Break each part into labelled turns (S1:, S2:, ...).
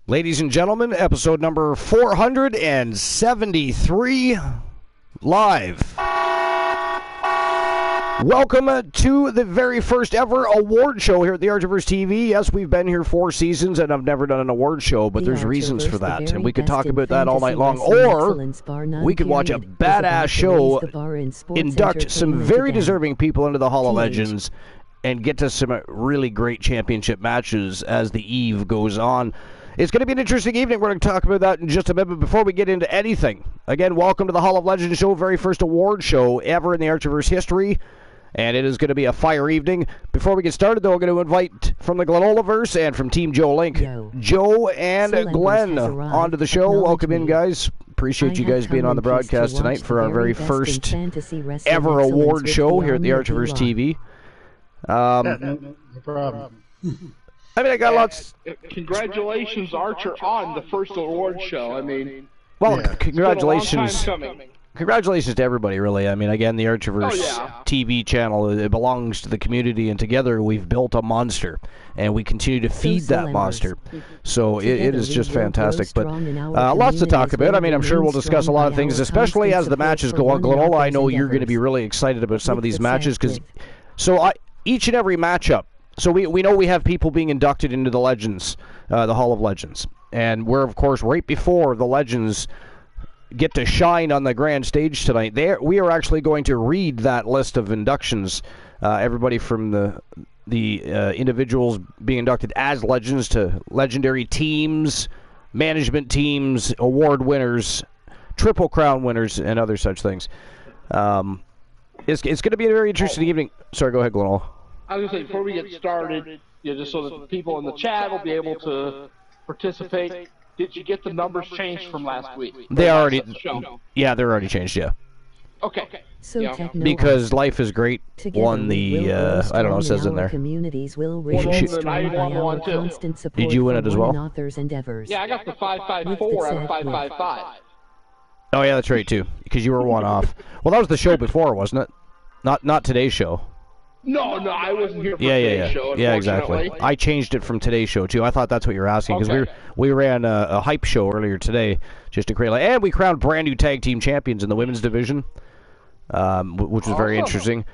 S1: Ladies and gentlemen, episode number 473 live. Welcome to the very first ever award show here at the Archiverse TV. Yes, we've been here 4 seasons and I've never done an award show, but there's reasons for that, and we could talk about that all night long. Or we could watch a badass show, induct some very deserving people into the Hall of Legends, and get to some really great championship matches as the eve goes on. It's going to be an interesting evening. We're going to talk about that in just a minute. But before we get into anything, again, welcome to the Hall of Legends show, very first award show ever in the Archiverse history. And it is going to be a fire evening. Before we get started, though, we're going to invite from the Glenolaverse and from Team Joe Link, Joe and Glenn onto the show. Welcome in, guys. Appreciate you guys being on the broadcast tonight for our very first ever award show here at the Archiverse TV.
S2: No problem.
S1: I mean, I got lots.
S3: Congratulations, Archer, on the first award show. I mean,
S1: well, congratulations.
S3: It's been a long time coming.
S1: Congratulations to everybody, really. I mean, again, the Archiverse TV channel, it belongs to the community, and together we've built a monster, and we continue to feed that monster. So it is just fantastic. But lots to talk about. I mean, I'm sure we'll discuss a lot of things, especially as the matches go on. Glenola, I know you're going to be really excited about some of these matches, because each and every matchup, so we know we have people being inducted into the Legends, the Hall of Legends, and we're, of course, right before the Legends get to shine on the grand stage tonight. We are actually going to read that list of inductions. Everybody from the individuals being inducted as legends to legendary teams, management teams, award winners, Triple Crown winners, and other such things. It's going to be a very interesting evening. Sorry, go ahead, Glenn.
S3: I was going to say, before we get started, just so that the people in the chat will be able to participate, did you get the numbers changed from last week?
S1: They're already changed, yeah.
S3: Okay.
S4: So
S1: because Life is Great won the, I don't know, it says in there.
S3: Did
S1: you win it as well?
S3: Yeah, I got the 554 out of 555.
S1: Oh, yeah, that's right, too, because you were one off. Well, that was the show before, wasn't it? Not today's show.
S3: No, I wasn't here for today's show,
S1: yeah, exactly. I changed it from today's show, too. I thought that's what you were asking, because we ran a hype show earlier today, just to create, and we crowned brand new tag team champions in the women's division, which was very interesting.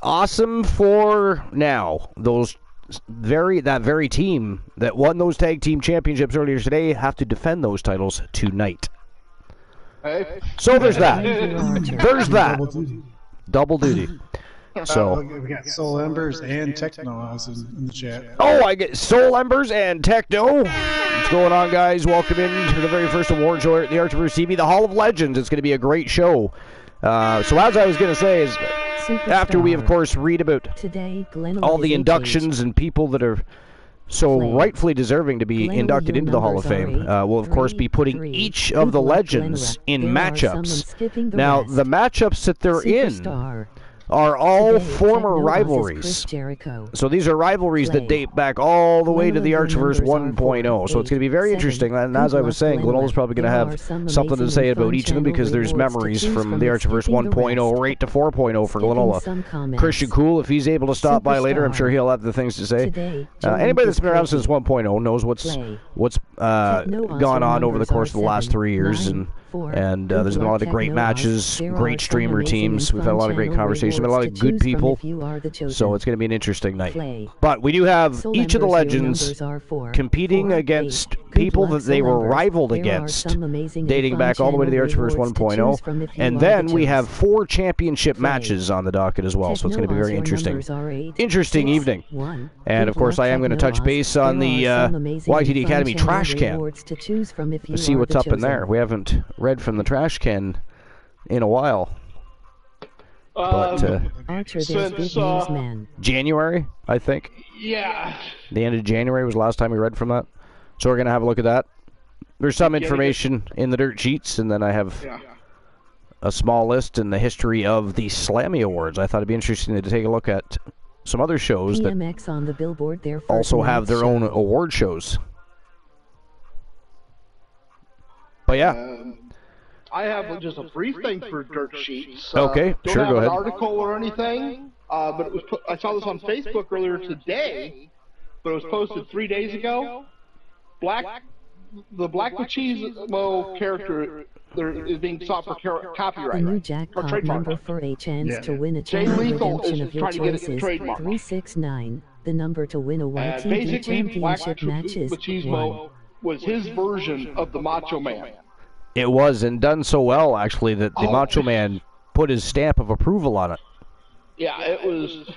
S1: Awesome for now. That very team that won those tag team championships earlier today have to defend those titles tonight.
S3: Hey.
S1: So there's that. There's that. Double duty. So
S2: we got Soul Embers and Techno in the chat.
S1: Oh, I get Soul Embers and Techno. What's going on, guys? Welcome in to the very first award show at the Archiverse TV, the Hall of Legends. It's going to be a great show. So as I was going to say is, after we, of course, read about all the inductions and people that are so rightfully deserving to be inducted into the Hall of Fame, we'll, of course, be putting each of the legends in matchups. Now, the matchups that they're in are all former rivalries. So these are rivalries that date back all the way to the Archiverse 1.0. So it's going to be very interesting. And as I was saying, Glenola's probably going to have something to say about each of them, because there's memories from the Archiverse 1.0 right to 4.0 for Glenola. Christian Cool, if he's able to stop by later, I'm sure he'll have the things to say. Anybody that's been around since 1.0 knows what's gone on over the course of the last 3 years, and there's been a lot of great matches, great streamer teams. We've had a lot of great conversations, been a lot of good people. So it's going to be an interesting night. But we do have each of the legends competing against people that they were rivaled against, dating back all the way to the Archiverse 1.0. And then we have 4 championship matches on the docket as well. So it's going to be very interesting. Interesting evening. And of course, I am going to touch base on the YTD Academy trash can. See what's up in there. We haven't read from the trash can in a while. But
S3: since
S1: January, I think.
S3: Yeah.
S1: The end of January was the last time we read from that. So we're going to have a look at that. There's some information in the dirt sheets, and then I have a small list in the history of the Slammy Awards. I thought it'd be interesting to take a look at some other shows that also have their own award shows. But yeah.
S3: I have just a brief thing for dirt sheets.
S1: Okay, sure, go ahead.
S3: Don't have an article or anything, but it was I saw this on Facebook earlier today, but it was posted 3 days ago. Black the Black Machismo character there is being sought for copyright.
S4: The new
S3: For
S4: jackpot
S3: trademark.
S4: number for a chance
S2: Yeah.
S4: to win a
S3: Jay
S4: channel
S3: Lethal
S4: redemption
S3: is
S4: of your
S3: trying to get it
S4: choices.
S3: trademarked.
S4: 369. The number to win a YTV
S3: Basically, Black
S4: championship matches. 1.
S3: Machismo was his version of the Macho Man.
S1: It was, and done so well, actually, that the
S3: Oh.
S1: Macho Man put his stamp of approval on it.
S3: Yeah, it was.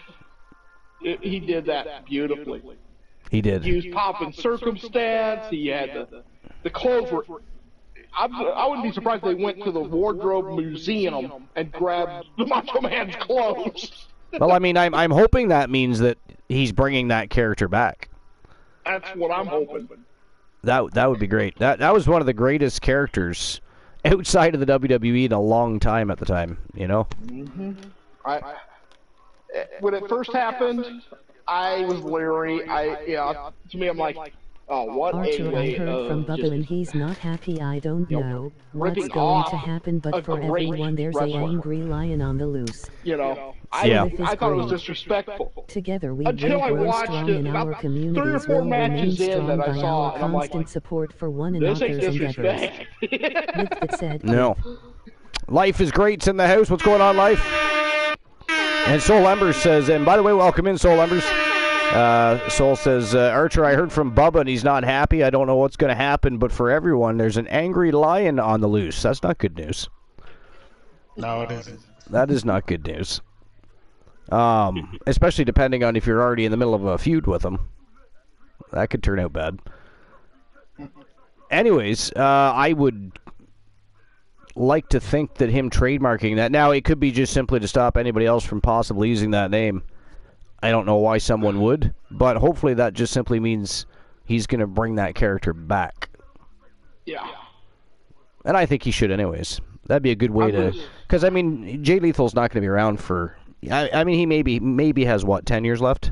S3: He did that beautifully.
S1: He did.
S3: He used pomp and circumstance. He had the clothes were. I wouldn't be surprised if they went to the wardrobe museum and grabbed the Macho Man's clothes.
S1: Well, I mean, I'm hoping that means that he's bringing that character back.
S3: That's what I'm hoping.
S1: That would be great. That was one of the greatest characters outside of the WWE in a long time at the time, you know?
S3: When it first happened, I was leery. To me, I'm like, oh, what
S4: Archer,
S3: a
S4: I
S3: way
S4: heard from
S3: of
S4: Bubba and he's not happy. I don't
S3: you know,
S4: know what's
S3: ripping
S4: going
S3: off
S4: to happen,
S3: a
S4: but for
S3: great
S4: everyone there's a
S3: wrestler.
S4: angry lion on the loose.
S1: Yeah.
S3: I thought it was disrespectful.
S4: Together we
S3: Until I
S4: will grow
S3: watched
S4: strong
S3: it,
S4: and our
S3: about 3 or
S4: communities
S3: 4
S4: will remain
S3: matches in
S4: strong
S3: that I
S4: by
S3: saw,
S4: our
S3: and I'm like,
S4: constant support for one
S3: this ain't
S4: another's endeavors.
S3: disrespect.
S4: With that said,
S1: No. Life is great's in the house. What's going on, Life? And Soul Embers says, and by the way, welcome in, Soul Embers. Soul says, Archer, I heard from Bubba and he's not happy. I don't know what's going to happen, but for everyone, there's an angry lion on the loose. That's not good news.
S2: No, it isn't.
S1: That is not good news. Especially depending on if you're already in the middle of a feud with him. That could turn out bad. Anyways, I would like to think that him trademarking that. Now, it could be just simply to stop anybody else from possibly using that name. I don't know why someone would, but hopefully that just simply means he's going to bring that character back.
S3: Yeah.
S1: And I think he should anyways. That'd be a good way to... Because, I mean, Jay Lethal's not going to be around for... I mean, he maybe has, 10 years left?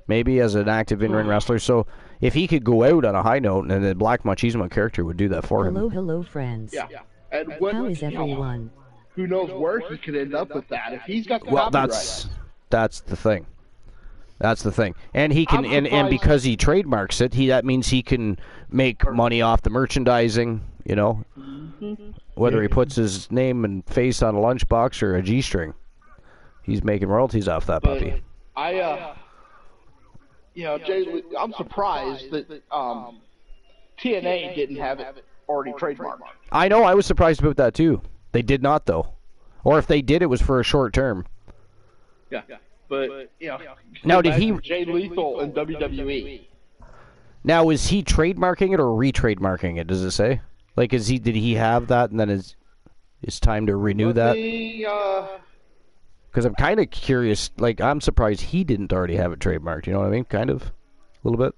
S1: Maybe as an active in-ring wrestler. So if he could go out on a high note, and the Black Machismo character would do that for him.
S4: hello, friends.
S3: Yeah. And
S4: How is everyone?
S3: Who knows where he could end up with that if he's got the
S1: Well,
S3: copyright.
S1: that's the thing. That's the thing. And he can, and because he trademarks it, that means he can make money off the merchandising, you know? Whether he puts his name and face on a lunchbox or a G-string. He's making royalties off that puppy.
S3: Jay, I'm surprised that TNA didn't have it already trademarked.
S1: I know, I was surprised about that too. They did not, though. Or if they did, it was for a short term.
S3: Yeah. But,
S1: Now, did he...
S3: Jay Lethal in WWE.
S1: Now, is he trademarking it or re-trademarking it, does it say? Like, did he have that and then it's time to renew that? Because I'm kind of curious, like, I'm surprised he didn't already have it trademarked, you know what I mean? Kind of, a little bit.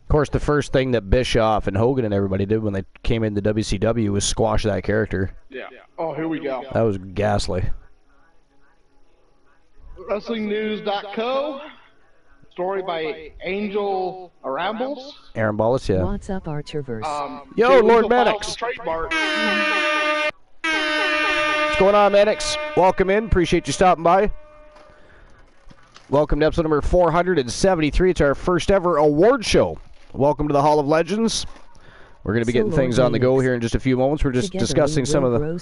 S1: Of course, the first thing that Bischoff and Hogan and everybody did when they came into WCW was squash that character.
S3: Yeah. Oh, here we go.
S1: That was ghastly.
S3: WrestlingNews.co. Story by Angel Arambles.
S1: Aaron Ballas, yeah.
S4: What's up, Archerverse?
S1: Yo,
S3: Jay
S1: Lord
S3: Lethal
S1: Mannix.
S3: filed the trademark.
S1: What's going on, Mannix? Welcome in. Appreciate you stopping by. Welcome to episode number 473. It's our first ever award show. Welcome to the Hall of Legends. We're going to be getting things on the go here in just a few moments. We're just discussing some of the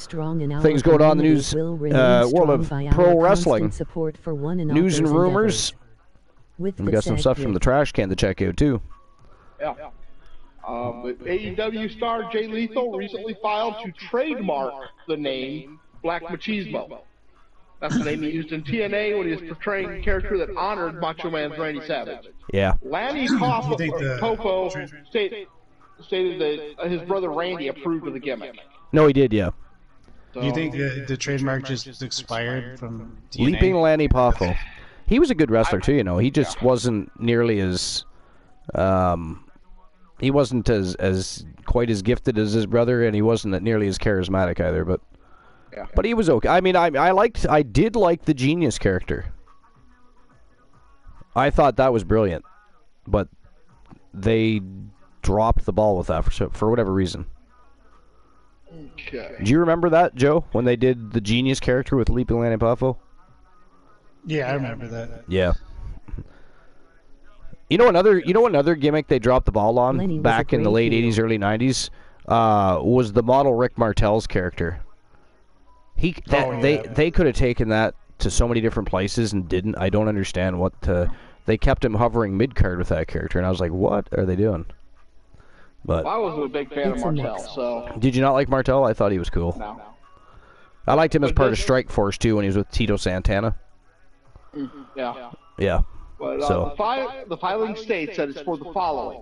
S1: things going on in the news, world of pro wrestling, news and rumors. And we got some stuff from the trash can to check out, too.
S3: Yeah. But AEW star Jay Lethal recently filed to trademark the name Black Machismo. That's the name he used in TNA when he was portraying a character that honored Macho Man's Randy Savage.
S1: Yeah.
S3: Lanny Poffo stated that his brother Randy approved of the gimmick.
S1: No, he did, yeah.
S2: Do you think the trademark just expired from TNA?
S1: Leaping Lanny Poffo. He was a good wrestler, too, you know. He just wasn't nearly as... he wasn't as quite as gifted as his brother, and he wasn't nearly as charismatic either, but...
S3: Yeah.
S1: But he was okay. I mean, I did like the Genius character. I thought that was brilliant, but they dropped the ball with that for whatever reason.
S3: Okay.
S1: Do you remember that, Joe, when they did the Genius character with Leaping Lanny Poffo?
S2: Yeah, I remember that.
S1: Yeah. another gimmick they dropped the ball on
S4: Lenny was
S1: back
S4: a
S1: in the
S4: great
S1: late
S4: heel.
S1: '80s, early '90s, was the model Rick Martel's character. They could have taken that to so many different places and didn't. I don't understand they kept him hovering mid card with that character, and I was like, what are they doing? But
S3: I wasn't a big fan of
S4: It's a
S3: Martel,
S4: mix.
S3: so
S1: did you not like Martel? I thought he was cool.
S3: no.
S1: I liked him as
S3: But
S1: part of
S3: this-
S1: Strike Force too when he was with Tito Santana.
S3: Yeah.
S1: Yeah.
S3: But
S1: So
S3: the filing states that it's for the following.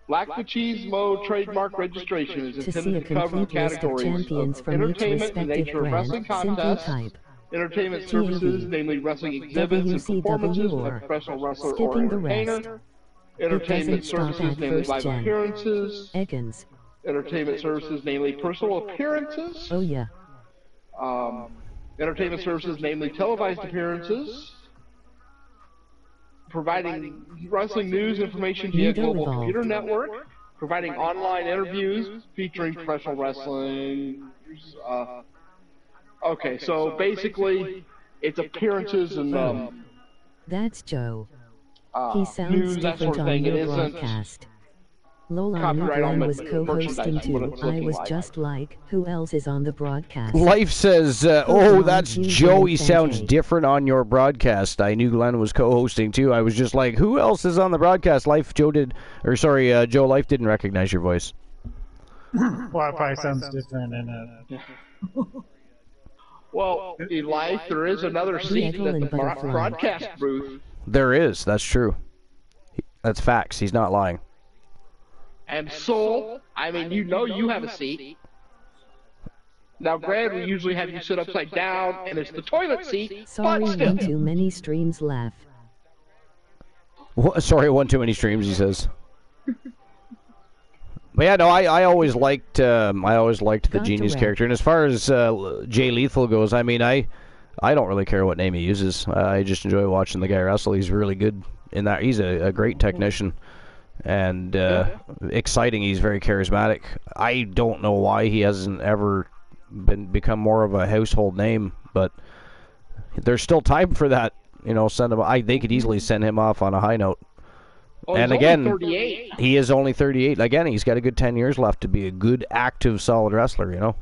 S3: Black Machismo trademark registration is
S4: To see a
S3: intended to cover the
S4: complete list of
S3: categories
S4: champions
S3: of
S4: from each
S3: entertainment in the
S4: respective
S3: nature of
S4: brand,
S3: wrestling
S4: simply
S3: contests,
S4: type
S3: entertainment services,
S4: TAV,
S3: namely wrestling exhibits and
S4: WCW
S3: performances by
S4: or
S3: a professional wrestler or
S4: skipping the rest.
S3: entertainer, entertainment
S4: doesn't stop
S3: services,
S4: at
S3: namely
S4: first
S3: live
S4: gen.
S3: appearances,
S4: Eggins.
S3: entertainment services, namely personal appearances,
S4: Oh yeah.
S3: entertainment services, namely televised appearances, providing wrestling news information via
S4: Needle
S3: Global
S4: Evolved.
S3: Computer Network, providing online interviews featuring professional wrestling. Okay, so basically, it's appearances and
S4: That's Joe. He sounds
S3: news, that
S4: different
S3: sort of
S4: on
S3: thing. It
S4: your
S3: isn't
S4: broadcast. Lola, I knew
S3: copyright on
S4: Glenn was co-hosting
S3: merchandise, what
S4: too.
S3: it was
S4: I
S3: looking
S4: was
S3: like.
S4: just like, who else is on the broadcast?
S1: Life says, oh,
S4: Pokemon
S1: that's
S4: Fusion
S1: Joe. He
S4: Fan
S1: sounds
S4: Day.
S1: different on your broadcast. I knew Glenn was co-hosting too. I was just like, who else is on the broadcast? Joe Life didn't recognize your voice.
S2: Well, it probably sounds different in
S3: well, in life, there is another seat
S4: Beagle
S3: at
S4: and
S3: the
S4: Butterfly.
S3: broadcast booth,
S1: There is. That's true. That's facts. He's not lying.
S3: and Soul. I mean, you have a seat. Now, granted, we usually have you sit upside down, and it's the toilet seat,
S4: Sorry,
S3: but still.
S4: one too many streams laugh.
S1: Sorry, one too many streams. He says. But yeah, no, I always liked the
S4: Got
S1: Genius
S4: direct.
S1: character, and as far as Jay Lethal goes, I mean, I don't really care what name he uses. I just enjoy watching the guy wrestle. He's really good in that. He's a great technician and exciting. He's very charismatic. I don't know why he hasn't ever become more of a household name, but there's still time for that. Send him. They could easily send him off on a high note.
S3: Oh,
S1: And
S3: he's
S1: again,
S3: only 38.
S1: he is only 38. Again, he's got a good 10 years left to be a good, active, solid wrestler,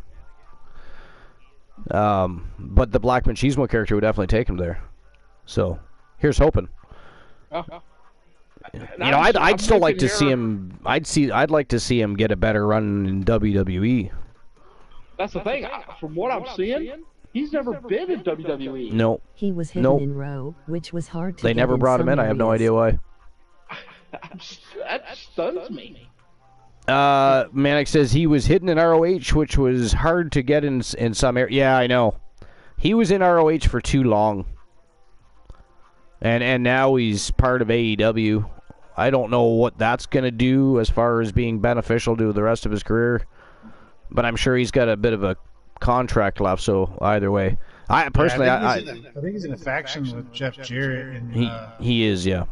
S1: But the Black Machismo character would definitely take him there. So, here's hoping. I'd still like to see him. I'd like to see him get a better run in WWE.
S3: That's the thing. From what I'm seeing, he's never been in WWE.
S1: No,
S4: He was hidden
S1: Nope.
S4: in Raw, which was hard to
S1: they
S4: get
S1: never brought him
S4: some
S1: in. I have no
S4: areas.
S1: idea why.
S3: That stuns me.
S1: Manic says he was hidden in ROH, which was hard to get in some area. Yeah, I know. He was in ROH for too long. And now he's part of AEW. I don't know what that's going to do as far as being beneficial to the rest of his career. But I'm sure he's got a bit of a contract left, so either way. I personally,
S2: I think he's in a faction with Jeff Jarrett. And,
S1: he is, yeah.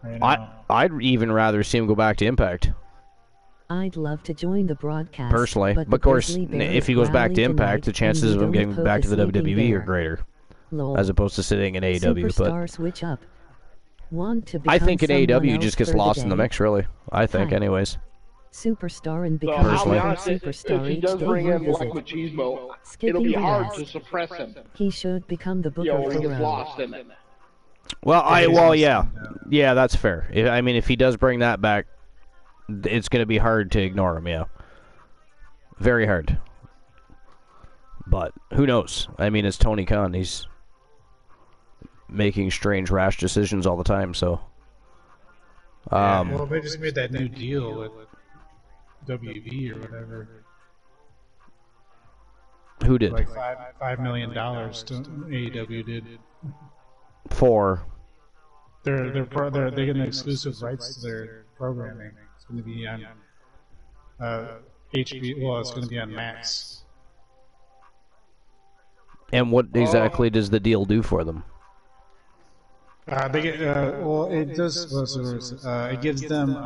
S1: I'd even rather see him go back to Impact.
S4: I'd love to join the broadcast.
S1: Personally,
S4: but
S1: of course,
S4: grizzly bear
S1: if he goes back to
S4: growly
S1: Impact, the
S4: tonight,
S1: chances
S4: and
S1: of
S4: we
S1: him
S4: don't
S1: getting
S4: poke
S1: back to
S4: a
S1: the
S4: sleeping
S1: WWE are
S4: bear.
S1: greater,
S4: Lol.
S1: as opposed to sitting in AEW. But
S4: Superstar switch up. Want to
S1: I
S4: become
S1: think in
S4: someone
S1: AEW
S4: else
S1: just gets
S4: for
S1: lost in the
S4: day?
S1: mix, really. I think,
S4: Hi.
S1: anyways.
S4: Superstar and
S3: So
S4: become
S3: I'll be
S1: Personally.
S3: honest, if
S4: superstar
S3: he
S4: each
S3: does
S4: day
S3: bring
S4: you
S3: in Black
S4: visit.
S3: Machismo, it'll
S4: Skipping
S3: be
S4: the
S3: hard
S4: rest.
S3: to suppress him.
S4: He should become the booker
S3: When
S4: for
S3: he gets
S4: Raw.
S3: lost in it.
S1: Well, yeah, that's fair. I mean, if he does bring that back, it's going to be hard to ignore him. Yeah, very hard. But who knows? I mean, it's Tony Khan. He's making strange, rash decisions all the time. So,
S2: well, they just made that new deal with WB or whatever.
S1: who did?
S2: Like $5 million to AEW did.
S1: For
S2: They're getting exclusive rights to their programming. It's going to be on HBO. Well, it's going to be on Max.
S1: and what exactly does the deal do for them?
S2: They get well. It does. It gives them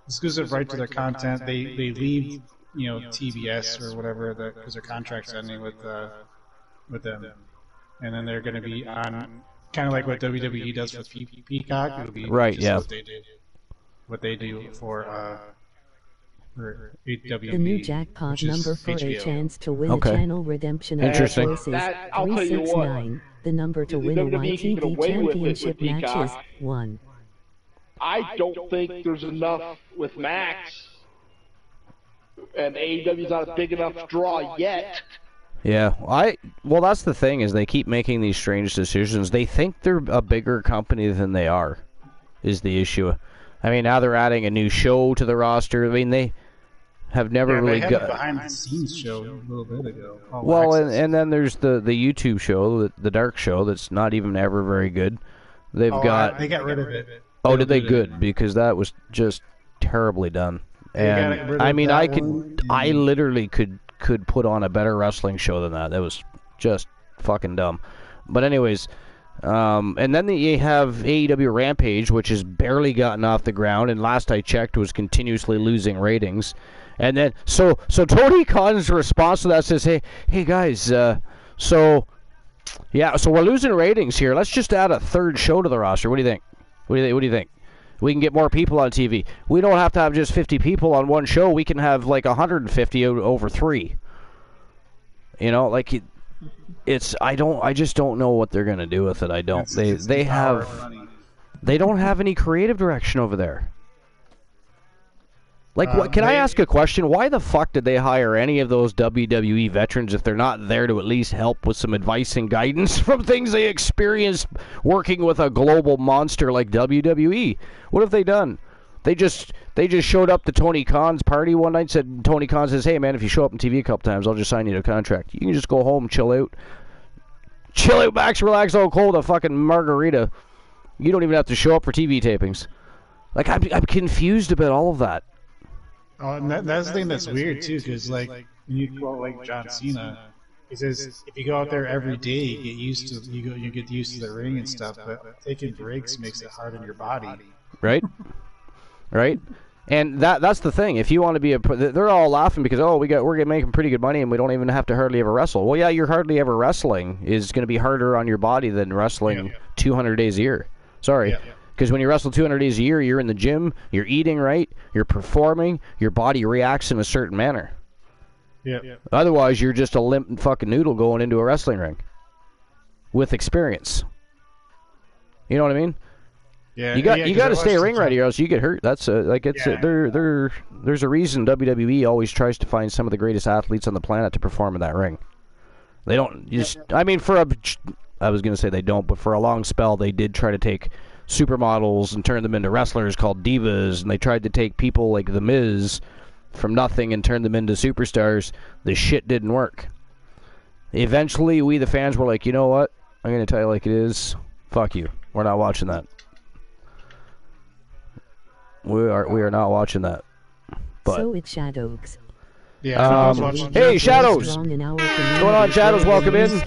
S2: exclusive right to their content. They leave TBS or whatever because their contract's ending with them, and then they're going to be on kind of like what WWE does with Peacock. It'll be
S1: Right,
S2: just
S1: yeah.
S2: what they do for WWE.
S4: The new jackpot
S2: which is
S4: number for
S2: HBO.
S4: a chance to win
S1: Okay.
S4: a channel redemption of
S1: Interesting.
S4: choice is
S3: I'll tell you what.
S4: 369. The number to
S3: The
S4: win a
S3: WWE can get
S4: YTV
S3: away with it with
S4: championship match is
S3: Peacock.
S4: 1.
S3: I don't think there's enough with Max, and AEW's not a big enough draw yet.
S1: Yeah, well, that's the thing, is they keep making these strange decisions. They think they're a bigger company than they are, is the issue. I mean, now they're adding a new show to the roster. I mean, they have never really
S2: they had
S1: got...
S2: a behind-the-scenes show a little bit ago.
S1: Well, and then there's the YouTube show, the Dark Show, that's not even ever very good. They've got...
S2: They got rid of it.
S1: Oh, did they? Good, because that was just terribly done. And I mean, I literally could put on a better wrestling show than that. That was just fucking dumb. But anyways, and then you have AEW Rampage, which has barely gotten off the ground, and last I checked was continuously losing ratings. And then so Tony Khan's response to that says, "Hey guys, so we're losing ratings here. Let's just add a third show to the roster. What do you think? What do you think? We can get more people on TV. We don't have to have just 50 people on one show. We can have like 150 over 3. You know, like I just don't know what they're gonna do with it. I don't. They don't have any creative direction over there. Like, what? Can I ask a question? Why the fuck did they hire any of those WWE veterans if they're not there to at least help with some advice and guidance from things they experienced working with a global monster like WWE? What have they done? They just showed up to Tony Khan's party one night. Said Tony Khan says, "Hey man, if you show up on TV a couple times, I'll just sign you to a contract. You can just go home, chill out, max, relax, all cold, a fucking margarita. You don't even have to show up for TV tapings." Like, I'm confused about all of that.
S2: Oh, and that's the thing that's weird too, because like when you go like John Cena, he says if you go out there every day, you get used to the ring and stuff. But taking breaks makes it hard on your body.
S1: Right. And that's the thing. If you want to be they're all laughing because we're making pretty good money and we don't even have to hardly ever wrestle. Well, yeah, you're hardly ever wrestling is going to be harder on your body than wrestling 200 days a year. Sorry. Because when you wrestle 200 days a year, you're in the gym, you're eating right, you're performing, your body reacts in a certain manner. Otherwise, you're just a limp fucking noodle going into a wrestling ring with experience. You know what I mean?
S2: Yeah,
S1: you got to stay ring ready or else you get hurt. That's there's a reason WWE always tries to find some of the greatest athletes on the planet to perform in that ring. They don't just. I mean, I was going to say they don't, but for a long spell they did try to take supermodels and turn them into wrestlers called divas, and they tried to take people like The Miz from nothing and turn them into superstars. The shit didn't work. Eventually, we the fans were like, you know what? I'm going to tell you like it is. Fuck you. We're not watching that. We are not watching that. But
S4: So it's Shadows.
S2: Yeah.
S1: Hey, Shadows! What's going on, Shadows? Welcome in. So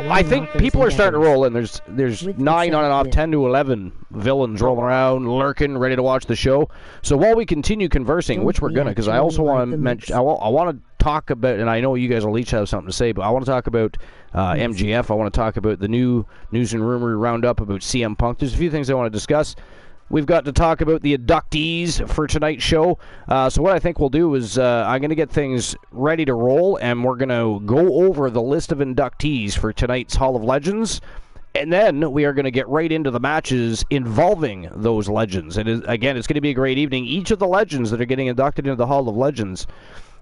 S1: I think people are starting to roll in. There's 9 on and off, 10 to 11 villains rolling around, lurking, ready to watch the show. So while we continue conversing, which we're gonna, because I also want to mention, I want to talk about, and I know you guys will each have something to say, but I want to talk about MGF. I want to talk about the new news and rumor roundup about CM Punk. There's a few things I want to discuss. We've got to talk about the inductees for tonight's show. So what I think we'll do is I'm going to get things ready to roll, and we're going to go over the list of inductees for tonight's Hall of Legends. And then we are going to get right into the matches involving those legends. And again, it's going to be a great evening. Each of the legends that are getting inducted into the Hall of Legends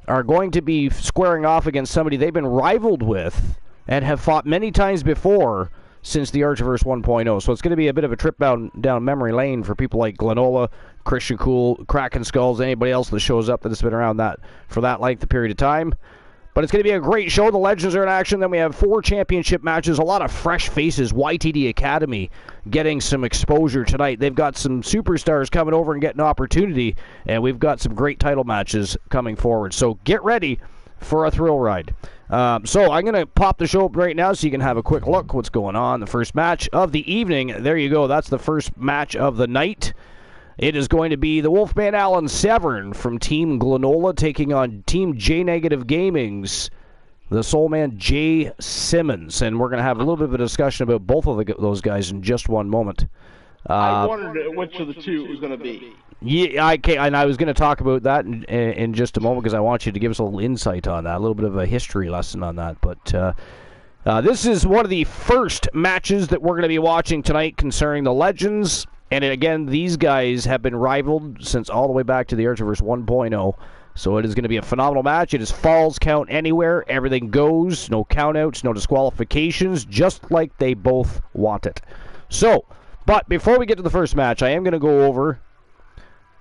S1: are going to be squaring off against somebody they've been rivaled with and have fought many times before since the Archiverse 1.0. So it's going to be a bit of a trip down memory lane for people like Glenola, Christian Cool, Kraken Skulls, anybody else that shows up that has been around that for that length of period of time. But it's going to be a great show. The Legends are in action. Then we have 4 championship matches, a lot of fresh faces. YTD Academy getting some exposure tonight. They've got some superstars coming over and getting an opportunity, and we've got some great title matches coming forward. So get ready for a thrill ride. So I'm going to pop the show up right now so you can have a quick look what's going on. The first match of the evening. There you go. That's the first match of the night. It is going to be the Wolfman Alan Severn from Team Glenola taking on Team J Negative Gaming's the Soul Man Jay Simmons, and we're going to have a little bit of a discussion about both of those guys in just one moment.
S3: I wondered which of the two it was going to be.
S1: Yeah, and I was going to talk about that in just a moment because I want you to give us a little insight on that, a little bit of a history lesson on that. But this is one of the first matches that we're going to be watching tonight concerning the Legends. And again, these guys have been rivaled since all the way back to the Archerverse 1.0. So it is going to be a phenomenal match. It is falls count anywhere. Everything goes. No countouts, no disqualifications, just like they both want it. So, but before we get to the first match, I am going to go over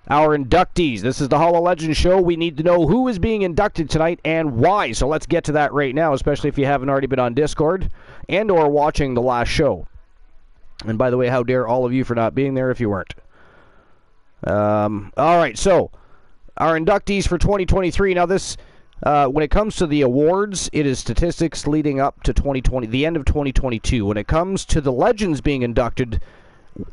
S1: our inductees. This is the Hall of Legends show. We need to know who is being inducted tonight and why. So let's get to that right now, especially if you haven't already been on Discord and or watching the last show. And by the way, how dare all of you for not being there if you weren't. All right, so our inductees for 2023. Now this, when it comes to the awards, it is statistics leading up to 2020, the end of 2022. When it comes to the Legends being inducted,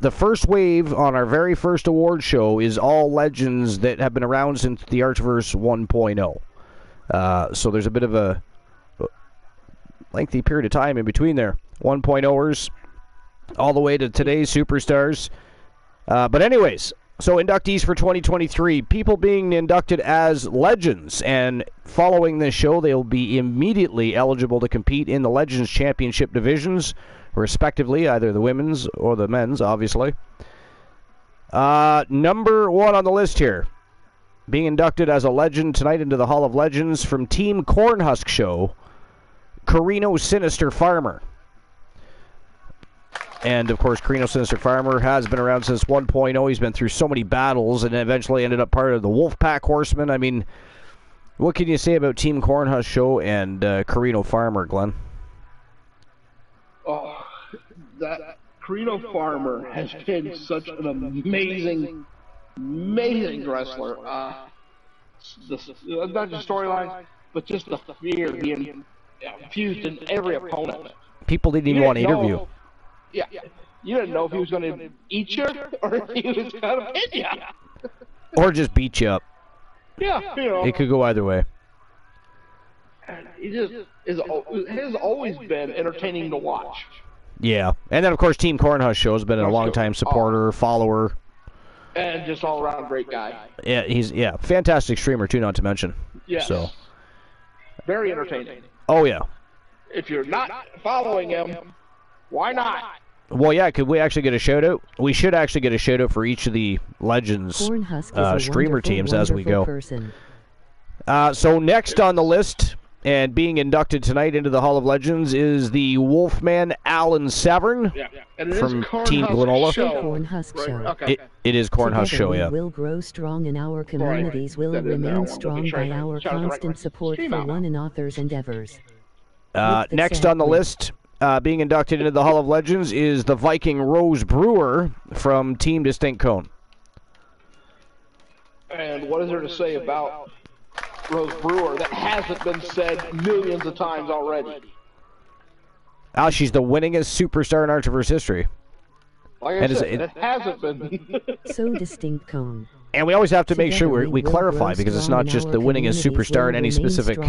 S1: the first wave on our very first award show is all Legends that have been around since the Archverse 1.0. So there's a bit of a lengthy period of time in between there. 1.0ers all the way to today's superstars. But anyways, so inductees for 2023, people being inducted as Legends, and following this show, they'll be immediately eligible to compete in the Legends Championship divisions, respectively, either the women's or the men's, obviously. Number one on the list here, being inducted as a Legend tonight into the Hall of Legends from Team Cornhusk Show, Carino Sinister Farmer. And, of course, Carino Sinister Farmer has been around since 1.0. He's been through so many battles and eventually ended up part of the Wolfpack Horsemen. I mean, what can you say about Team Cornhusk Show and Carino Farmer, Glenn?
S3: Oh, that Carino Farmer has been such an amazing wrestler. Not just storylines, but just the fear being infused in every opponent.
S1: People didn't even want to interview.
S3: Yeah, you didn't know if he was going to eat you or if he was going to hit you.
S1: Or just beat you up.
S3: Yeah, you know.
S1: It could go either way.
S3: He just has always been entertaining to watch.
S1: Yeah, and then of course Team Cornhusk Show has been a long-time supporter, follower,
S3: and just all-around great guy.
S1: Yeah, he's fantastic streamer too, not to mention.
S3: Yes.
S1: So
S3: very entertaining.
S1: Oh yeah.
S3: If you're not following him, why not?
S1: Well, yeah, could we actually get a shout-out? We should actually get a shout-out for each of the Legends streamer teams as we go. So next on the list, and being inducted tonight into the Hall of Legends, is the Wolfman Alan Severn from Team Glenola.
S3: Okay.
S1: It is Cornhusk Show, yeah.
S4: We will grow strong and our communities will remain strong by our constant support for one another's endeavors.
S1: Next on the list, being inducted into the Hall of Legends, is the Viking Rose Brewer from Team Distinct Cone.
S3: And what is there to say about Rose Brewer that hasn't been said millions of times already?
S1: She's the winningest superstar in Archerverse history.
S3: Like I said, it hasn't been.
S4: So Distinct Cone.
S1: And we always have to make sure we clarify, because it's not just the winningest superstar in any specific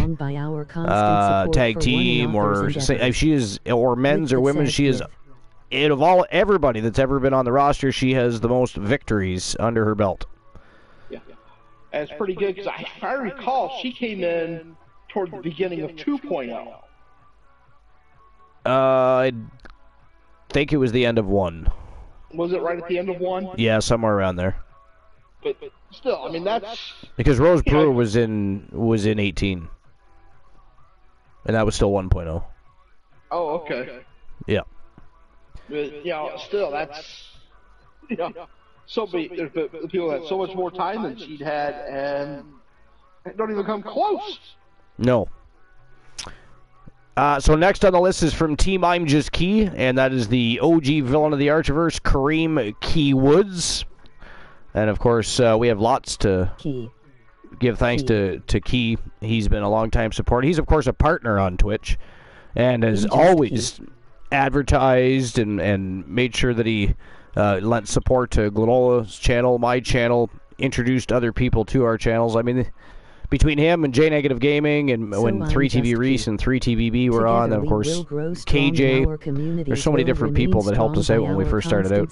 S1: tag team or she is, or men's or women's. She is, out of everybody that's ever been on the roster, she has the most victories under her belt.
S3: Yeah, and it's pretty good because if I recall, she came in toward the beginning of 2.0.
S1: I think it was the end of 1.
S3: Was it right at the end of 1?
S1: Yeah, somewhere around there.
S3: But still, I mean, that's...
S1: Because Rose Brewer was in 18. And that was still 1.0.
S3: Oh, okay.
S1: Yeah.
S3: But, still, that's... there's people that had so much more time than she'd had, and don't even come close.
S1: No. So next on the list is from Team I'm Just Key, and that is the OG villain of the Archerverse, Kareem Key Woods. And, of course, we have lots to give thanks to Key. He's been a long-time supporter. He's, of course, a partner on Twitch and has always advertised and made sure that he lent support to Glenola's channel, my channel, introduced other people to our channels. I mean, between him and J Negative Gaming, and when 3TV Reese and 3TVB were on, and of course KJ. There's so many different people that helped us out when we first started out.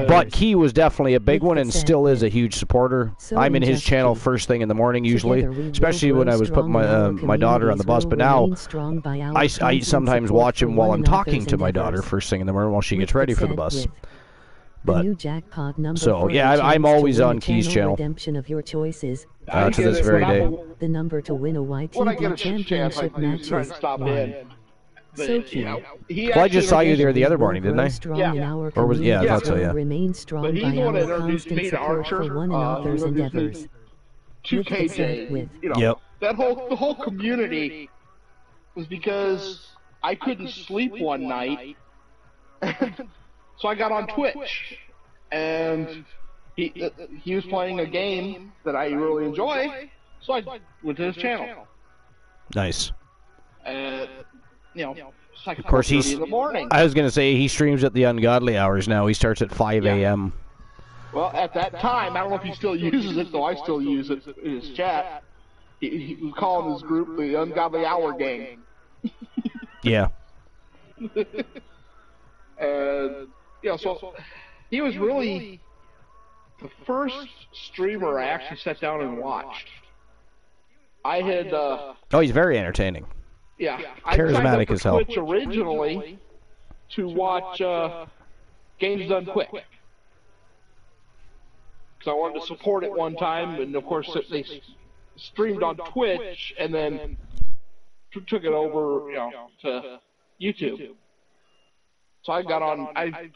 S1: But Key was definitely a big one and still is a huge supporter. I'm in his channel first thing in the morning usually, especially when I was putting my daughter on the bus. But now I sometimes watch him while I'm talking to my daughter first thing in the morning while she gets ready for the bus. But so yeah, I'm always on Key's channel to this very day.
S4: The number to win a YTV championship match is 1. So Key.
S1: Well, I just saw you there the other morning, didn't I?
S3: Yeah.
S1: Or was I thought so, yeah.
S4: Remain strong
S3: But he's
S4: by
S3: the one that
S4: our
S3: introduced
S4: constant
S3: me to
S4: support
S3: Archer.
S4: for one and authors' endeavors.
S3: To KJ,
S1: Yep.
S3: the whole community was because I couldn't sleep one night, so I got on Twitch, and he was playing a game that I really enjoy, so I went to his channel.
S1: Nice.
S3: And it's like
S1: Of course,
S3: 4:30 in the morning.
S1: I was gonna say he streams at the ungodly hours now. He starts at 5 a.m.
S3: Well, at that time, I don't know if he still uses it, though I still use it in his chat. He was calling his group the Ungodly Hour Gang.
S1: Yeah.
S3: And, so he was really the first streamer I actually sat down and watched. I had,
S1: Oh, he's very entertaining.
S3: yeah,
S1: Charismatic
S3: I
S1: as
S3: signed
S1: hell.
S3: up for Twitch originally to watch Games Done Quick. Because I wanted to support it one time, and of course they streamed on Twitch, and then took it over, to YouTube. So I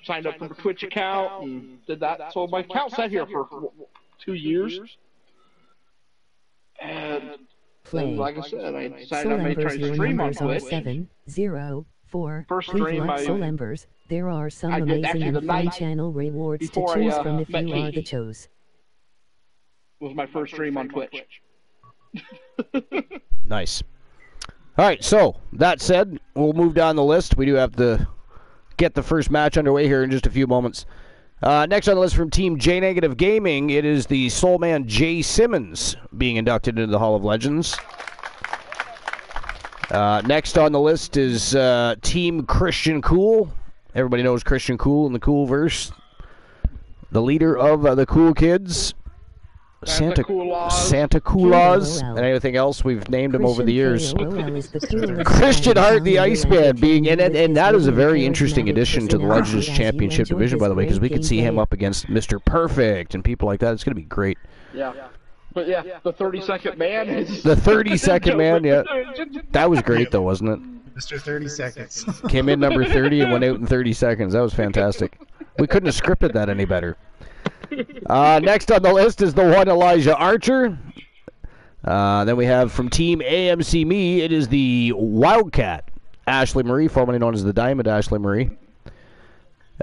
S3: signed up for the Twitch account and did that. So my account sat here for 2 years, and like I said, I decided I may try to stream on Twitch.
S4: 704.
S3: First
S4: Please
S3: stream
S4: like
S3: I-
S4: Soul Embers. There are some
S3: I did
S4: amazing
S3: actually
S4: and
S3: the
S4: fun
S3: night
S4: channel rewards to
S3: before I,
S4: choose from if
S3: met
S4: you are
S3: Key.
S4: the chose.
S3: Was my first stream on Twitch.
S1: Nice. All right, so that said, we'll move down the list. We do have to get the first match underway here in just a few moments. Next on the list from Team J Negative Gaming, it is the Soul Man Jay Simmons being inducted into the Hall of Legends. Next on the list is Team Christian Cool. Everybody knows Christian Cool in the Cool verse. The leader of the Cool Kids. Santa Claus, and anything else we've named him over the years. Christian Hart, the Iceman, being in it, and that is a very interesting addition to the Legends Championship division, by the way, because we could see him up against Mr. Perfect and people like that. It's going to be great.
S3: Yeah. But yeah, the 30-second man is...
S1: The 30-second man, yeah. That was great, though, wasn't it?
S2: Mr. 30 Seconds.
S1: Came in number 30 and went out in 30 seconds. That was fantastic. We couldn't have scripted that any better. Next on the list is the one Elijah Archer. Then we have from Team AMC Me, it is the Wildcat, Ashley Marie, formerly known as the Diamond Ashley Marie.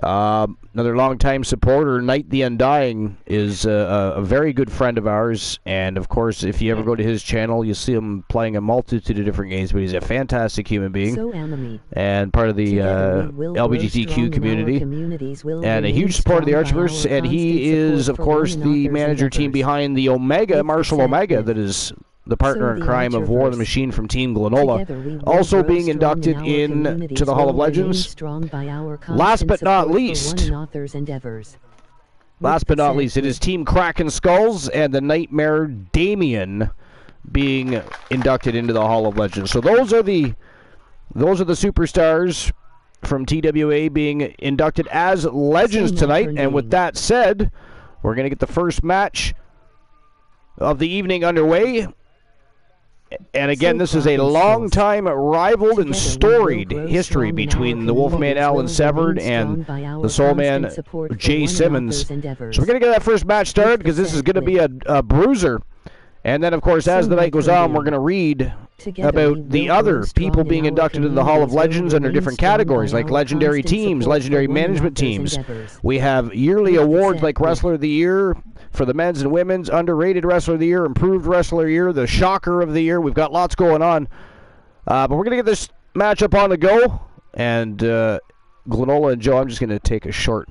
S1: Another longtime supporter, Knight the Undying, is a very good friend of ours. And, of course, if you ever go to his channel, you see him playing a multitude of different games. But he's a fantastic human being and part of the LGBTQ community. And a huge supporter of the Archverse. And he is, of course, the manager team behind the Omega, Marshall Omega, that is the partner in crime of War the Machine from Team Glenola, also being inducted into the Hall of Legends. Last but not least, it is Team Kraken Skulls and the Nightmare Damien being inducted into the Hall of Legends. So those are the superstars from TWA being inducted as Legends tonight. And with that said, we're going to get the first match of the evening underway. And again, this is a long-time rivaled and storied history between the Wolfman Alan Severed and the Soulman Jay Simmons. So we're going to get that first match started because this is going to be a bruiser. And then, of course, as the night goes on, we're going to read about the other people being inducted into the Hall of Legends under different categories, like legendary teams, legendary management teams. We have yearly awards like Wrestler of the Year for the men's and women's, underrated Wrestler of the Year, improved Wrestler of the Year, the Shocker of the Year. We've got lots going on. But we're going to get this matchup on the go. And Glenola and Joe, I'm just going to take a short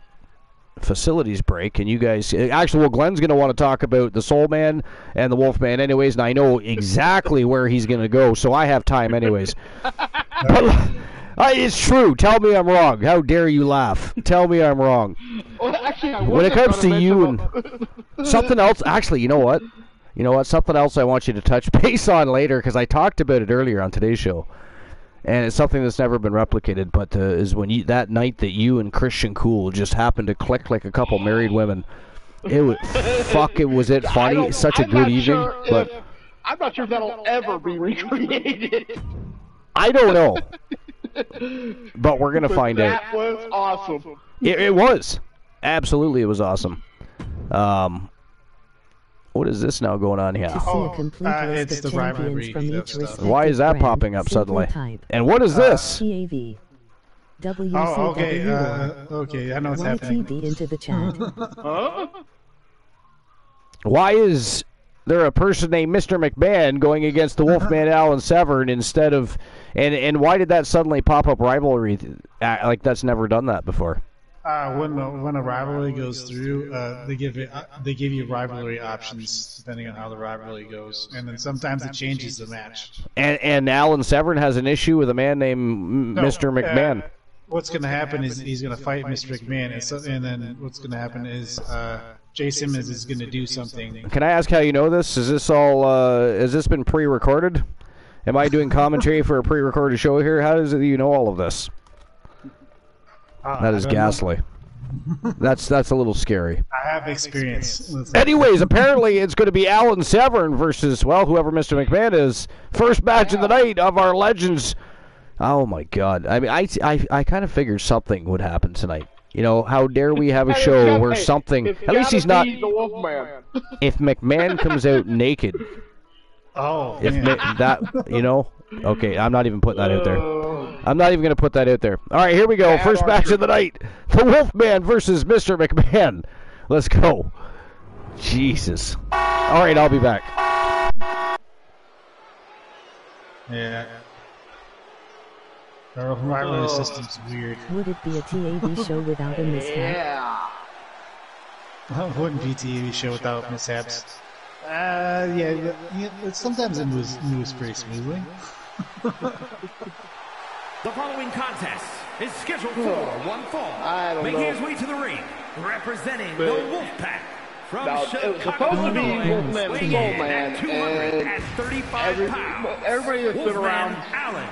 S1: facilities break, and you guys actually, well, Glenn's going to want to talk about the Soul Man and the Wolfman anyways, and I know exactly where he's going to go, so I have time anyways. But it's true. Tell me I'm wrong. How dare you laugh? Tell me I'm wrong.
S3: Well, actually,
S1: when it comes to you and something else, actually, you know what? Something else I want you to touch base on later, because I talked about it earlier on today's show. And it's something that's never been replicated, but is when that night that you and Christian Cool just happened to click like a couple married women. It was was it funny? It's such a good evening, but
S3: I'm not sure if that'll ever be recreated.
S1: I don't know, but we're gonna find out.
S3: That was awesome.
S1: It was absolutely, it was awesome. What is this now going on here?
S2: It's the rivalry stuff.
S1: Why is that popping up suddenly? And what is this?
S2: Okay. Okay, I know what's happening.
S4: into the chat.
S1: Why is there a person named Mr. McMahon going against the Wolfman Alan Severn instead of... And why did that suddenly pop up rivalry? Like, that's never done that before.
S2: When a rivalry goes through, they give you rivalry options depending on how the rivalry goes, and then sometimes it changes the match.
S1: And Alan Severn has an issue with a man named Mr. McMahon.
S2: What's going to happen is he's going to fight Mr. McMahon, and then what's going to happen is Jay Simmons is going to do something.
S1: Can I ask how you know this? Is this all? Has this been pre-recorded? Am I doing commentary for a pre-recorded show here? How does it you know all of this? That is ghastly. That's a little scary.
S2: I have experience.
S1: Anyways, apparently it's going to be Alan Severn versus, well, whoever Mr. McMahon is. First match of the night of our Legends. Oh, my God. I mean, I kind of figured something would happen tonight. You know, how dare we have a show where something... At least he's not... If McMahon comes out naked...
S2: Oh,
S1: if that, you know... Okay, I'm not even putting that out there. I'm not even going to put that out there. All right, here we go. First match of the night. The Wolfman versus Mr. McMahon. Let's go. Jesus. All right, I'll be back.
S2: Yeah. Our rivalry system's weird.
S4: Would it be a TAV show without a mishap?
S3: Yeah.
S2: Well, it wouldn't be a TV show without mishaps. Yeah, sometimes it moves pretty smoothly.
S5: The following contest is scheduled for one fall. Making his way to the ring, representing the Wolfpack from Chicago, Illinois, weighing in at 235 pounds.
S3: Everybody that's been around,
S5: Alan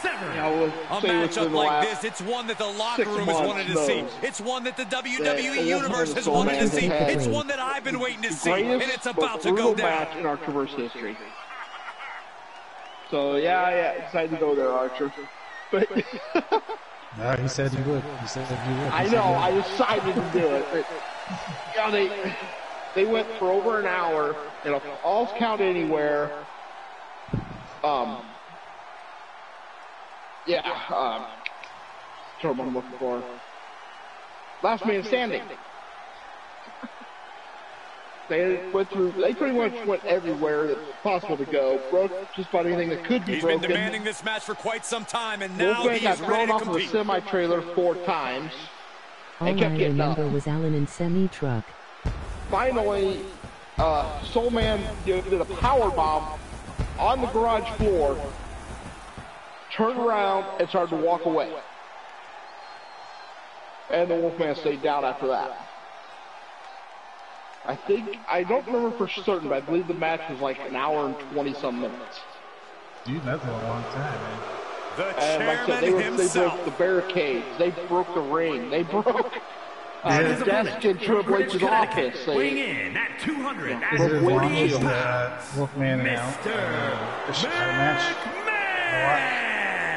S5: Severn.
S3: A
S6: matchup like this, it's one that the locker room has wanted to see. It's one that the WWE Universe has wanted to see. It's one that I've been waiting to see, and it's about to go down.
S3: Match in our Traverse history. So yeah, excited to go there, Archer. But
S2: no, he said he would. He said he would.
S3: I know. I decided to do it. But, they went for over an hour in a Falls Count Anywhere. What I'm looking for. Last Man Standing. They pretty much went everywhere that's possible to go. Broke just about anything that could be broken.
S6: He's been demanding this match for quite some time, and now
S3: Wolfman
S6: he is ready to compete.
S3: got thrown off of a semi-trailer 4 times.
S4: All I remember was Alan and semi-truck.
S3: Finally, Soul Man did a power bomb on the garage floor, turned around, and started to walk away. And the Wolfman stayed down after that. I don't remember for certain, but I believe the match was like an hour and 20-some minutes.
S2: Dude, that's a long time, man.
S3: And like I said, they broke the barricades. They broke the ring. They broke the desk in Triple H's office.
S5: Weighing in at 248 pounds,
S2: Wolfman and match.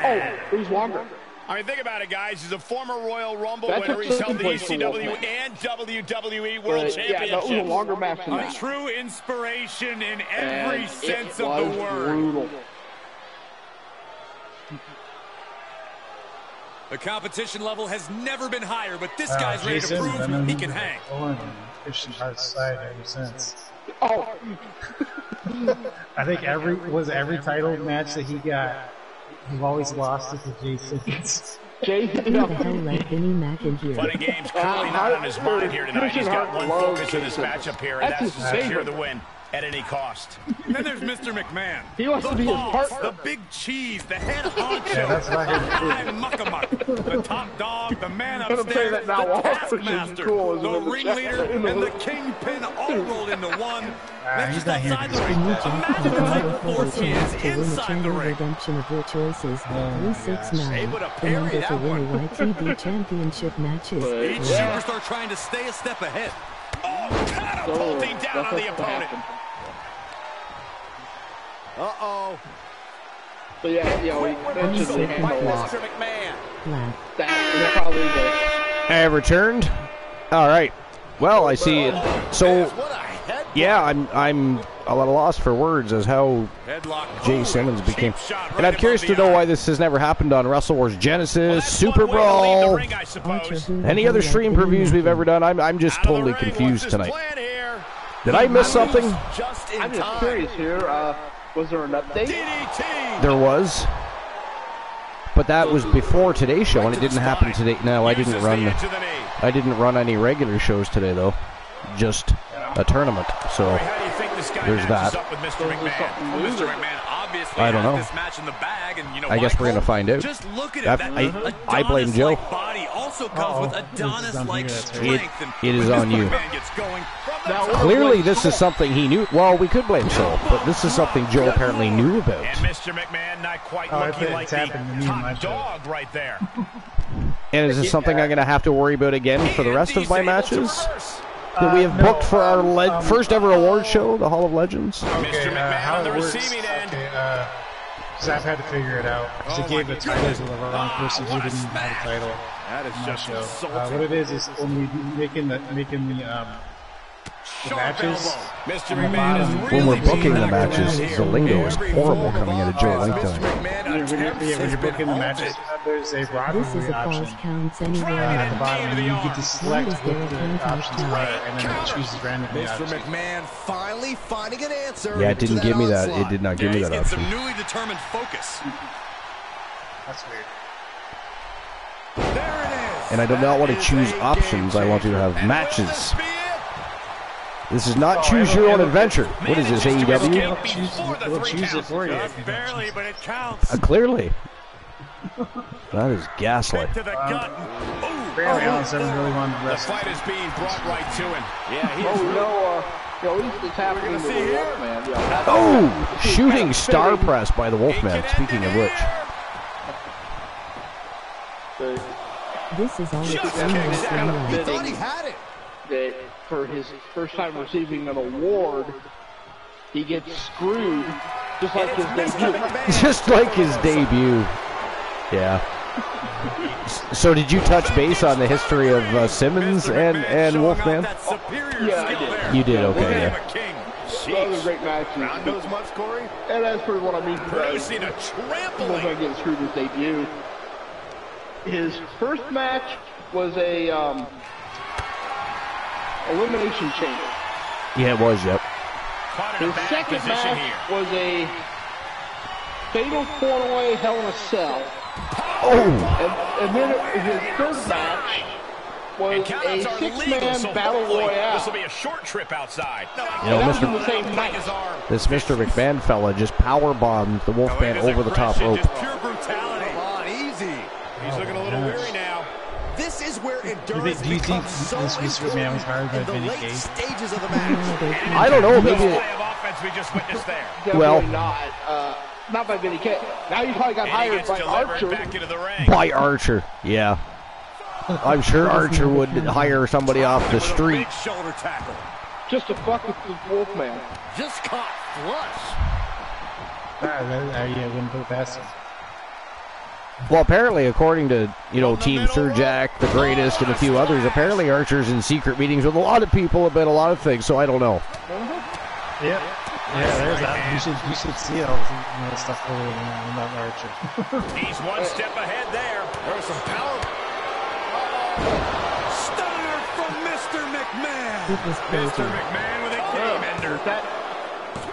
S3: Oh, it was longer.
S6: I mean, think about it, guys. He's a former Royal Rumble winner. He's held the ECW and WWE World Championships.
S3: Yeah, that was a longer match than
S6: that. A true inspiration in every sense of the word.
S3: Brutal.
S6: The competition level has never been higher, but this guy's ready to prove he can hang.
S2: Christian outside ever since.
S3: Oh,
S2: I think every title match that he got, he always lost it to Jay Simmons.
S4: Who the hell let Vinnie Mac in here?
S5: Fun and games clearly not on his mind here tonight. He's got one focus in this matchup here, and that's to secure the win at any cost. And then there's Mr. McMahon.
S3: He wants to be his partner.
S5: The big cheese, the head honcho,
S2: Yeah, that's not him.
S5: Muckamuck, the top dog, the man upstairs,
S3: that now
S5: the
S3: Walter's
S5: taskmaster,
S3: cool,
S5: the ringleader, and the kingpin all rolled into one. That's
S2: he's
S5: just
S2: not here
S5: outside
S2: to
S5: the ring. Imagine the type of force he is
S4: To win a
S5: inside the
S4: chamber
S5: ring.
S4: redemption of your choices.
S5: Able
S4: 369.
S5: to parry
S4: Remember to
S5: that
S4: win
S5: one.
S4: YTV championship matches.
S5: Each superstar trying to stay a step ahead. Oh, catapulting down on the opponent. Uh-oh.
S3: So yeah, he mentioned the handle lock.
S5: Mr. McMahon.
S4: Laugh.
S3: That is probably the...
S1: I have returned. All right. Well, I see it. So, yeah, I'm a little lost for words as how Jay Simmons became. And I'm curious to know why this has never happened on Wrestle Wars Genesis, Super Brawl, any other stream previews we've ever done. I'm just totally confused tonight. Did I miss something?
S3: I'm just curious here. Was there an update?
S1: There was. But that was before today's show, and it didn't happen today. No, I didn't run any regular shows today, though. Just a tournament. So there's that. I don't know. I guess we're gonna find out.
S5: Just look at it.
S1: I blame Joe.
S5: Body also comes with Adonis-like strength, and
S1: It is on you. Clearly, this is something he knew. Well, we could blame Joe, but this is something Joe apparently knew about.
S5: And Mr. McMahon not quite looking like the top dog right there.
S1: And is this something I'm going to have to worry about again for the rest of my matches that we have booked for our first ever award show, the Hall of Legends?
S5: Mr. McMahon
S2: how
S5: on the
S2: it works,
S5: receiving end.
S2: because I've had to figure it out. Because it gave the title to the wrong person who didn't even have a title.
S5: That is just
S2: show.
S5: insulting.
S2: What it is when we making the matches.
S5: Mr. McMahon is really
S1: When we're booking the
S5: being
S1: matches,
S5: here.
S1: the lingo is horrible coming out of Joe
S5: Mr.
S1: Lincoln.
S5: McMahon
S2: When
S5: attempts
S2: you're
S5: has
S2: booking the
S5: been
S2: matches,
S5: halted.
S2: there's a
S4: This is
S2: rivalry
S4: a
S2: option
S4: false counts anywhere.
S2: at the bottom, and you get to select
S4: Is there
S2: what
S4: a
S2: the
S4: contact
S2: options
S4: count?
S2: are, and then it chooses randomly.
S6: Mr. McMahon finally finding an answer.
S1: Yeah, it didn't give me that. It
S6: onslaught.
S1: did not give me
S5: He's
S1: that
S5: getting some
S1: option.
S5: newly determined focus.
S2: That's weird.
S5: There it is.
S1: And I do not want to choose options. I want to have matches. This is not choose your own adventure. What is this, AEW?
S2: We'll choose it for you.
S5: Just barely, but it counts.
S1: Clearly. That is gaslight.
S5: To the gut.
S2: Apparently, Alan Seven really wanted to
S5: The
S2: wrestle.
S5: fight is being brought right to him. Yeah, he
S3: Oh,
S5: is
S3: it's happening to the
S5: see here.
S3: Wolfman. Yeah.
S1: Oh! Shooting star press by the Wolfman, speaking of which.
S4: This is all
S5: Just
S4: extremely
S5: kicks out of
S4: similar.
S6: Thought he had it.
S3: That for his first time receiving an award, he gets screwed, just like his debut.
S1: Just like his debut. Yeah. So did you touch base on the history of Simmons and Wolfman?
S3: Yeah, I did.
S1: You did, okay, yeah.
S3: That was a great match.
S5: Round those months, Corey.
S3: And that's pretty what I mean.
S5: Producing a
S3: Wolfman
S5: trampling.
S3: getting screwed his debut. His first match was a elimination chamber.
S1: Yeah, it was, yep.
S5: Caught in a
S3: His
S5: bad
S3: second
S5: position
S3: match
S5: here.
S3: was a fatal four-way Hell in a Cell.
S1: Oh!
S3: And then his third match was a
S5: Countouts are legal,
S3: six-man
S5: so
S3: battle
S5: hopefully
S3: royale.
S5: this will be a short trip outside.
S1: You know,
S3: That was
S1: Mr.
S3: in the same night.
S1: This Mr. McMahon fella just power bombed the Wolfman over the top rope.
S5: Just pure brutality.
S6: Come on, easy.
S5: He's looking a little weary now.
S6: This is where endurance
S2: Do you think
S6: becomes so
S2: this Mr. McMahon was hired by
S6: in the
S2: Vinny
S6: late
S2: Cage?
S6: stages of the match.
S1: I don't know, maybe.
S5: Display of offense we just witnessed there.
S3: Definitely
S1: Well-
S3: not by Vinny K. Now he probably got
S5: And he
S3: hired
S5: gets
S3: by
S5: delivered
S3: Archer.
S5: back into the ring.
S1: By Archer, yeah. I'm sure Archer would hire somebody off the street.
S5: Big shoulder tackle.
S3: Just to fuck with the Wolfman.
S6: Just caught flush.
S2: Yeah, wouldn't put it past him.
S1: Well, apparently, according to, Team Sir Jack, the greatest, and a few others, apparently Archer's in secret meetings with a lot of people about a lot of things, so I don't know.
S2: Yeah, there's that. You should see all the stuff over in that Archer.
S5: He's one step ahead there.
S6: There's some power.
S5: Stunner from Mr. McMahon.
S4: It was crazy.
S5: Mr. McMahon with a game ender.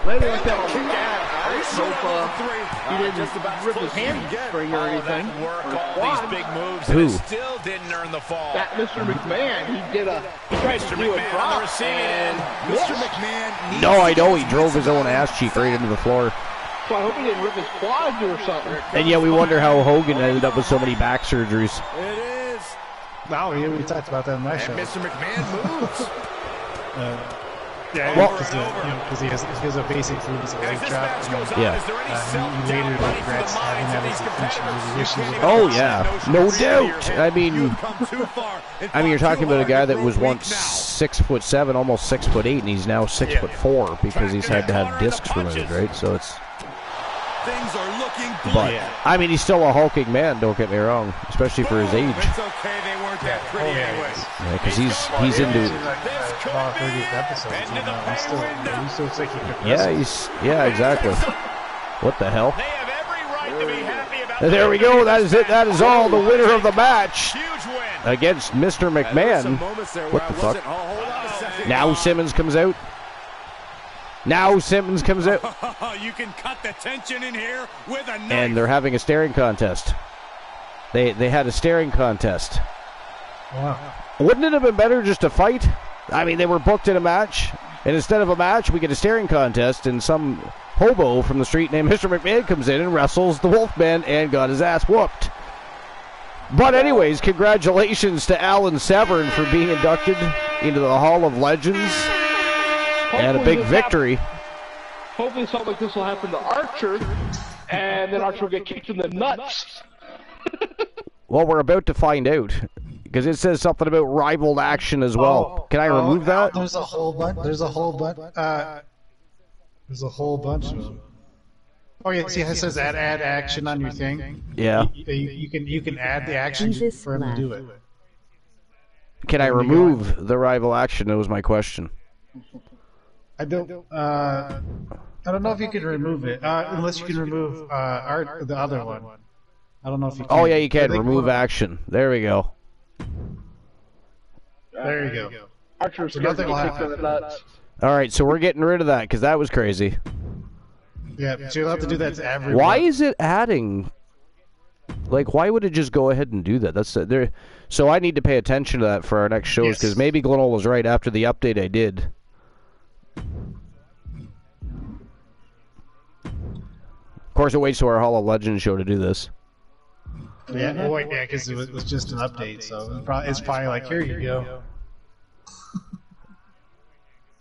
S3: Maybe like that on the gas. He didn't rip his hamstring or anything.
S6: All these big moves,
S1: Who?
S6: and still didn't earn the fall.
S3: That Mr. McMahon, he tried to do a drop, and
S6: Mr. McMahon.
S1: No, I know he drove his own ass cheek right into the floor.
S3: So I hope he didn't rip his quads or something.
S1: And yet we wonder how Hogan ended up with so many back surgeries.
S6: It is.
S2: No, we talked about that in my show.
S6: And Mr. McMahon moves.
S2: Yeah,
S1: Well,
S2: because he has a basic move, it's a leg
S6: As this
S2: drop.
S6: match goes on,
S1: Yeah.
S6: is there any
S2: He later
S6: self-doubt
S2: regrets having that as a finishing move. He wishes it
S1: Oh
S2: was.
S1: yeah, no doubt. I mean,
S6: You've come too far and
S1: you're
S6: fought
S1: talking
S6: too
S1: about a
S6: hard
S1: guy
S6: to
S1: that
S6: grow
S1: was
S6: weak
S1: once
S6: now.
S1: 6'7", almost 6'8", and he's now 6'4" because he's had to have discs removed, right? So it's.
S6: Things are looking
S1: But
S6: bleak.
S1: I mean, he's still a hulking man. Don't get me wrong, especially for his age.
S6: It's okay, they weren't that pretty anyways.
S1: Yeah, because he's into.
S6: This could
S2: About
S6: be
S2: 30th episodes,
S6: into the
S2: he still looks like he could
S1: Yeah,
S2: wrestle.
S1: exactly. What the hell?
S6: They have every right to be happy about
S1: There we go. That is it. That is all. The winner of the match
S6: huge win.
S1: against Mr. McMahon. What the fuck?
S6: Hold on a second.
S1: Now Simmons comes out. Now Simmons comes out.
S6: You can cut the tension in here with a knife.
S1: And they're having a staring contest. They had a staring contest.
S2: Wow.
S1: Wouldn't it have been better just to fight? I mean, they were booked in a match, and instead of a match, we get a staring contest, and some hobo from the street named Mr. McMahon comes in and wrestles the Wolfman and got his ass whooped. But anyways, congratulations to Alan Severn for being inducted into the Hall of Legends. And a big victory.
S3: Hopefully something like this will happen to Archer, and then Archer will get kicked in the nuts.
S1: Well, we're about to find out, because it says something about rivaled action as well. Can I remove that?
S2: There's a whole bunch. There's a whole bunch of them. Oh yeah, see, it says add action on your thing.
S1: Yeah.
S2: You can add the action
S4: Jesus
S2: for him to do it.
S1: Can I remove the rival action? That was my question.
S2: I don't know if you can remove it, unless you can remove the other one. I don't know if you can.
S1: Oh yeah, you can remove action. There we go.
S2: There you go.
S3: Archer's
S2: So
S3: going to
S2: nothing will
S3: get kicked in the
S2: happen.
S3: nuts.
S1: All right, so we're getting rid of that because that was crazy.
S2: Yeah, but you'll have to do that to everyone.
S1: Why is it adding? Like, why would it just go ahead and do that? That's there. So I need to pay attention to that for our next shows because
S2: Yes.
S1: maybe Glenol was right after the update I did. Of course, it waits to our Hall of Legends show to do this.
S2: Yeah, well, wait, yeah, because it was just an update, so it's probably like, here you go.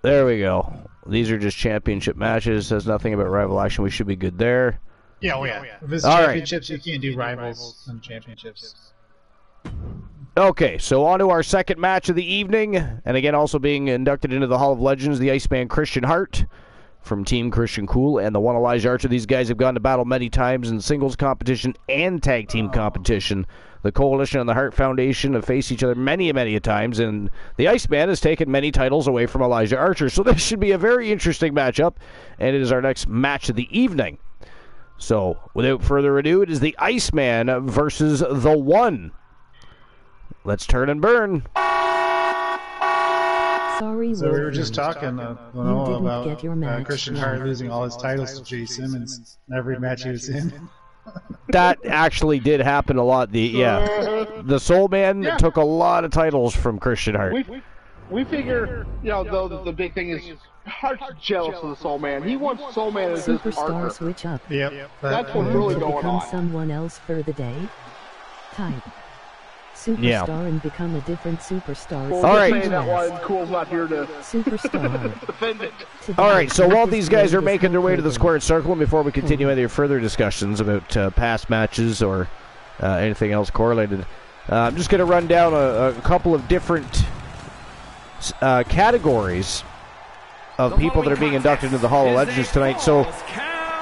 S1: There we go. These are just championship matches. Says nothing about rival action. We should be good there.
S2: Yeah, well, yeah. If it's
S1: All right.
S2: championships, you can't do rivals and championships.
S1: Okay, so on to our second match of the evening. And again, also being inducted into the Hall of Legends, the Iceman Christian Hart from Team Christian Cool and the one Elijah Archer. These guys have gone to battle many times in singles competition and tag team competition. The Coalition and the Hart Foundation have faced each other many, many a times, and the Iceman has taken many titles away from Elijah Archer. So this should be a very interesting matchup, and it is our next match of the evening. So, without further ado, it is the Iceman versus the One. Let's turn and burn.
S4: Sorry,
S2: So we were just talking
S4: didn't
S2: about
S4: get your match.
S2: Christian Hart losing all his titles to Jay Simmons in every match he was in.
S1: That actually did happen a lot. The Soul Man took a lot of titles from Christian Hart.
S3: We figure, though, that the big thing is Hart's jealous of the Soul Man. He wants Soul Man as his
S4: Superstar
S3: partner.
S4: switch up.
S2: Yep.
S3: That's what's really
S4: To
S3: going
S4: become
S3: on.
S4: someone else for the day. Type. Superstar
S1: Yeah.
S4: and become a different superstar.
S3: Well,
S1: All
S3: just
S1: right.
S3: saying that one, Cool's not here to
S4: Superstar.
S3: defend it.
S1: All right, so while these guys are making their way to the squared circle, and before we continue any further discussions about past matches or anything else correlated, I'm just going to run down a couple of different categories of people that are being inducted into the Hall of Legends tonight. So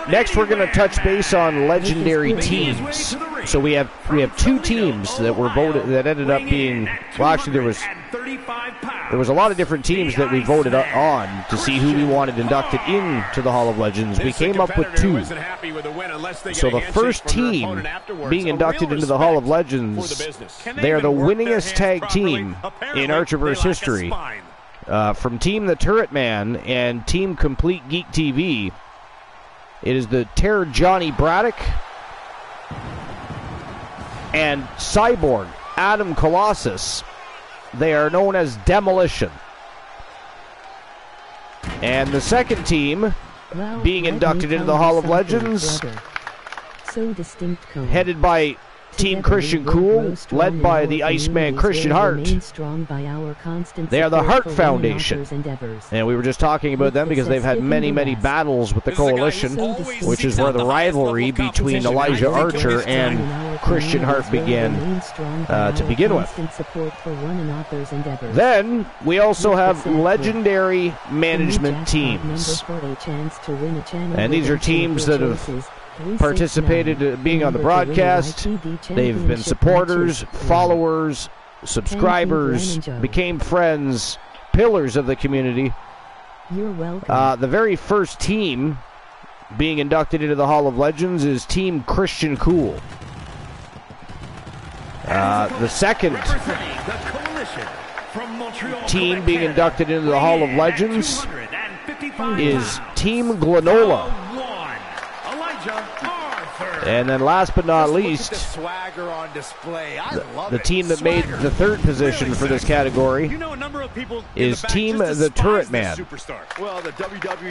S1: next we're going to touch base on legendary teams. So we have two teams that were voted that ended up being, well, actually there was a lot of different teams that we voted on to see who we wanted inducted into the Hall of Legends. We came up with two. So the first team being inducted into the Hall of Legends, they are the winningest tag team in Archerverse history. From Team The Turret Man and Team Complete Geek TV. It is the Terror Johnny Braddock and Cyborg Adam Colossus. They are known as Demolition. And the second team being inducted into the Hall of Legends,
S4: so distinct,
S1: headed by Team Christian Cool, led by the Iceman Christian Hart. They are the Hart Foundation. And we were just talking about them because they've had many, many battles with the Coalition, which is where the rivalry between Elijah Archer and Christian Hart began to begin with. Then we also have legendary management teams. And these are teams that have participated being on the broadcast. They've been supporters, followers, subscribers, became friends, pillars of the community.
S4: You're welcome.
S1: The very first team being inducted into the Hall of Legends is Team Christian Cool. The second team being inducted into the Hall of Legends is Team Glenola. And then last but not least, the team that made the third position for this category is Team the Turret Man.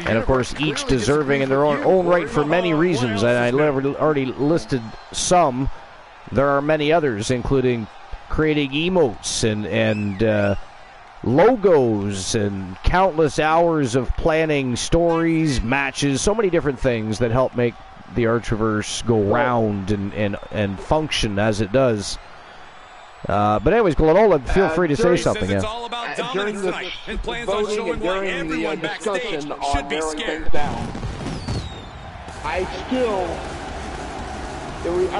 S1: And of course, each deserving in their own right for many reasons. And I already listed some. There are many others, including creating emotes and logos and countless hours of planning stories, matches, so many different things that help make the Archerverse go round and function as it does. But anyways, Glenola, feel free to say something.
S6: It's all about dominance tonight, and plans on showing why everyone backstage should be scared.
S3: I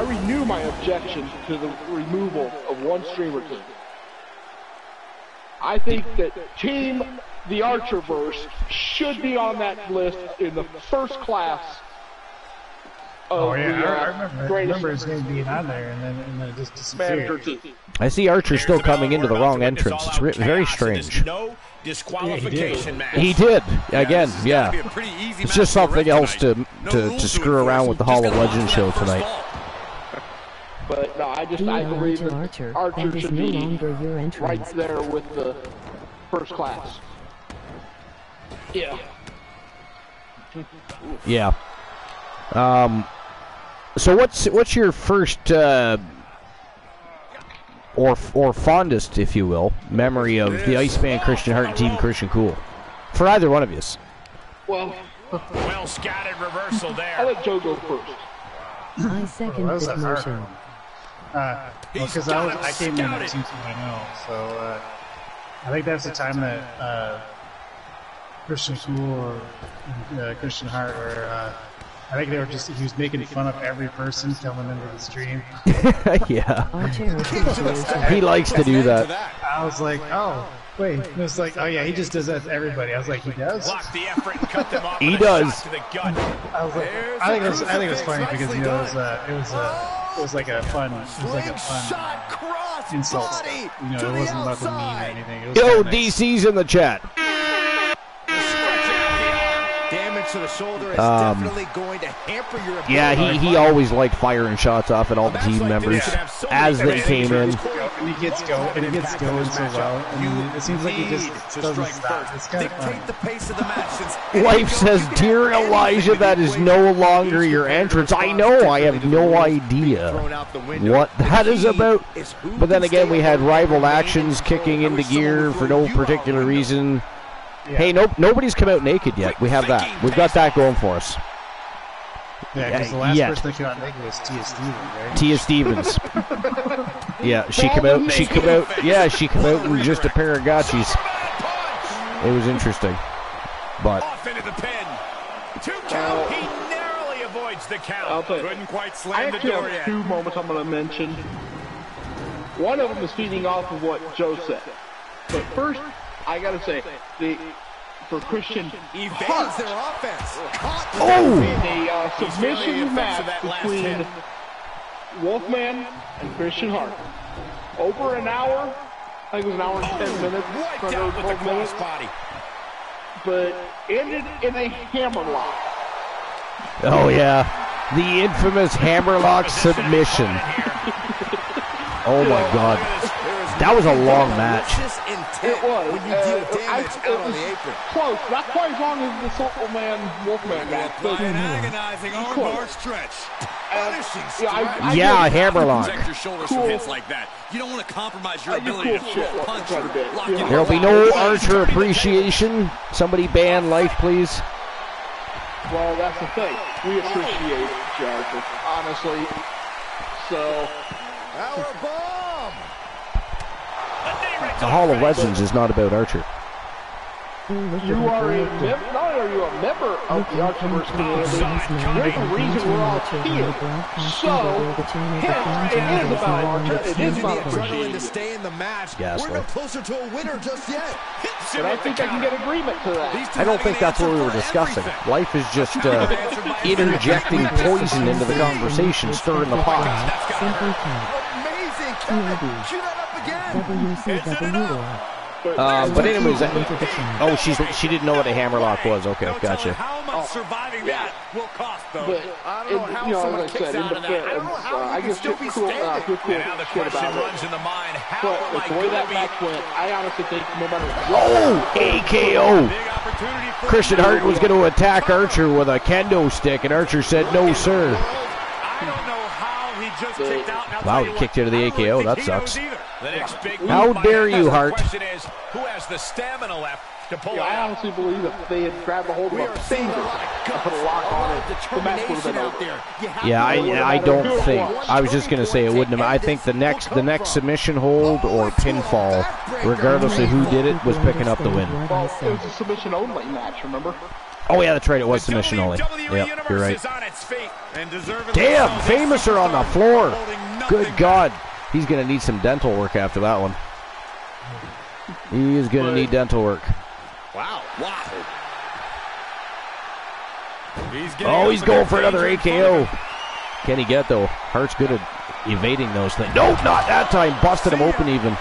S3: renew my objection to the removal of one streamer team. I think that Team the Archerverse should be on that list in the first class.
S2: I remember his name being on there, and then it just disappeared.
S1: I see Archer still coming into the wrong entrance. It's very strange.
S6: No disqualification match.
S1: He did again, yeah. It's just something else to screw around with the Hall of Legends show tonight.
S3: But no, I believe that Archer should be right there with the first class. Yeah.
S1: Yeah. So what's your first or fondest, if you will, memory of the Iceman Christian Hart and Team Christian Cool? For either one of you.
S3: Well
S6: scattered reversal there.
S3: I'll let Joe go first.
S4: I second this motion.
S2: Because I came in at 2.0, so I think that's the time that Christian Cool or Christian Hart were. I think he was making fun of every person coming into the stream.
S1: Yeah. He likes to do that.
S2: I was like, oh, wait. It was like, oh yeah, he just does that to everybody. I was like, he does?
S1: He does.
S2: I was like, I think it was funny because it was like a fun insult. It wasn't about the meme or anything. It was
S1: Yo,
S2: nice.
S1: DC's in the chat.
S6: To the shoulder is definitely going to hamper your ability.
S1: Yeah, he always liked firing shots off at all the team members as they came in.
S2: And he gets going so well. And it seems like he just doesn't stop. It's kind of fun.
S1: Wife says, "Dear Elijah, that is no longer your entrance." I know, I have no idea what that is about. But then again, we had rival actions kicking into gear for no particular reason.
S2: Yeah.
S1: Hey, nobody's come out naked yet. We have that. We've got that going for us.
S2: Yeah, because the last person that came out naked was Tia Stevens, right?
S1: Tia Stevens. Yeah, she came out. Yeah, she came out in just a pair of gotchis. It was interesting, but
S6: off into the pin. 2 count. He narrowly avoids the count. Couldn't quite slam the door yet.
S3: 2 moments I'm going to mention. One of them is feeding off of what Joe said, but first. I gotta say, for Christian Hart,
S6: their offense.
S3: A submission match between Wolfman and Christian Hart. Over an hour, I think it was an hour and 10 minutes, under 12 minutes, but ended in a hammerlock.
S1: Oh, yeah. The infamous hammerlock submission. Oh, my God. That was a long match.
S3: It was. When you deal damage out on the apron. Close. Not quite as long as the Soul Man Wolfman match. But
S6: an agonizing armbar stretch.
S1: Yeah, hammerlock.
S6: Protect your shoulders from hits like that. You don't want to compromise your ability to throw a punch or lock in.
S1: There'll be no Archer appreciation. Somebody ban life, please.
S3: Well, that's the thing. We appreciate Archer, honestly. So.
S1: The Hall of Legends is not about Archer.
S3: You are not only are you a member of the Archerverse community, you're the reason we're all here. So, it is about Archer. It is about
S6: struggling to stay in the match. We're no closer to a winner just yet.
S3: But I think I can get agreement to that.
S1: I don't think that's what we were discussing. Life is just interjecting poison into the conversation, stirring the pot.
S6: Amazing. Shoot that up again.
S1: But anyways, she didn't know what a hammerlock was. Okay, gotcha.
S6: How much surviving that will cost, though.
S3: But, I don't know how someone kicks out of that. I don't know how you can still be standing. Now the question runs in the mind, how am I the way that match went, I honestly think no matter
S1: what. AKO! Christian Hart was going to attack Archer with a kendo stick, and Archer said, no, sir.
S6: I don't know how he just kicked out.
S1: Wow, he kicked out of the AKO. That sucks.
S6: How
S1: dare you, Hart?
S6: The question is, who has the stamina left to pull it out?
S3: I honestly believe if they had grabbed a hold of a finger and put a lock on it, the match would have been over.
S1: Yeah, I don't think. I was just going to say it wouldn't have. I think the next submission hold or pinfall, regardless of who did it, was picking up the win.
S3: Well, it was a submission-only match, remember?
S1: Oh, yeah, that's right. It was submission only. Yep, you're right. Damn, Famous are on the floor. Good God. He's going to need some dental work after that one. He is going to need dental work.
S6: Wow.
S1: He's going for another AKO. Can he get, though? Hart's good at evading those things. Nope, not that time. Busted him open even.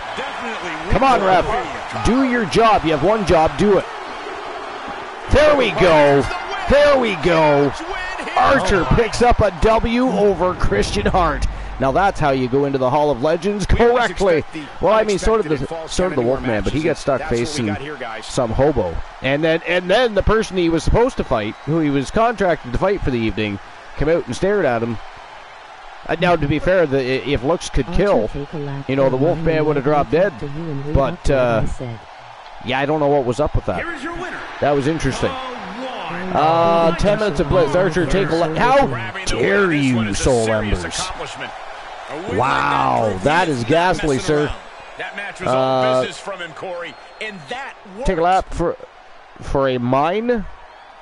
S1: Come on, ref. Do your job. You have one job. Do it. There we go. There we go. Archer picks up a W over Christian Hart. Now that's how you go into the Hall of Legends correctly. Well, I mean, sort of the Wolfman, but he gets stuck facing some hobo. And then the person he was supposed to fight, who he was contracted to fight for the evening, came out and stared at him. Now, to be fair, if looks could kill, the Wolfman would have dropped dead. But, yeah, I don't know what was up with that. That was interesting. 10 minutes of blitz. Archer, take a look. How dare you, Soul Embers? Wow, that is ghastly, sir.
S6: That match was all business from him, Corey, and that worked.
S1: Take a lap for a mine,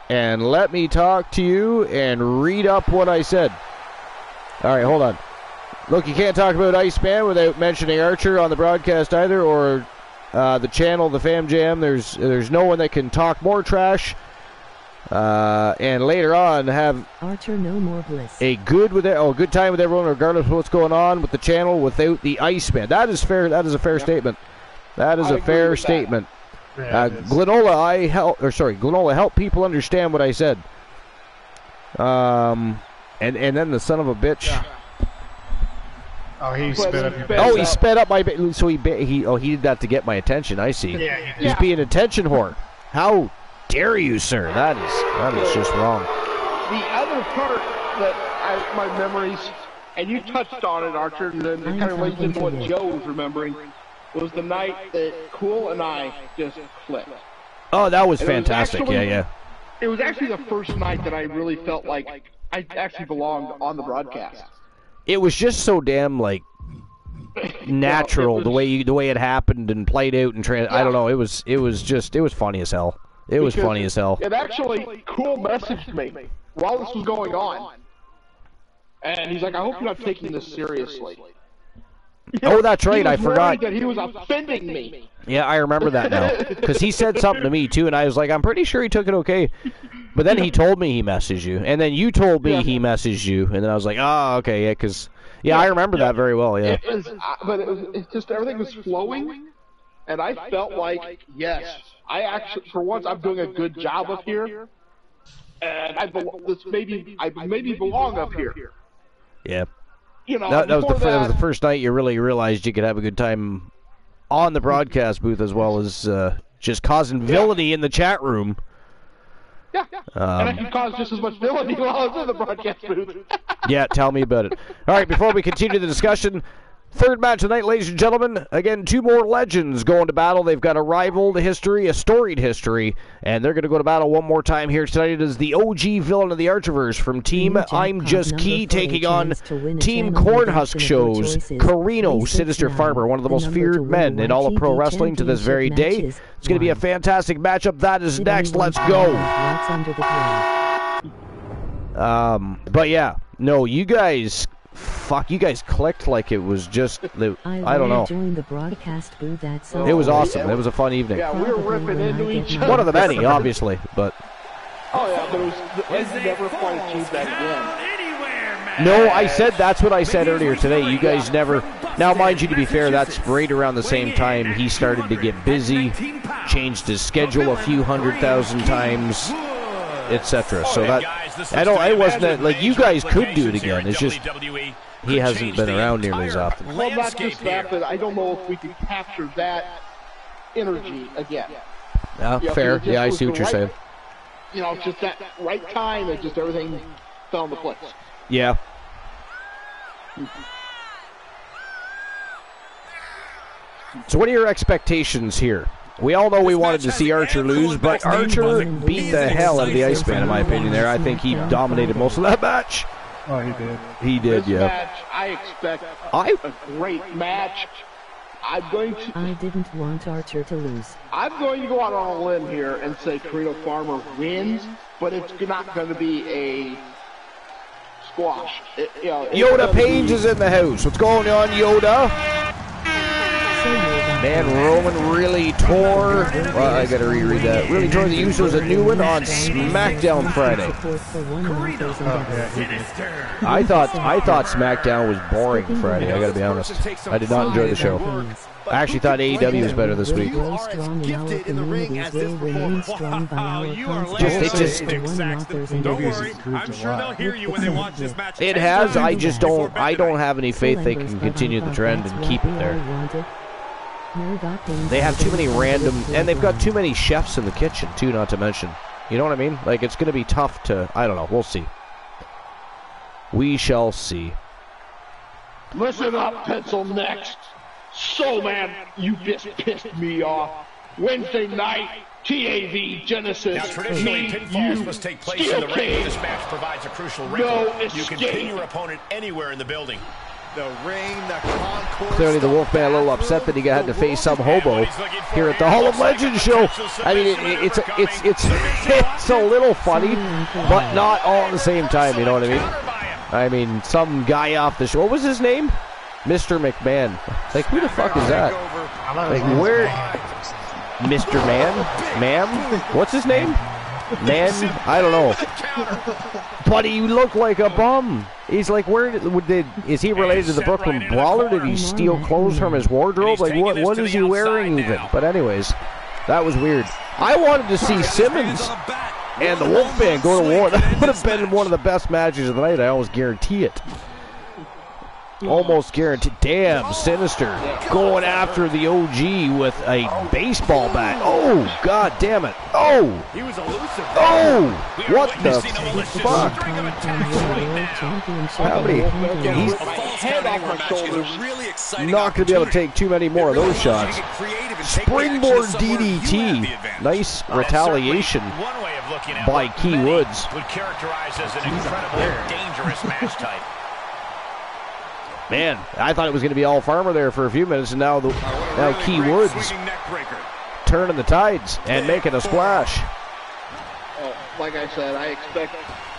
S1: and let me talk to you and read up what I said. All right, hold on. Look, you can't talk about Iceman without mentioning Archer on the broadcast either, or the channel, the Fam Jam. There's no one that can talk more trash. And later on, have
S4: Archer no more bliss.
S1: A good time with everyone, regardless of what's going on with the channel, without the Iceman. That is fair. That is a fair statement. That is a fair statement. Glenola, Glenola helped people understand what I said. And then the son of a bitch.
S2: Yeah. Oh, he sped up your bit.
S1: Oh, he sped up my bit. So he did that to get my attention. I see.
S2: Yeah.
S1: He's being an attention whore. How dare you, sir? That is just wrong.
S3: The other part that my memories, and you touched on it, Archer, and then it kind of leads into what Joe was remembering, was the night that Cool and I just clicked.
S1: Oh, that was fantastic. Yeah.
S3: It was actually the first night that I really felt like I actually belonged on the broadcast.
S1: It was just so damn natural, the way it happened and played out and I don't know. It was funny as hell. It was funny as hell.
S3: It actually, Cool messaged me while this was going on, and he's like, "I hope you're not taking this seriously."
S1: Oh, that's right. I forgot
S3: that he was offending me.
S1: Yeah, I remember that now because he said something to me too, and I was like, "I'm pretty sure he took it okay." But then he told me he messaged you, and then you told me he messaged you, and then I was like, "Oh, okay, yeah," because I remember that very well. Yeah.
S3: It's just everything was flowing, and I felt like, yes, I actually, for once, I'm doing a good job up here, and I maybe belong up here.
S1: Yeah.
S3: You know,
S1: that was the first night you really realized you could have a good time on the broadcast booth as well as just causing villainy in the chat room.
S3: Yeah, and I can cause just as much villainy while I was in the broadcast booth.
S1: Yeah, tell me about it. All right, before we continue the discussion, third match of the night, ladies and gentlemen. Again, two more legends going to battle. They've got a rivaled history, a storied history, and they're going to go to battle one more time here tonight. It is the OG villain of the Archiverse from Team I'm Just Key taking on Team Cornhusk Show's Carino Sinister Farmer, one of the most feared men in all of pro wrestling to this very day. It's going to be a fantastic matchup. That is next. Let's go. But yeah, no, you guys... Fuck, you guys clicked like it was just, I don't know.
S4: The broadcast booth at
S1: it was awesome. It was a fun evening.
S3: Yeah, we were ripping into each other.
S1: One of the many, obviously, but...
S3: Oh, yeah, but it was never quite achieved that again.
S1: No, I said, that's what I said earlier today. You guys never... Now, mind you, to be fair, that's right around the same time he started to get busy, changed his schedule a few 100,000 times, etc. So that... it wasn't like you guys could do it again. It's just he hasn't been around nearly as often.
S3: Well, not just that, but I don't know if we could capture that energy again.
S1: Fair. Yeah, I see what you're saying.
S3: You know, just that right time, and just everything fell into place.
S1: Yeah. So, what are your expectations here? We all know we wanted to see Archer lose, but Archer beat the hell out of the Iceman, in my opinion, there. I think he dominated most of that match.
S2: Oh, he did.
S1: He did,
S3: this
S1: yeah.
S3: Match, I expect a great match.
S4: I didn't want Archer to lose.
S3: I'm going to go out on a limb here and say Carino Farmer wins, but it's not going to be a squash.
S1: Yoda Page is in the house. What's going on, Yoda? Man, Roman really tore... Well, I gotta reread that. Really tore the Usos a new one on SmackDown Friday. I thought SmackDown was boring Friday, I gotta be honest. I did not enjoy the show. I actually thought AEW was better this week. It has, I don't have any faith they can continue the trend and keep it there. They have too many random, and they've got too many chefs in the kitchen too, not to mention. You know what I mean? Like, it's going to be tough to, I don't know, we'll see. We shall see.
S3: Listen up, Pencil Next. So, man, you just pissed me off. Wednesday night, TAV Genesis.
S7: Now, traditionally, pinfalls must take place in the ring, but this match provides a crucial wrinkle. You can pin your opponent anywhere in the building. The ring, the concourse.
S1: Clearly, the Wolfman a little upset that he had to face some hobo here at the Hall of Legends show. I mean, it's a little funny, but not all at the same time. You know what I mean? I mean, some guy off the show. What was his name? Mr. McMahon. Like, who the fuck is that? Like, where? Mr. Ma'am? What's his name? Man? I don't know. But he looked like a bum. He's like, is he related to the Brooklyn Brawler? Did he steal clothes from his wardrobe? Like, what is he wearing even? But anyways, that was weird. I wanted to see Simmons and the Wolfman go to war. That would have been one of the best matches of the night. I almost guarantee it. Almost guaranteed. Damn, Sinister going after the OG with a baseball bat. Oh, god damn it. Oh.
S7: He was elusive.
S1: Oh. What the fuck? How many? He's not going to be able to take too many more of those shots. Springboard DDT. Nice retaliation by Key Woods.
S7: Would characterize as an incredibly dangerous match type.
S1: Man, I thought it was going to be all Farmer there for a few minutes, and now Key Woods turning the tides and making a splash.
S3: Like I said, I expect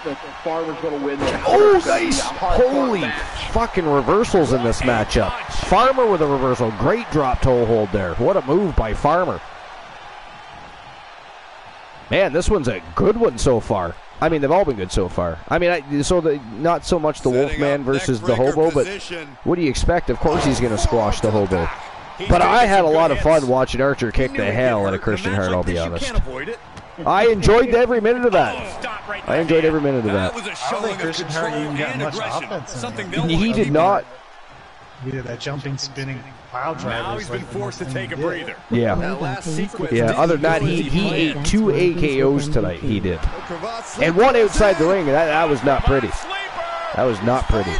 S3: that Farmer's going to win.
S1: Oh, nice! Holy fucking reversals in this matchup. Farmer with a reversal. Great drop toe hold there. What a move by Farmer. Man, this one's a good one so far. I mean, they've all been good so far. I mean, not so much the Wolfman versus the Hobo, but what do you expect? Of course he's going to squash the Hobo. But I had a lot of fun watching Archer kick the hell out of Christian Hart, I'll be honest. I enjoyed every minute of that. I enjoyed every minute of that.
S6: was a
S2: I don't
S6: showing
S2: think
S6: of
S2: Christian Hart
S6: control
S2: even got
S6: and
S2: much
S6: aggression.
S2: offense in
S6: Something
S2: there.
S6: they'll
S1: He did not.
S2: He did that jumping, spinning pile driver.
S7: Now he's been forced to take a breather.
S1: Yeah.
S7: That last sequence
S1: Yeah,
S7: didn't
S1: other than that,
S7: go as
S1: he
S7: planned.
S1: ate 2 AKOs tonight. He did. And one outside the ring. That was not pretty. That was not pretty.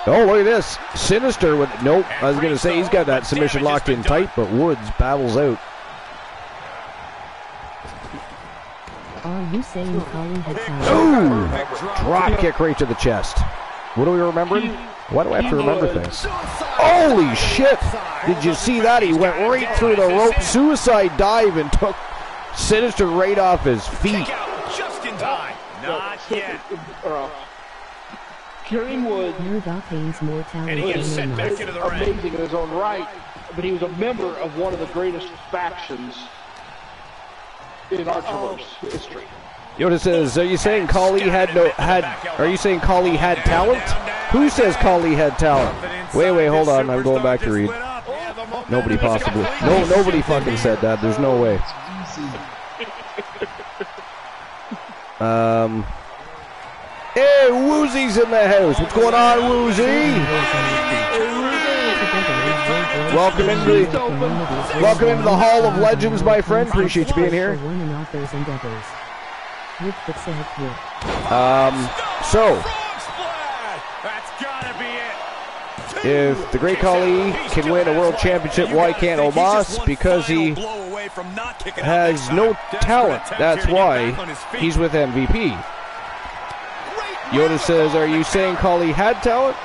S1: Oh, look at this. Sinister with... Nope. I was going to say he's got that submission locked in tight, but Woods battles out.
S4: Are you saying Colin had talent?
S1: Ooh! Drop kick right to the chest. What are we remembering? Why do I have to remember things? Holy shit! Did you see that? He went right through the rope. Suicide dive and took Sinister right off his feet.
S7: Just in time. Not yet.
S3: Kerry Woods
S4: Pain's more
S7: And
S4: talented
S7: he gets
S4: than
S7: sent back
S4: Omos.
S7: into the ring.
S3: amazing in his own right, but he was a member of one of the greatest factions in Archerverse history.
S1: Yoda says, "Are you saying Kali Are you saying Kali had talent? Who says Kali had talent? Wait, hold on. I'm going back to read. Nobody possibly. No, nobody fucking said that. There's no way. Hey, Woozy's in the house. What's going on, Woozy? Welcome into the Hall of Legends, my friend. Appreciate you being here. So, if the Great Khali can win a world championship, why can't Omos? Because he has no talent. That's why he's with MVP. Yoda says, are you saying Khali had talent?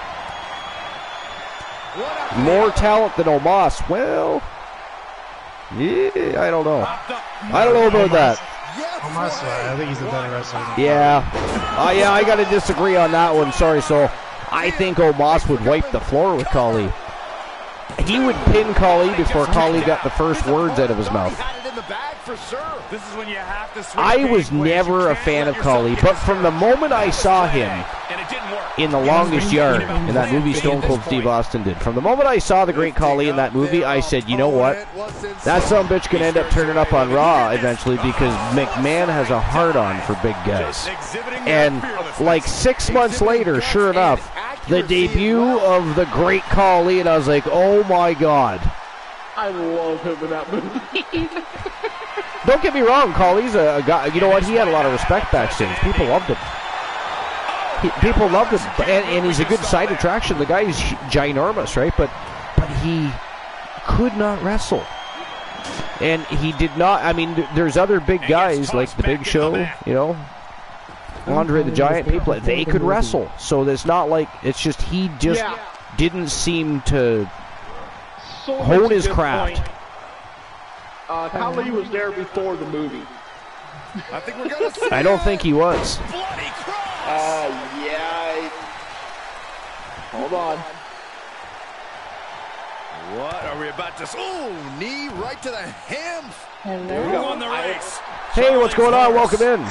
S1: More talent than Omos? Well, yeah, I don't know. I don't know about that.
S2: Omos, I think he's a better wrestler.
S1: Yeah. Yeah, I got to disagree on that one. Sorry, Soul. I think Omos would wipe the floor with Khali. He would pin Khali before Khali got the first words out of his mouth. I was never a fan of Khali, but from the moment I saw him in The Longest Yard, in that movie Stone Cold Steve Austin did, from the moment I saw the Great Khali in that movie, I said, you know what? That sumbitch can end up turning up on Raw eventually because McMahon has a hard-on for big guys. And like 6 months later, sure enough, the debut of the Great Khali, and I was like, oh my God.
S3: I love him in that movie.
S1: Don't get me wrong, Khali's a guy. You know what? He had a lot of respect backstage. People loved him. People loved him, and he's a good side attraction. The guy is ginormous, right? But he could not wrestle, and he did not. I mean, there's other big guys like the Big Show, you know, Andre the Giant. People they could wrestle, so it's not like it's just he just didn't seem to hone his craft.
S3: Khali was there before the movie.
S7: I think we're gonna see
S1: I don't think he was.
S7: bloody cross.
S3: Hold on.
S7: What are we about to? Oh, knee right to the ham.
S3: Hello.
S7: Who won the race?
S1: Hey, what's going on? Welcome in.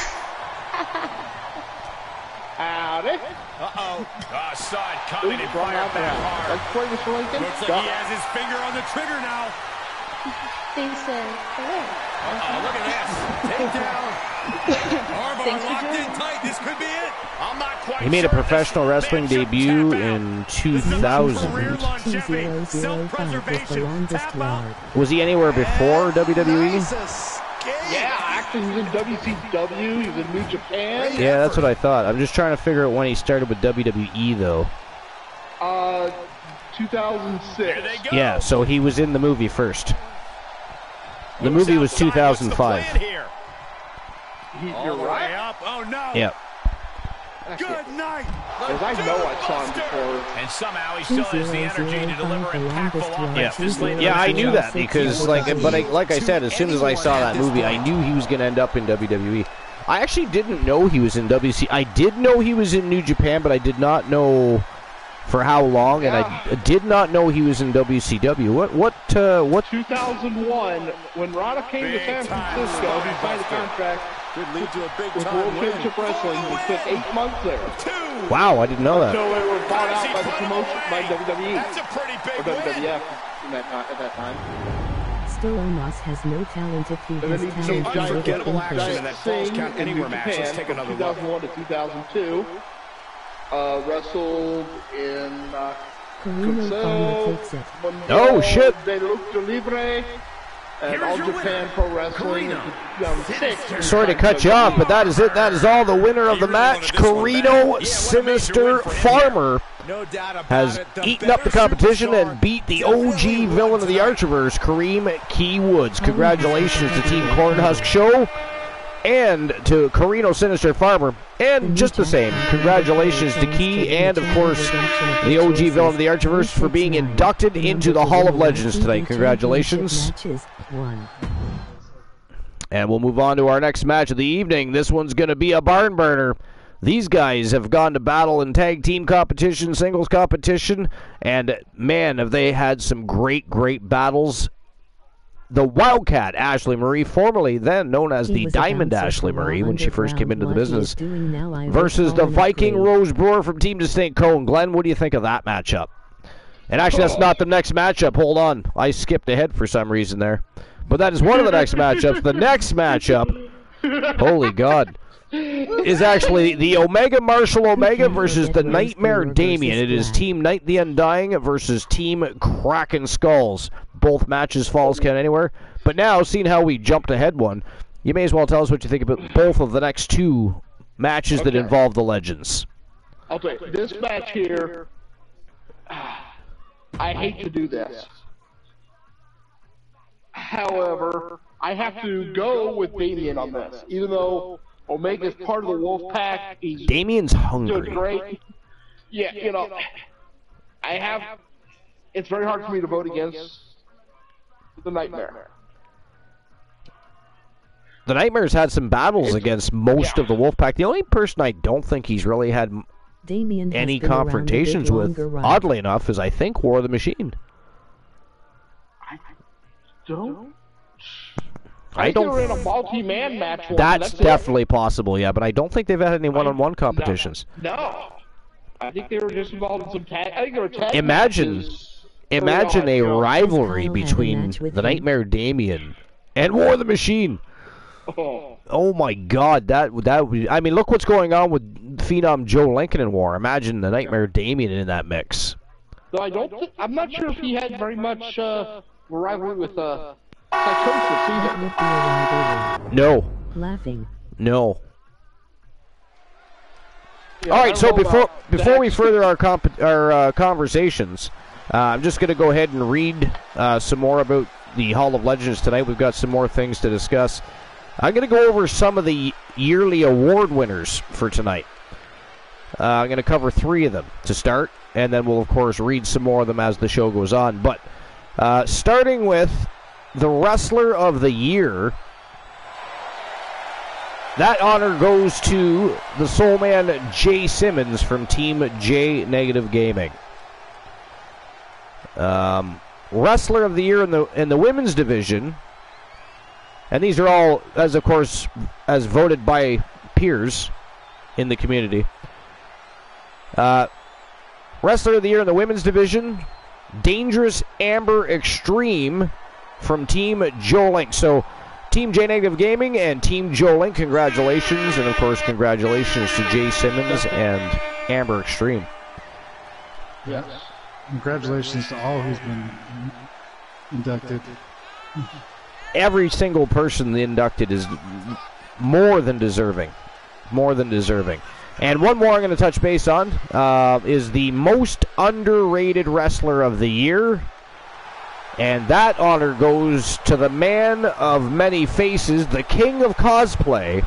S3: Howdy.
S7: Saw it coming and fired back hard.
S3: Let's play this Lincoln.
S7: Looks like he has his finger on the trigger now.
S8: They said,
S7: Look at this. Takedown. Armbar locked in tight. This could be it. I'm not quite
S1: He made a
S7: sure.
S1: professional wrestling debut in 2000. Was he anywhere before WWE?
S3: Yeah, actually, he was in WCW. He was in New Japan.
S1: Yeah, that's what I thought. I'm just trying to figure out when he started with WWE, though.
S3: 2006.
S1: Yeah, so he was in the movie first. The movie was 2005.
S3: You're right.
S7: Up. Oh, no.
S1: Yep.
S7: Good night.
S3: Because I know I saw him before.
S7: And somehow he still has the energy to deliver impactful offense this late in the
S1: Yeah, I
S7: season.
S1: knew that because, like I said, as soon as I saw that movie, I knew he was going to end up in WWE. I actually didn't know he was in WC. I did know he was in New Japan, but I did not know for how long, and I did not know he was in WCW. What?
S3: 2001, when Rada came to San Francisco, he signed a contract
S7: Could lead to a big
S3: with World Championship Wrestling. He spent 8 months there.
S1: Wow, I didn't know that.
S3: So they were bought out by the promotion by WWE.
S7: That's a pretty
S3: Or
S7: big win.
S3: WWF at that time.
S4: Still, Omos has no talent if he has talent.
S7: Some unforgettable action in that Falls Count Anywhere match. Let's take another look.
S3: 2001 to 2002. Wrestled in
S4: Carino takes it.
S1: Oh, shit.
S3: De Lucha Libre. And All Japan Pro Wrestling.
S1: Sorry to cut you off, but that is it. That is all. The winner of the match, Carino Sinister Farmer, has eaten up the competition and beat the OG villain of the Archerverse, Kareem Key Woods. Congratulations to Team Cornhusk Show and to Carino Sinister Farmer. And just the same, congratulations to Key and, of course, the OG villain of the Archerverse for being inducted into the Hall of Legends tonight. Congratulations. And we'll move on to our next match of the evening. This one's going to be a barn burner. These guys have gone to battle in tag team competition, singles competition, and man, have they had some great, great battles. The Wildcat Ashley Marie, formerly then known as the Diamond Ashley Marie when she first came into the business, versus the Viking Rose Brewer from Team Distinct Cone. Glenn, what do you think of that matchup? And actually, that's not the next matchup. Hold on. I skipped ahead for some reason there. But that is one of the next matchups. The next matchup, holy God, is actually the Omega Marshall Omega versus the Nightmare Damien. It is Team Night the Undying versus Team Kraken Skulls. Both matches Falls Count Anywhere. But now, seeing how we jumped ahead one, you may as well tell us what you think about both of the next two matches that involve the Legends.
S3: I'll tell you, this match here, I hate to do this. However, I have to go with Damien on this. Even though Omega's part of the Wolfpack, he's
S1: Damien's hungry.
S3: doing great. Yeah, you know, it's very hard for me to vote against the Nightmare.
S1: The Nightmare's had some battles against most of the Wolfpack. The only person I don't think he's really had any confrontations with, oddly enough, is I think War of the Machine.
S3: I think they were in a multi-man match.
S1: That's definitely possible, yeah, but I don't think they've had any one-on-one competitions.
S3: No. I think they were just involved in some tag. I think they were tag.
S1: Imagine a rivalry between the Nightmare Damien and War of the Machine. Oh my God, that would. I mean, look what's going on with Phenom Joe Lincoln in War. Imagine the Nightmare Damien in that mix.
S3: So I'm not sure if he had very much rivalry with Psychosis either.
S1: No.
S4: Laughing.
S1: No.
S3: Yeah,
S1: all right, so before we further our conversations, I'm just going to go ahead and read some more about the Hall of Legends tonight. We've got some more things to discuss. I'm going to go over some of the yearly award winners for tonight. I'm going to cover 3 of them to start, and then we'll, of course, read some more of them as the show goes on. But starting with the Wrestler of the Year, that honor goes to the Soul Man Jay Simmons from Team J Negative Gaming. Wrestler of the Year in the women's division, and these are all, as voted by peers in the community. Wrestler of the Year in the women's division, Dangerous Amber Extreme from Team Joe Link. So, Team J Negative Gaming and Team Joe Link, congratulations, and of course, congratulations to Jay Simmons and Amber Extreme.
S2: Yes. Congratulations to all who's been inducted.
S1: Every single person inducted is more than deserving. More than deserving. And one more I'm going to touch base on is the most underrated wrestler of the year. And that honor goes to the man of many faces, the king of cosplay.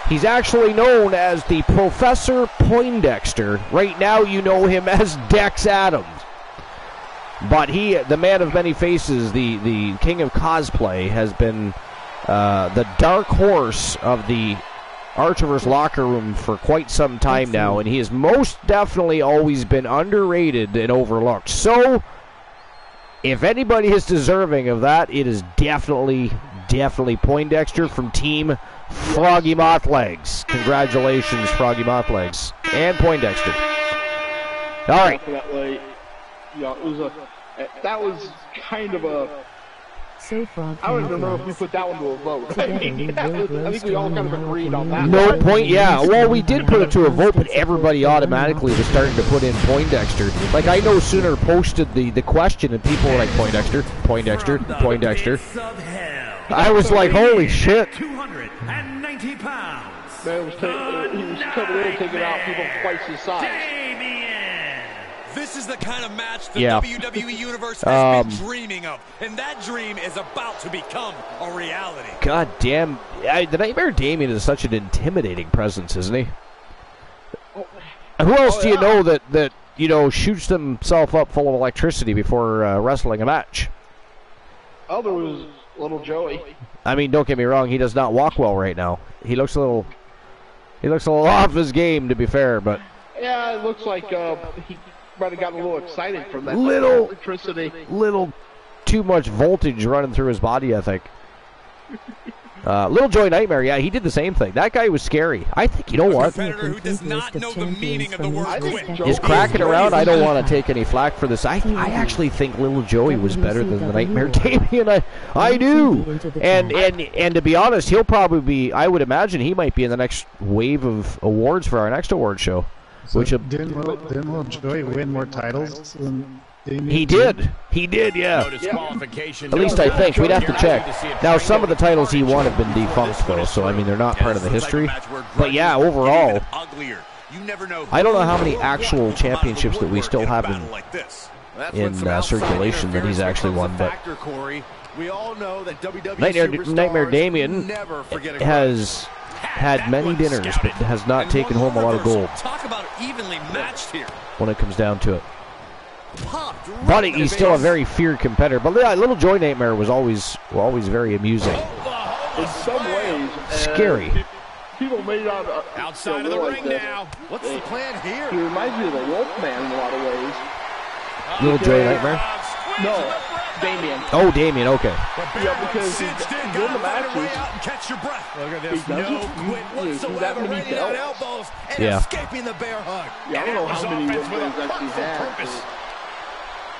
S1: He's actually known as the Professor Poindexter. Right now you know him as Dex Adams. But he, the man of many faces, the king of cosplay, has been the dark horse of the Archerverse locker room for quite some time now, and he has most definitely always been underrated and overlooked. So, if anybody is deserving of that, it is definitely Poindexter from Team Froggy Mothlegs. Congratulations, Froggy Mothlegs and Poindexter. All right.
S3: Definitely, that was kind of a
S4: So Frog.
S3: I don't even know if we put that one to a vote. I think we all kind of agreed on that.
S1: No point, yeah. Well, we did put it to a vote, but everybody automatically was starting to put in Poindexter. Like, I no sooner posted the question, and people were like, Poindexter, Poindexter, Poindexter. I was like, holy shit.
S5: 290 pounds.
S3: Man, he was coming in and taking out people twice his size.
S6: This is the kind of match the WWE Universe has been dreaming of, and that dream is about to become a reality.
S1: God damn. The Nightmare Damien is such an intimidating presence, isn't he? Who else do you know that you know, shoots himself up full of electricity before wrestling a match?
S3: Oh, there was little Joey.
S1: I mean, don't get me wrong, he does not walk well right now. He looks a little off his game, to be fair, but
S3: yeah, it looks like he might have gotten a little excited from that
S1: little
S3: electricity.
S1: Little too much voltage running through his body, I think. Little Joey Nightmare, yeah, he did the same thing. That guy was scary. I think, you know what?
S6: Who does not know the meaning of the word quit.
S1: Is cracking around. I don't want to take any flack for this. I actually think Little Joey was better than the Nightmare Damien. I do. And to be honest, he'll probably be, I would imagine he might be in the next wave of awards for our next award show.
S2: So which didn't Little Joey win more titles than
S1: He did, yeah. At least I think. We'd have to check. Now, some of the titles he won have been defunct, though, so, I mean, they're not part of the history. But, yeah, overall, I don't know how many actual championships that we still have in circulation that he's actually won, but Nightmare Damien has had many dinners, but has not taken home a lot of gold when it comes down to it. But he's still a very feared competitor. But yeah, Little Joy Nightmare was always very amusing.
S3: In some ways,
S1: scary.
S3: People made out
S6: outside of the ring now. What's the plan here?
S3: He reminds me of the Wolfman in a lot of ways.
S1: Little Joy Nightmare?
S3: No, Damien.
S1: Oh, Damien. Okay.
S3: Yeah, because he's in the matches.
S6: Catch your breath. Look at
S3: this. No quit whatsoever. Ready on elbows
S6: and escaping the bear hug.
S3: Yeah, I don't know how many Wolfmans actually had.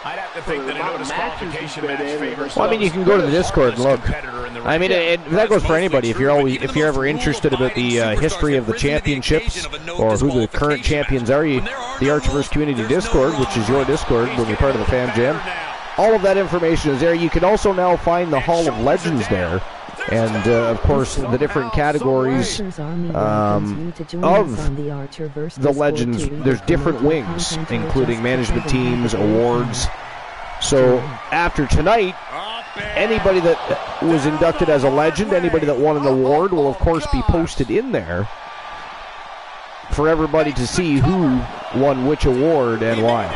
S7: I'd have to think that a no disqualification match favors.
S1: Well, I mean, you can go to the Discord and look. I mean, that goes for anybody. If you're ever interested about the history of the championships or who the current champions are, the Archiverse Community Discord, which is your Discord when you're part of the Fan Jam, all of that information is there. You can also now find the Hall of Legends there. And, of course, the different categories of the Legends. There's different wings, including management teams, awards. So, after tonight, anybody that was inducted as a Legend, anybody that won an award will, of course, be posted in there for everybody to see who won which award and why.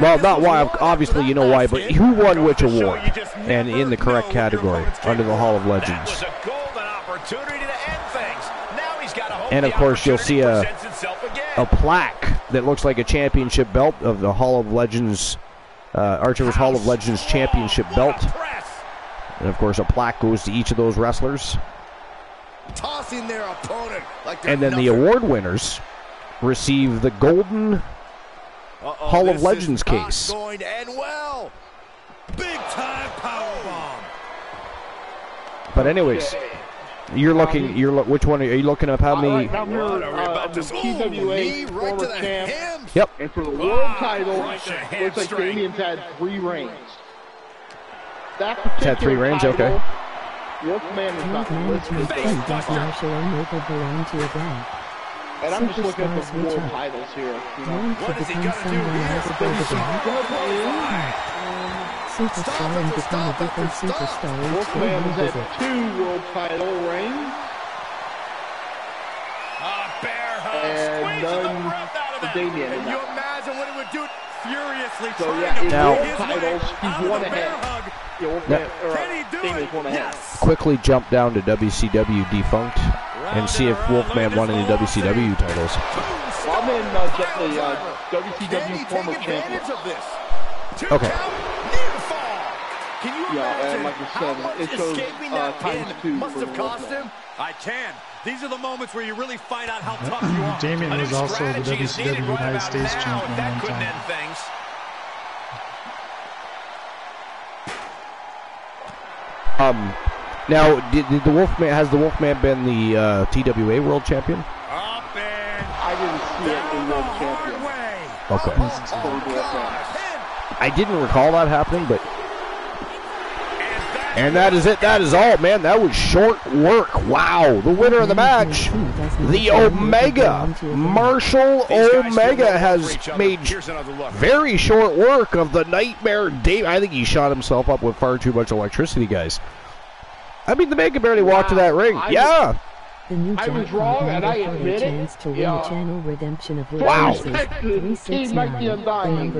S1: Well, not why, obviously you know why, but who won which award, and in the correct category, under the Hall of Legends. And, of course, you'll see a plaque that looks like a championship belt of the Hall of Legends, Archiver's Hall of Legends championship belt. And, of course, a plaque goes to each of those wrestlers. And then the award winners receive the golden Hall of Legends case.
S6: Going to end well. Big time powerbomb.
S1: But anyways, which one are you looking up? How many?
S3: Right now the TWA former champ.
S1: Yep.
S3: And for the world title, looks like Damien's had 3 reigns. That
S1: had 3 reigns, okay.
S3: Wolfman is not listed. And I'm just looking at the world titles here.
S6: What is he going to do here?
S4: Superstar and become a different superstar each time you visit.
S3: Wolfman has 2 world title reigns.
S6: Bear hug.
S3: And none for Damien.
S6: Can you imagine what it would do? Furiously
S3: so
S6: trying to
S3: world titles, he's one ahead. Damien's one ahead.
S1: Quickly jump down to WCW Defunct and see if Wolfman won any WCW titles.
S3: Well, I'm in the WCW former champion.
S1: Okay.
S3: Yeah, and like I said, it shows ×2
S6: must have cost him. I can. These are the moments where you really find out how tough you are.
S2: Damien was also the WCW United States champion
S7: that
S2: one
S7: couldn't
S2: time.
S7: end things.
S1: Now, did the Wolfman, has the Wolfman been the TWA World Champion?
S3: I didn't see it in World Champion.
S1: Okay. I didn't recall that happening, but... And that is it. That is all, man. That was short work. Wow. The winner of the match, the Omega. Marshall Omega has made very short work of the Nightmare Dave. I think he shot himself up with far too much electricity, guys. I mean, the man could barely walk to that ring. Yeah.
S3: I was wrong, and I admit it.
S1: Wow.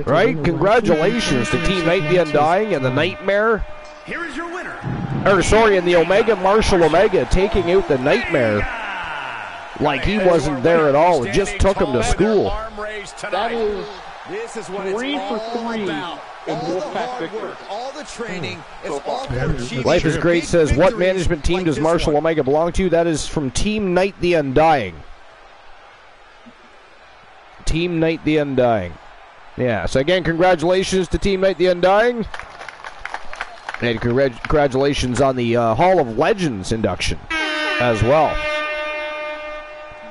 S1: Right? Congratulations to Team Night the Undying and the Nightmare.
S5: Here is your winner.
S1: And the Omega, Marshall Omega, taking out the Nightmare like he wasn't there at all. It just took him to school.
S3: That is 3 for 3 in Wolfpack victory.
S6: All the training is all for
S1: Life is Great says, what management team does Marshall Omega belong to? That is from Team Night the Undying. Team Night the Undying. Yeah, so again, congratulations to Team Night the Undying. And congratulations on the Hall of Legends induction as well.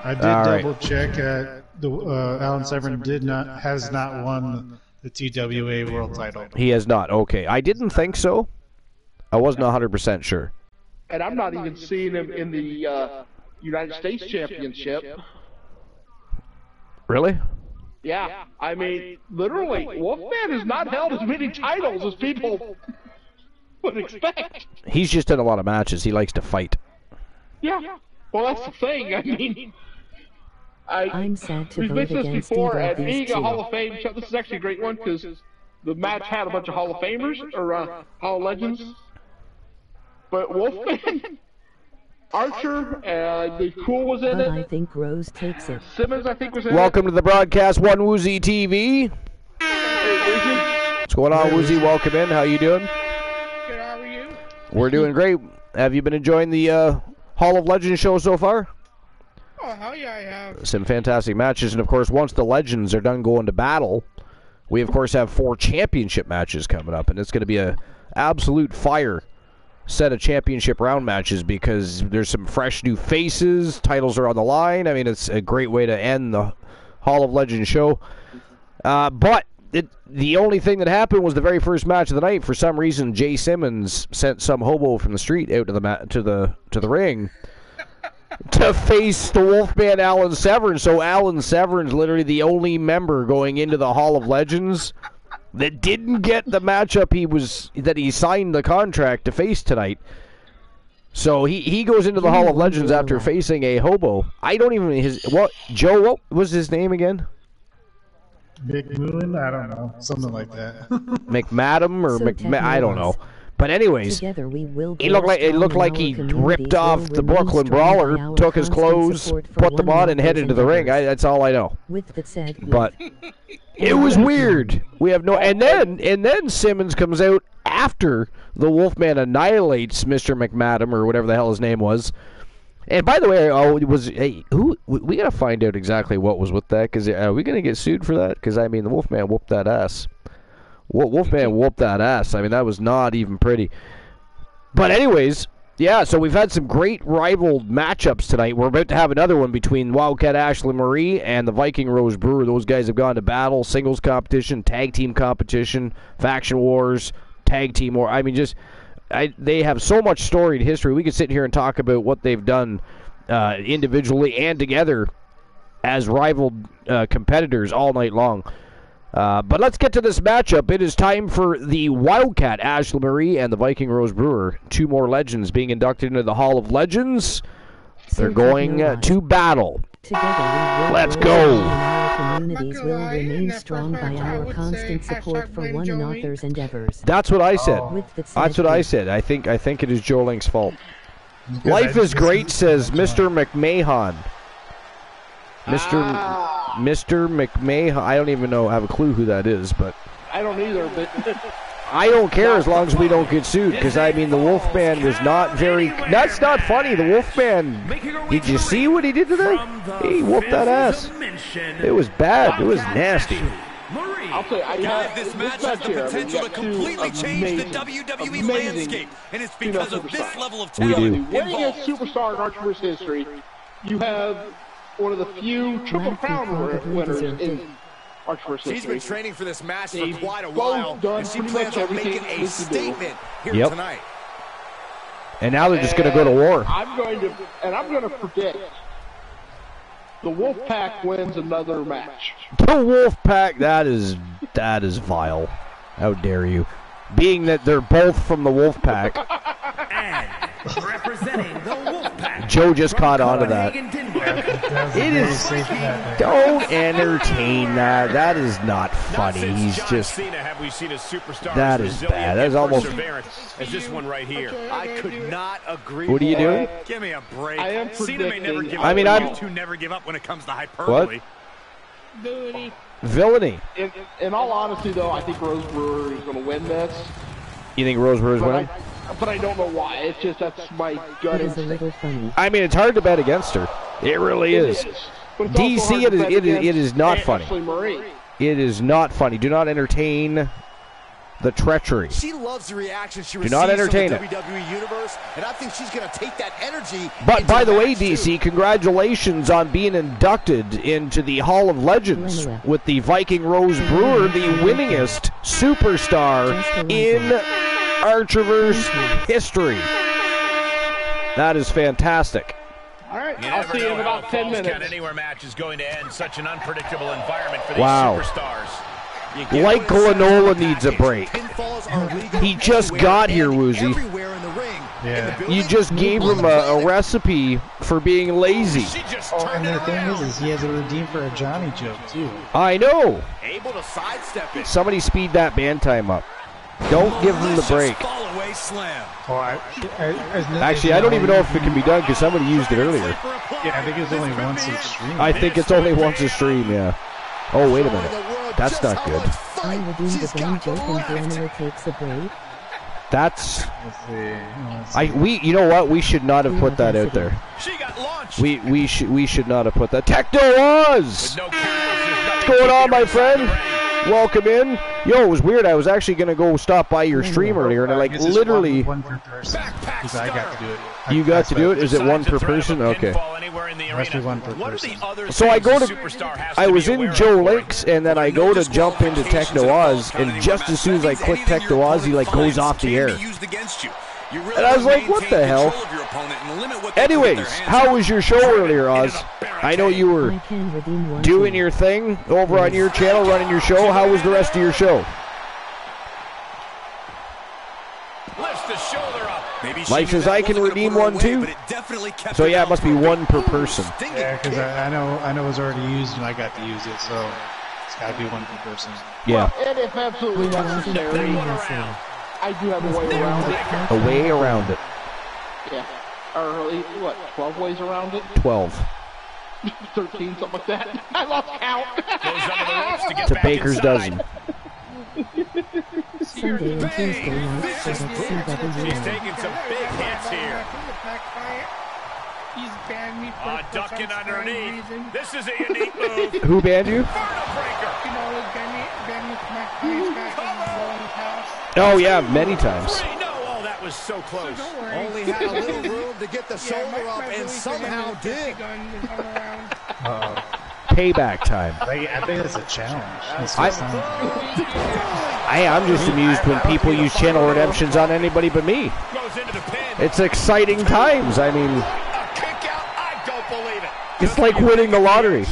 S2: I did double check. Alan Severn has not won the TWA World Title.
S1: He has not. Okay, I didn't think so. I wasn't 100% sure.
S3: And I'm not even seeing him in the United States Championship.
S1: Really?
S3: Yeah. I mean, literally, Wolfman has not held as many titles as people would expect.
S1: He's just in a lot of matches. He likes to fight.
S3: Yeah. Well, that's the thing. I mean,
S4: I'm sad to vote
S3: mentioned this
S4: against
S3: before,
S4: either of
S3: and
S4: these
S3: being a
S4: two.
S3: Hall of Fame show, this is actually a great one because the match had a bunch of Hall of Famers, or Hall of Legends. But Wolfman, Archer, the Cool was in
S4: But
S3: it.
S4: I think Rose takes it.
S3: Simmons, I think, was in
S1: Welcome to the broadcast, One Woozy TV.
S3: it.
S1: What's going on, Woozy? Welcome in. How you doing?
S3: Good, how are you?
S1: We're doing great. Have you been enjoying the Hall of Legends show so far?
S9: Oh, hell yeah, I have.
S1: Some fantastic matches, and of course, once the Legends are done going to battle, we of course have 4 championship matches coming up, and it's going to be a absolute fire set of championship round matches because there's some fresh new faces, titles are on the line. I mean, it's a great way to end the Hall of Legends show. But the only thing that happened was the very first match of the night. For some reason, Jay Simmons sent some hobo from the street out to the ring to face the Wolfman Alan Severn. So Alan Severn's literally the only member going into the Hall of Legends that didn't get the matchup he signed the contract to face tonight. So he goes into the Hall of Legends after facing a hobo. I don't even what was his name again?
S2: McMoon? I don't know. Something like that.
S1: McMadam or I don't know. But anyways, it looked like he ripped off the Brooklyn Brawler, took his clothes, put them on, and headed to the ring. That's all I know. But it was weird. We have no, and then Simmons comes out after the Wolfman annihilates Mr. McMadam or whatever the hell his name was. And by the way, we gotta find out exactly what was with that, because are we gonna get sued for that? Because I mean, the Wolfman whooped that ass. Wolfman whooped that ass. I mean, that was not even pretty. But anyways, yeah, so we've had some great rival matchups tonight. We're about to have another one between Wildcat Ashley Marie and the Viking Rose Brewer. Those guys have gone to battle, singles competition, tag team competition, faction wars, tag team war. I mean, they have so much storied history. We could sit here and talk about what they've done individually and together as rival competitors all night long. But let's get to this matchup. It is time for the Wildcat Ashley Marie and the Viking Rose Brewer. 2 more legends being inducted into the Hall of Legends. They're going to battle. Let's go.
S4: Our communities will remain strong by our constant support for one another's endeavors.
S1: That's what I said. That's what I said. I think it is Joe Link's fault. Life is Great says Mr. McMahon. Mr. McMahon. I don't even have a clue who that is, but
S3: I don't either. But
S1: I don't care as long as we don't get sued, because I mean the Wolfman was not very. That's not funny. The Wolfman. Did you see what he did to that? He whooped that ass. It was bad. It was nasty.
S3: I'll tell you,
S6: this match has the potential to completely change the WWE landscape, and it's because of this level of talent involved.
S3: Winning a superstar in Archerverse history, you have one of the few Triple Crown winners in Archerverse history.
S7: She's been training for this match for quite a while, and she plans on making a statement here tonight.
S1: And now they're just going to go to war.
S3: I'm going to predict the Wolfpack wins another match.
S1: The Wolfpack, that is vile. How dare you? Being that they're both from the Wolfpack.
S5: And representing the Wolfpack.
S1: Joe just caught on to that. It is. Don't entertain that. That is not funny. He's just. That is bad. That is almost.
S7: As this one right here. I could not agree.
S1: What are you doing?
S7: Give me a break.
S3: I am
S7: Cena may never give up.
S1: I mean,
S7: you two never give up when it comes to hyperbole.
S1: What? Villainy.
S3: In all honesty, though, I think Rose Brewer is going to win this.
S1: You think Rose Brewer's winning?
S3: But I don't know why. It's just that's my gut instinct.
S1: I mean, it's hard to bet against her. It really is. DC, it is not funny. It is not funny. Do not entertain the treachery.
S6: She loves the reaction she receives
S1: Do not entertain
S6: from the
S1: it.
S6: WWE Universe, and I think she's going to take that energy.
S1: But by the way, DC, congratulations on being inducted into the Hall of Legends with the Viking Rose Brewer, the winningest superstar in Archerverse history. That is fantastic.
S3: All right, I'll see you in about 10 minutes.
S7: Anywhere match is going to end such an unpredictable environment for these superstars.
S1: Like Glenola needs a break. He just got here, Woozy.
S2: Yeah.
S1: You just gave him a recipe for being lazy.
S2: Oh, and the thing is he has a redeem for a Johnny joke, too.
S1: I know.
S6: Able to sidestep it.
S1: Somebody speed that band time up. Don't give him the break.
S2: Oh,
S1: Actually, I don't even know if it can be done because somebody used it earlier.
S2: Yeah, I think it's only once a stream.
S1: I think it's only once a stream, yeah. Oh, wait a minute. That's not good.
S4: I redeemed the dumb joke and Glenola takes a break.
S1: That's... you know what? We should not have put that out there. We should not have put that. Techno Oz! What's going on, my friend? Welcome in. Yo, it was weird. I was actually going to go stop by your stream earlier, and I literally...
S2: One per person, because I got to do it.
S1: You got to do it? Is it one per person? Okay.
S2: Must be one per person.
S1: So I was in Joe Links, and then I go to jump into Techno Oz, and just as soon as I click Techno Oz, he like goes off the air. And I was like, what the hell? Anyways, how was your show earlier, Oz? I know you were doing your thing over on your channel, running your show. How was the rest of your show? Mike says I can redeem one too. So yeah, it must be one per person.
S2: Yeah, because I know it was already used and I got to use it, so it's got to be one per person.
S1: Yeah.
S3: Well, and if absolutely necessary, I do have a way around it.
S1: A way around it.
S3: Yeah. Or what? 12 ways around it.
S1: 12.
S3: 13, something like that. I lost count.
S1: It's a baker's dozen.
S4: Sunday and Tuesday nights at CWXXIII.
S7: He's taking some big hits here.
S9: He's banned me for
S7: ducking underneath. This is a unique move.
S1: Who banned you? Oh yeah, many times.
S7: Oh, that was so close.
S6: Only had a little room to get the shoulder up and somehow did.
S1: Payback time.
S2: I think that's a challenge.
S1: I'm just amused when people use channel redemptions on anybody but me. It's exciting times. I mean, it's like winning the lottery.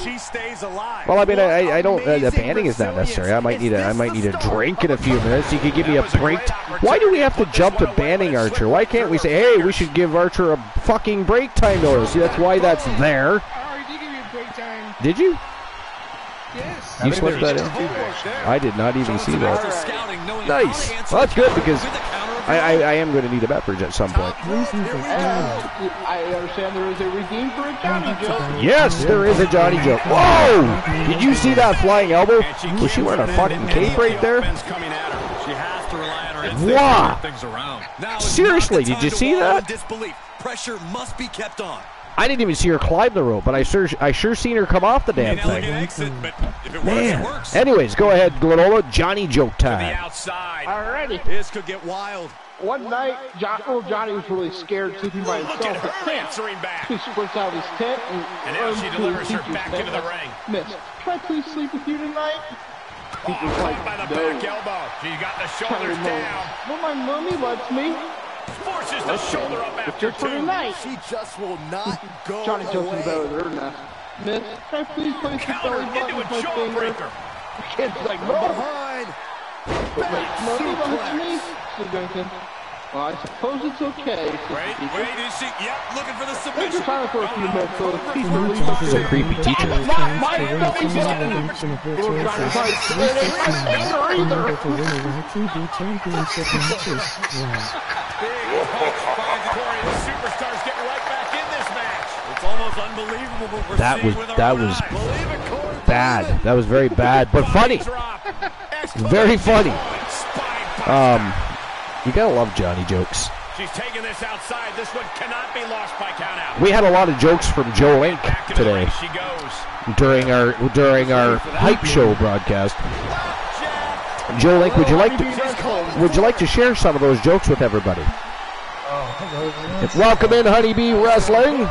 S1: Well, I mean, I don't. The banning is not necessary. I might need a drink in a few minutes. You could give me a break. Why do we have to jump to banning Archer? Why can't we say, hey, we should give Archer a fucking break time notice? See, that's why that's there. Did you?
S9: Yes.
S1: You slipped that in? I did not even see that. Nice. Well, that's good because I am going to need a beverage at some point.
S3: I understand there is a redeem for a Johnny joke.
S1: Yes, there is a Johnny joke. Whoa! Did you see that flying elbow? Was she wearing a fucking cape right there? Wow! Seriously, did you see that?
S6: Pressure must be kept on.
S1: I didn't even see her climb the rope, but I sure seen her come off the damn thing.
S6: Exit, but if it
S1: Man.
S6: works, it works.
S1: Anyways, go ahead, Glenola. Johnny joke
S6: To the
S1: time.
S6: outside.
S3: Alrighty.
S6: This could get wild.
S3: One night, Johnny was really scared, sleeping by
S6: Look at
S3: himself.
S6: her answering back.
S3: He sprints out of his tent
S6: And now
S3: runs
S6: she
S3: to
S6: delivers
S3: his
S6: her
S3: teacher's
S6: back
S3: tent.
S6: into the ring.
S3: Miss, can I please sleep with you tonight? Teacher's
S6: Caught by the back elbow. She got the shoulders down.
S3: Well, my mommy lets me.
S6: Forces the shoulder up after
S3: Just for
S6: two.
S3: tonight.
S7: She just will not go
S3: Johnny jokes
S7: away.
S3: about her nest. Miss, can I please place your
S6: Counter
S3: belly button
S6: into a
S3: with my finger?
S6: jawbreaker.
S3: The kid's like, no.
S7: Behind.
S3: Wait, mommy loves
S7: suplex.
S3: me? So Duncan, well, I suppose it's okay.
S6: Wait, is she? Yep, looking for the
S3: Take
S6: submission.
S3: your time for a few minutes so the teacher
S4: One
S3: leaves
S4: judge
S3: us
S1: She's a creepy teacher.
S4: returns to win some events in a virtual
S3: Johnny's like,
S4: face.
S3: it ain't my finger either.
S4: Remember to win a Raw TV Championship matches. Wow.
S6: Big punch by Victoria's superstars get right back in this match. It's almost unbelievable what we're
S1: That
S6: seeing
S1: was-
S6: with
S1: that
S6: our
S1: was
S6: eyes. Believe it, Corey,
S1: Bad.
S6: believe it.
S1: That was very bad, but funny.
S6: Drop.
S1: Very funny.
S6: Spine
S1: You gotta love Johnny jokes.
S6: She's taking this outside. This one cannot be lost by count out.
S1: We had a lot of jokes from Joe Link
S6: Back into the
S1: today
S6: ring she goes.
S1: during our hype show broadcast. Joe Link, would you like to share some of those jokes with everybody?
S2: Oh, hello.
S1: Welcome in, Honeybee Wrestling.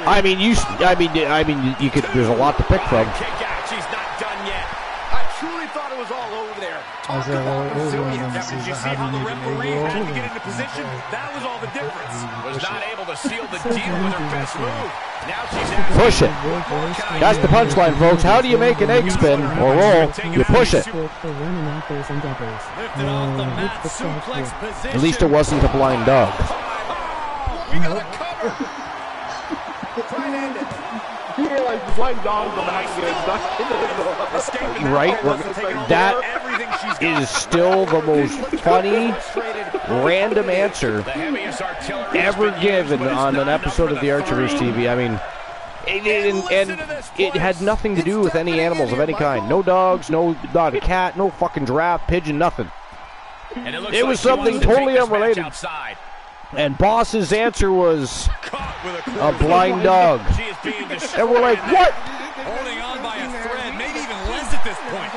S1: I mean, you could. There's a lot to pick from.
S6: Kick out. She's not done yet.
S7: I truly thought it was all over there.
S2: I was like, well, it was one of them that
S6: Did you
S2: says,
S6: see
S2: how
S6: how
S2: do
S6: the
S2: you make an
S6: referee had to
S2: angle?
S6: get into position? That was all the difference. Was
S2: Push
S6: not
S2: it.
S6: able to seal the deal with her best move. Now she's asking,
S1: Push it. That's the punchline, folks. How do you make an egg spin or roll? You push it.
S4: For running offers endeavors.
S6: lifted off the mat,
S4: With the
S6: suplex
S4: software.
S6: position.
S1: At least it wasn't a blind dog.
S6: We got a cover. Trying to end it.
S3: You realize the blind dog's about to get knocked into the door.
S6: Escaping that
S1: Right?
S6: ball, taking all
S1: That
S6: everything she's got.
S1: is still the most funny, random answer
S6: The heaviest artillery
S1: ever
S6: has been used,
S1: given
S6: but it's
S1: on
S6: not
S1: an episode
S6: enough
S1: of the
S6: for
S1: Archerverse
S6: three.
S1: TV. I mean, it had nothing to do with any animals of any kind. No dogs, not a cat, no fucking giraffe, pigeon, nothing.
S6: And looks
S1: It
S6: like
S1: was
S6: she wants
S1: something
S6: to take
S1: totally
S6: this match
S1: unrelated.
S6: outside.
S1: And Boss's answer was
S6: Caught with
S1: a blind dog.
S6: She is being destroyed.
S1: And we're like, what?
S6: Holding on by a thread, maybe even less at this point.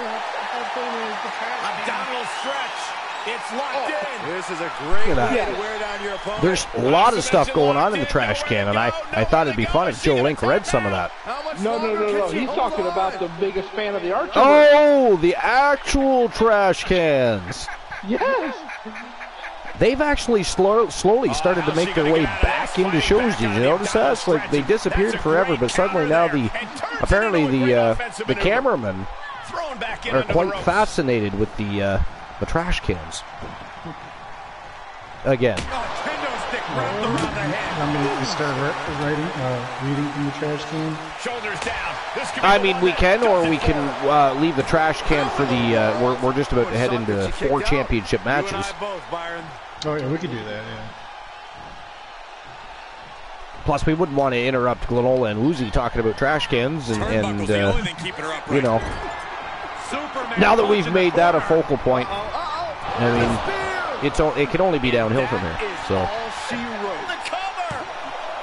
S6: Abdominal stretch. It's locked in.
S7: This is a great
S1: Look at
S7: way
S1: that.
S7: to wear down your opponent.
S1: There's a lot of stuff going on in the trash can, and I thought it'd be fun if Joe Link read some of that.
S7: How much
S3: No.
S7: longer can she
S3: He's
S7: hold
S3: talking
S7: on?
S3: about the biggest fan of the Archer.
S1: Oh, the actual trash cans.
S3: Yes.
S1: They've actually slowly started to make their way back into shows. Did you notice that? It's like they disappeared forever, but suddenly now apparently the cameramen
S6: Thrown back in
S1: are
S6: under the
S1: quite
S6: ropes.
S1: fascinated with the trash cans. Again,
S6: Oh, kendo stick wrapped around the head.
S2: I mean, you start reading from the trash can.
S6: Shoulders down. This could be
S1: I
S6: the
S1: mean
S6: one
S1: we
S6: that
S1: can, or
S6: does
S1: we
S6: it
S1: can
S6: for her.
S1: leave the trash can for the. We're just about to head into 4 championship matches.
S7: You and I both, Byron.
S2: Oh, yeah, we could do that, yeah.
S1: Plus, we wouldn't want to interrupt Glenola and Woozy talking about trash cans,
S6: Turnbuckle's the only thing keeping her upright.
S1: you know,
S6: Superman
S1: now that
S6: punch
S1: we've
S6: in the
S1: made that a
S6: corner.
S1: focal point, I mean, it can only be downhill from here. So,
S7: All she wrote.
S6: The cover.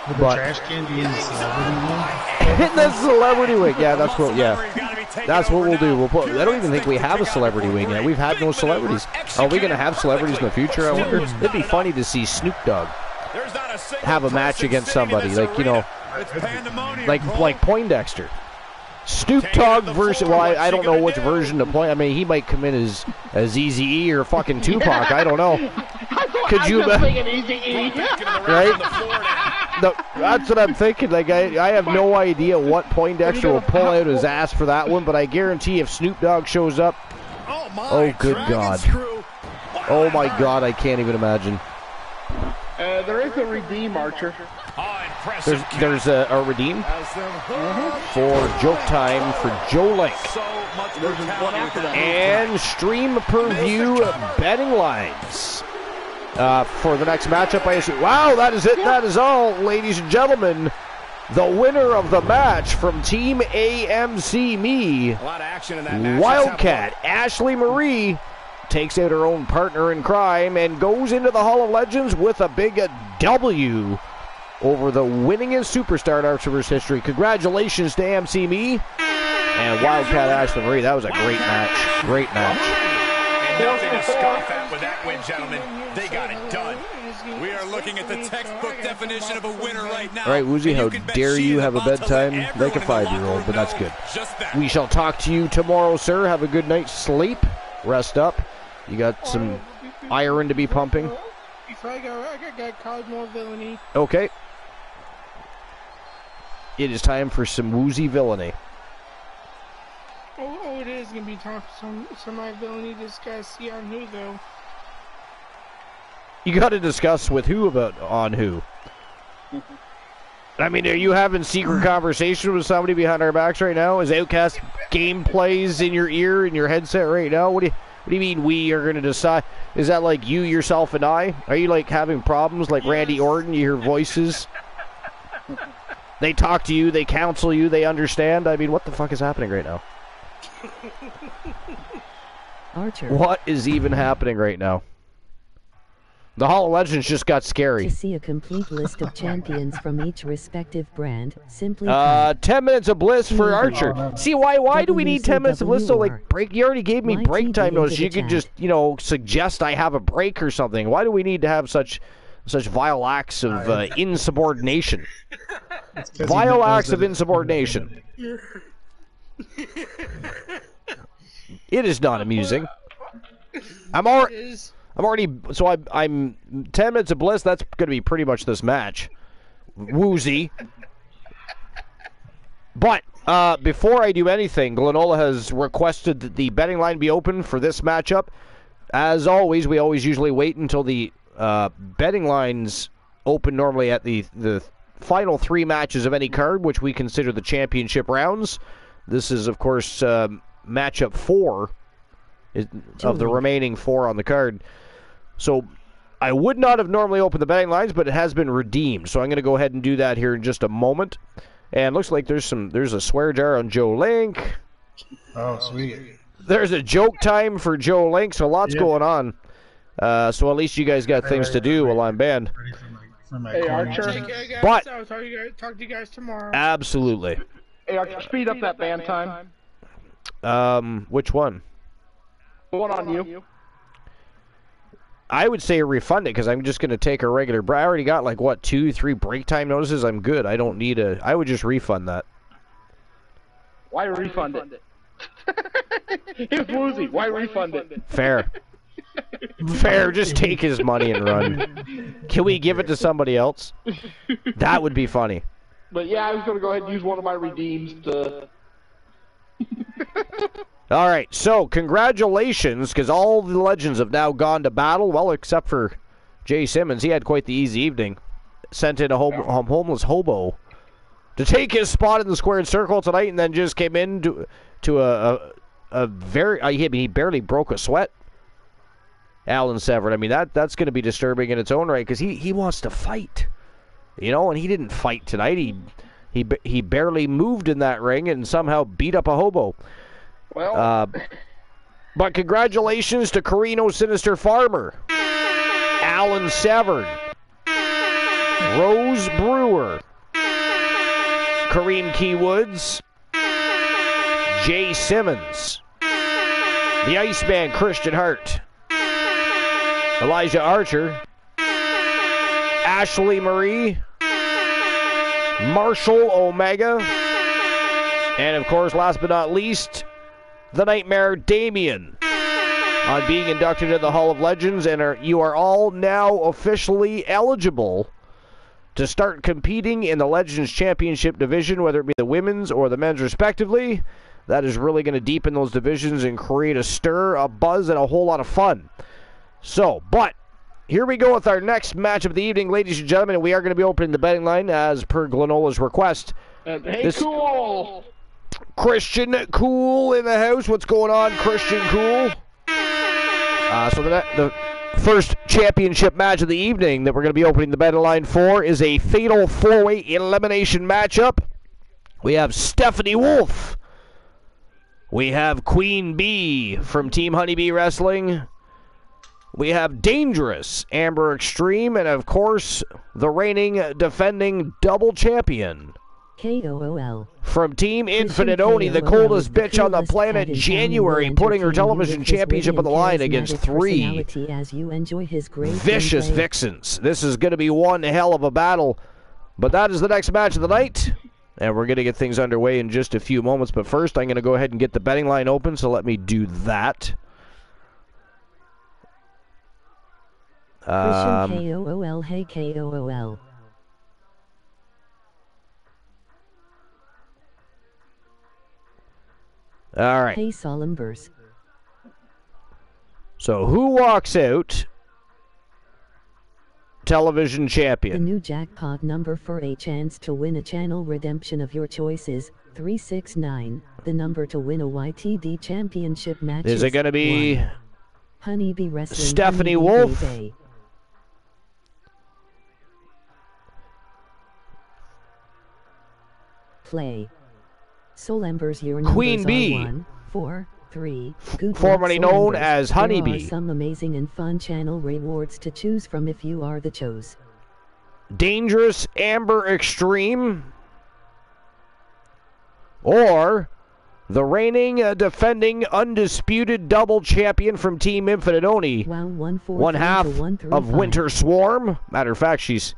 S2: Would
S1: But-
S2: the trash can be in the celebrity one?
S1: hitting the celebrity wing, yeah, that's what, yeah.
S6: Celebrity's gotta be taken
S1: That's what
S6: over
S1: we'll do.
S6: now.
S1: We'll put. I don't even think we
S6: Instinct to
S1: have a
S6: take out
S1: celebrity
S6: the
S1: wing yet.
S6: ring.
S1: We've had no
S6: Big
S1: celebrities.
S6: maneuver,
S1: Are we going to
S6: executed
S1: have celebrities in the future? I wonder.
S6: Still
S1: It'd be funny to see Snoop Dogg
S6: There's not a single
S1: have a match
S6: person
S1: against
S6: sitting in
S1: somebody,
S6: this
S1: like, you know,
S6: arena. It's pandemonium,
S1: like
S6: Cole.
S1: Poindexter. Snoop
S6: Taking it
S1: Dogg
S6: to the
S1: versus.
S6: floor,
S1: Well,
S6: what's
S1: I
S6: she
S1: don't know
S6: gonna
S1: which
S6: do?
S1: version to play. I mean, he might come in as Eazy-E or fucking Tupac. I don't know. Could you?
S3: I'm just thinking Easy-E.
S6: Back into the ring
S1: Right?
S6: from the floor now.
S1: No, that's what I'm thinking. Like I have no idea what Poindexter will pull out his ass for that one, but I guarantee if Snoop Dogg shows up,
S6: Oh my!
S1: Oh, good
S6: Dragon
S1: God.
S6: Screw. Wow,
S1: oh
S6: that
S1: my
S6: hurt.
S1: God, I can't even imagine.
S3: There is a redeem, Archer.
S6: Oh, impressive.
S1: There's a redeem
S7: Has them hooked.
S1: for joke time for Joe Link.
S7: So much
S3: There's one
S7: brutality
S3: after
S7: with
S3: that.
S1: And stream per view betting lines for the next matchup. I assume. Wow, that is it. That is all, ladies and gentlemen. The winner of the match from Team AMC, me,
S6: A lot of action in that match.
S1: Wildcat, Ashley Marie, takes out her own partner in crime and goes into the Hall of Legends with a big W over the winningest superstar in Archerverse history. Congratulations to AMC Me and Wildcat Ashley Marie. That was a great match. Great match.
S7: And nothing to scoff at with that win, gentlemen. They got it done. We are looking at the textbook definition of a winner right now.
S1: All right, Woozy, how dare you have a bedtime like a 5-year-old, but that's good. We shall talk to you tomorrow, sir. Have a good night's sleep. Rest up. You got some iron to be pumping.
S9: Before I go, I got called more villainy.
S1: Okay. It is time for some Woozy villainy.
S9: Oh, it is going to be time for some my villainy to discuss. See on who, though.
S1: You got to discuss with who about on who. I mean, are you having secret conversation with somebody behind our backs right now? Is Outcast gameplays in your ear, in your headset right now? What do you mean we are going to decide? Is that like you, yourself, and I? Are you like having problems like Randy Orton? You hear voices? They talk to you, they counsel you, they understand? I mean, what the fuck is happening right now?
S4: Archer.
S1: What is even happening right now? The Hall of Legends just got scary.
S4: To see a complete list of champions from each respective brand, simply
S1: 10 minutes of bliss for Archer. See, why do we need 10 minutes of bliss? So, like, break. You already gave me break time notice. You could just, suggest I have a break or something. Why do we need to have such vile acts of insubordination? Vile acts of insubordination. It is not amusing. I'm 10 minutes of bliss. That's going to be pretty much this match. Woozy. But before I do anything, Glenola has requested that the betting line be open for this matchup. As always, we always usually wait until the betting lines open normally at the final 3 matches of any card, which we consider the championship rounds. This is, of course, matchup 4 of the remaining 4 on the card. So I would not have normally opened the betting lines, but it has been redeemed. So I'm going to go ahead and do that here in just a moment. And looks like there's a swear jar on Joe Link.
S2: Oh, sweet.
S1: There's a joke time for Joe Link, so lots going on. So at least you guys got things to do while I'm banned.
S3: Hey, Archer.
S1: But
S9: I'll talk to you guys tomorrow.
S1: Absolutely.
S3: Hey, Archer, speed up that ban time.
S1: Which one?
S3: The one on you.
S1: I would say refund it because I'm just going to take a regular. I already got 2-3 break time notices. I'm good. I don't need I would just refund that.
S3: Why refund it? Here's Woozy. Why refund it?
S1: Fair. Fair. Just take his money and run. Can we give it to somebody else? That would be funny.
S3: But yeah, I was going to go ahead and use one of my redeems to...
S1: All right, so congratulations, because all the legends have now gone to battle, well, except for Jay Simmons. He had quite the easy evening. Sent in a homeless hobo to take his spot in the squared circle tonight, and then just came in to a very... he barely broke a sweat. Alan Severn. I mean, that's going to be disturbing in its own right, because he wants to fight. And he didn't fight tonight. He barely moved in that ring and somehow beat up a hobo.
S3: Well,
S1: but congratulations to Carino Sinister Farmer, Alan Severn, Rose Brewer, Kareem Keywoods, Jay Simmons, the Iceman Christian Hart, Elijah Archer, Ashley Marie, Marshall Omega, and of course, last but not least, the Nightmare Damien on being inducted into the Hall of Legends, and you are all now officially eligible to start competing in the Legends Championship division, whether it be the women's or the men's respectively. That is really going to deepen those divisions and create a stir, a buzz, and a whole lot of fun. So, but here we go with our next match of the evening, ladies and gentlemen, and we are going to be opening the betting line as per Glenola's request.
S3: Hey, Cool!
S1: Christian Cool in the house. What's going on, Christian Cool? So the first championship match of the evening that we're going to be opening the betting line for is a fatal 4-way elimination matchup. We have Stephanie Wolf. We have Queen Bee from Team Honeybee Wrestling. we have Dangerous, Amber Extreme, and of course, the reigning, defending double champion.
S4: KOOL.
S1: From Team Infinite Oni, the coldest bitch on the planet, January, putting her television championship on the line against 3 vicious vixens. This is going to be one hell of a battle, but that is the next match of the night, and we're going to get things underway in just a few moments. But first, I'm going to go ahead and get the betting line open, so let me do that.
S4: KOOL, hey KOOL.
S1: All right.
S4: Hey, Solumbers.
S1: So who walks out television champion?
S4: The new jackpot number for a chance to win a channel redemption of your choice is 369. The number to win a YTD championship match
S1: is it going to be
S4: 1. Honeybee Wrestling,
S1: Stephanie
S4: Honeybee
S1: Wolf?
S4: Baby. Play. Soul Embers, your numbers
S1: Queen Bee.
S4: are 1, 4, 3. Good
S1: Formerly
S4: luck, Soul
S1: known
S4: Embers.
S1: as Honeybee.
S4: There are some amazing and fun channel rewards to choose from if you are the chose.
S1: Dangerous, Amber Extreme, or the reigning, defending, undisputed double champion from Team Infinite Oni, one half of Winter Swarm. Matter of fact, she's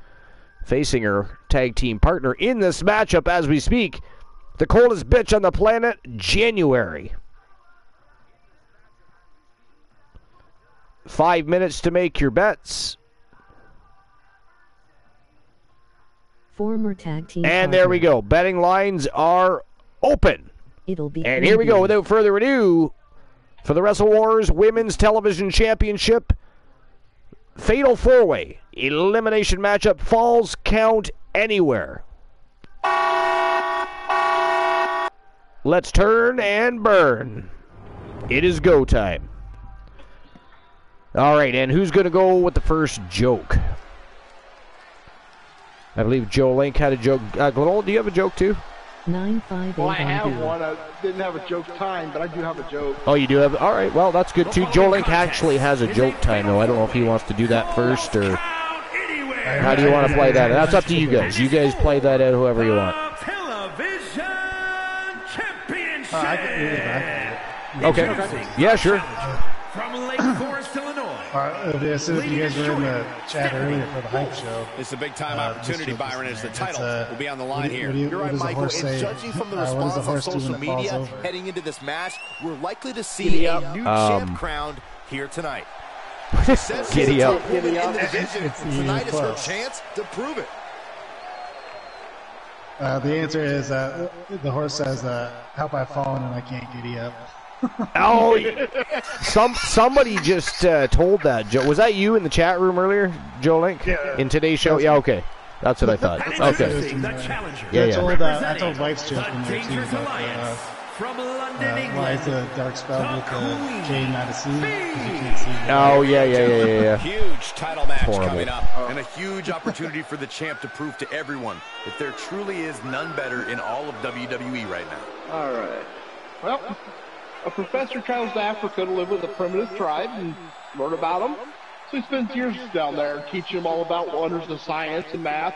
S1: facing her tag team partner in this matchup as we speak. The coldest bitch on the planet, January. 5 minutes to make your bets.
S4: Former tag team
S1: and there we go. Betting lines are open.
S4: It'll be
S1: and here we go. Without further ado, for the Wrestle Wars Women's Television Championship, Fatal 4-Way Elimination Matchup, Falls Count Anywhere. Let's turn and burn. It is go time. All right, and who's going to go with the first joke? I believe Joe Link had a joke. Glenol, do you have a joke too?
S4: 958.
S3: Well, I have one. I didn't have a joke time, but I do have a joke.
S1: Oh, you do have? All right, well, that's good too. Joe Link actually has a joke time, though. I don't know if he wants to do that first, or how do you want to play that? That's up to you guys. You guys play that out however you want. Okay. Yeah, sure.
S5: From Lake Forest, Illinois.
S2: As soon as you guys were in the chat earlier for the hype show.
S7: It's a big time opportunity, Byron, as the title will be on the line here.
S6: You're right, Michael. And judging from the response on social media heading into this match, we're likely to see a new champ crowned here tonight.
S1: Giddy up.
S6: Tonight is her chance to prove it.
S2: The answer is the horse says, "Help! I've fallen and I can't giddy up."
S1: Oh, somebody just told that. Joe, was that you in the chat room earlier, Joe Link?
S2: Yeah.
S1: In today's show? Yeah, okay. That's what I thought. Okay.
S2: Yeah. I told Wife's joke in there too.
S5: From London, England.
S2: Why is the dark spell with the K not a C? Because you can't see.
S1: Oh, yeah.
S7: Huge title match
S1: Horrible.
S7: coming up. And a huge opportunity for the champ to prove to everyone that there truly is none better in all of WWE right now.
S3: All right. Well, a professor travels to Africa to live with a primitive tribe and learn about them. So he spends years down there teaching them all about wonders of science and math.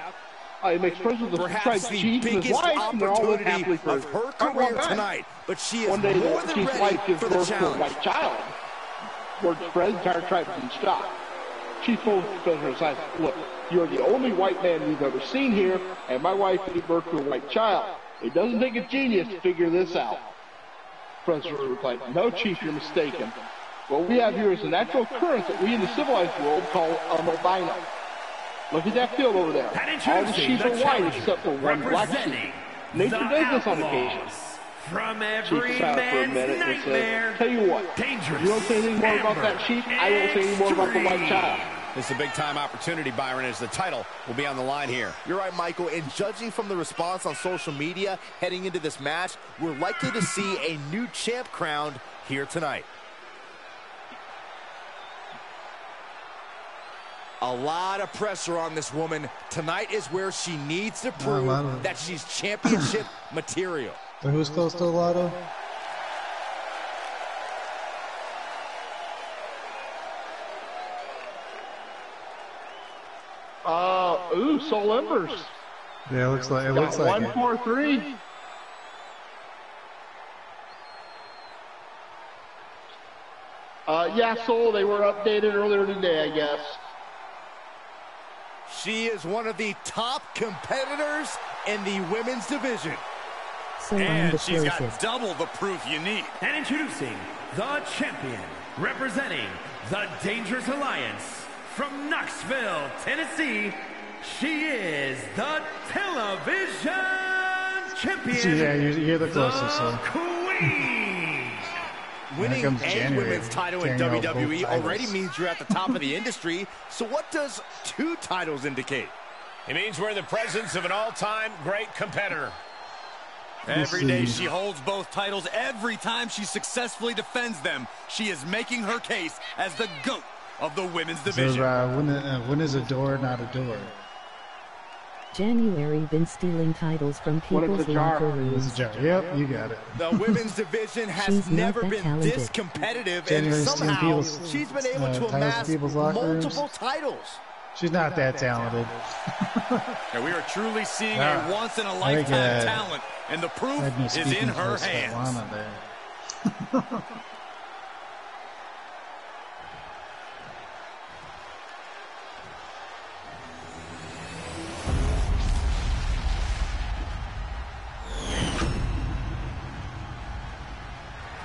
S3: He makes friends with the tribe's chief and his wife, and they're all live happily for
S6: of her career tonight. But she is
S3: one day,
S6: more
S3: the
S6: than
S3: chief's
S6: ready
S3: wife gives
S6: for the
S3: birth to a
S6: challenge.
S3: white child. Word spreads, the entire tribe is in shock. Chief told the professor of science, "Look, you're the only white man we've ever seen here, and my wife gave birth to a white child. It doesn't take a genius to figure this out." Professor replied, "No, Chief, you're mistaken. What we have here is a natural occurrence that we in the civilized world call an albino. Look at that field over there. All the sheep are white except for one black sheep. Nature does this on occasion."
S5: From
S3: Chief
S5: every
S3: sat for a minute and said, "Tell you what, if you don't say anything more about that sheep, I won't say any more about the white child."
S7: This is a big time opportunity, Byron, as the title will be on the line here.
S6: You're right, Michael. And judging from the response on social media heading into this match, we're likely to see a new champ crowned here tonight. A lot of pressure on this woman. Tonight is where she needs to prove that she's championship material.
S2: So who's close to a lotto?
S3: Ooh, Soul Embers.
S2: Yeah, it looks like it.
S3: 1-4-3. Yeah, Soul, they were updated earlier today, I guess.
S6: She is one of the top competitors in the women's division.
S4: So
S6: and she's got double the proof you need.
S5: And introducing the champion, representing the Dangerous Alliance from Knoxville, Tennessee, she is the television champion.
S2: Yeah, you're the closest.
S5: The Queen.
S6: Winning a women's title in WWE already means you're at the top of the industry. So what does 2 titles indicate?
S7: It means we're in the presence of an all-time great competitor.
S6: Every day she holds both titles. Every time she successfully defends them, she is making her case as the GOAT of the women's division.
S2: So, when is a door not a door?
S4: January been stealing titles from people's locker rooms.
S2: Yep, you got it.
S6: The women's division has never been this competitive, and somehow she's been able to amass multiple titles.
S2: She's not that talented.
S6: And we are truly seeing a once-in-a-lifetime talent, and the proof is in her hands.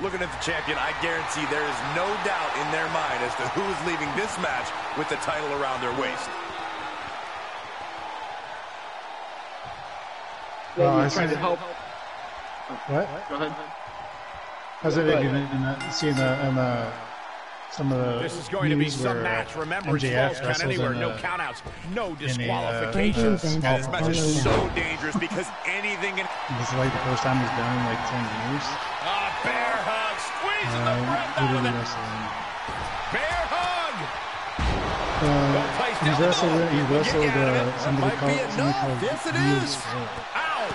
S6: Looking at the champion, I guarantee there is no doubt in their mind as to who is leaving this match with the title around their waist.
S3: Well, I trying to help.
S2: What?
S3: Go ahead.
S2: How's it seeing some of the
S7: This is going to be some match. Remember, it's falls count anywhere, no countouts, no disqualifications.
S6: And this match is so dangerous because anything can...
S2: This is like the first time he's done in like 10 years.
S7: Bear hug, squeezing the breath out of it. Bear hug.
S2: He wrestled somebody called
S6: Yes, it is. Ow.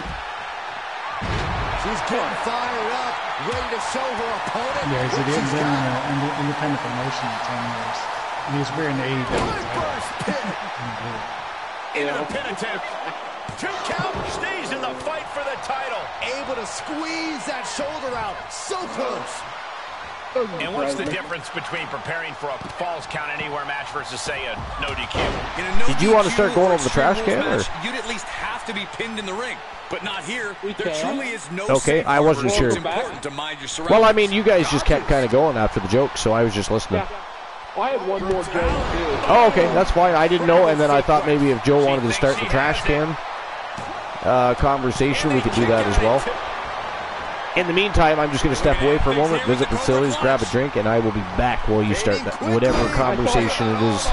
S6: She's getting fired up, ready to show her opponent.
S2: Yeah, he hadn't been in an independent promotion in 10 years. And he was wearing the AEW title.
S7: Into the pin attempt. 2 count, stays in the fight for the title.
S6: Able to squeeze that shoulder out. So close.
S7: And what's the difference between preparing for a falls count anywhere match versus, say, a no DQ?
S1: Did you want to start going over the trash can?
S6: You'd at least have to be pinned in the ring. But not here. There truly is no
S1: okay, I wasn't sure. Well, I mean, you guys just kept kind of going after the joke, so I was just listening.
S3: Yeah. Well, I had one more joke, too.
S1: Oh, okay, that's fine. I didn't know, and then I thought maybe if Joe wanted to start the trash can conversation, we could do that as well. In the meantime, I'm just going to step away for a moment, visit the facilities, grab a drink, and I will be back while you start that, whatever conversation it is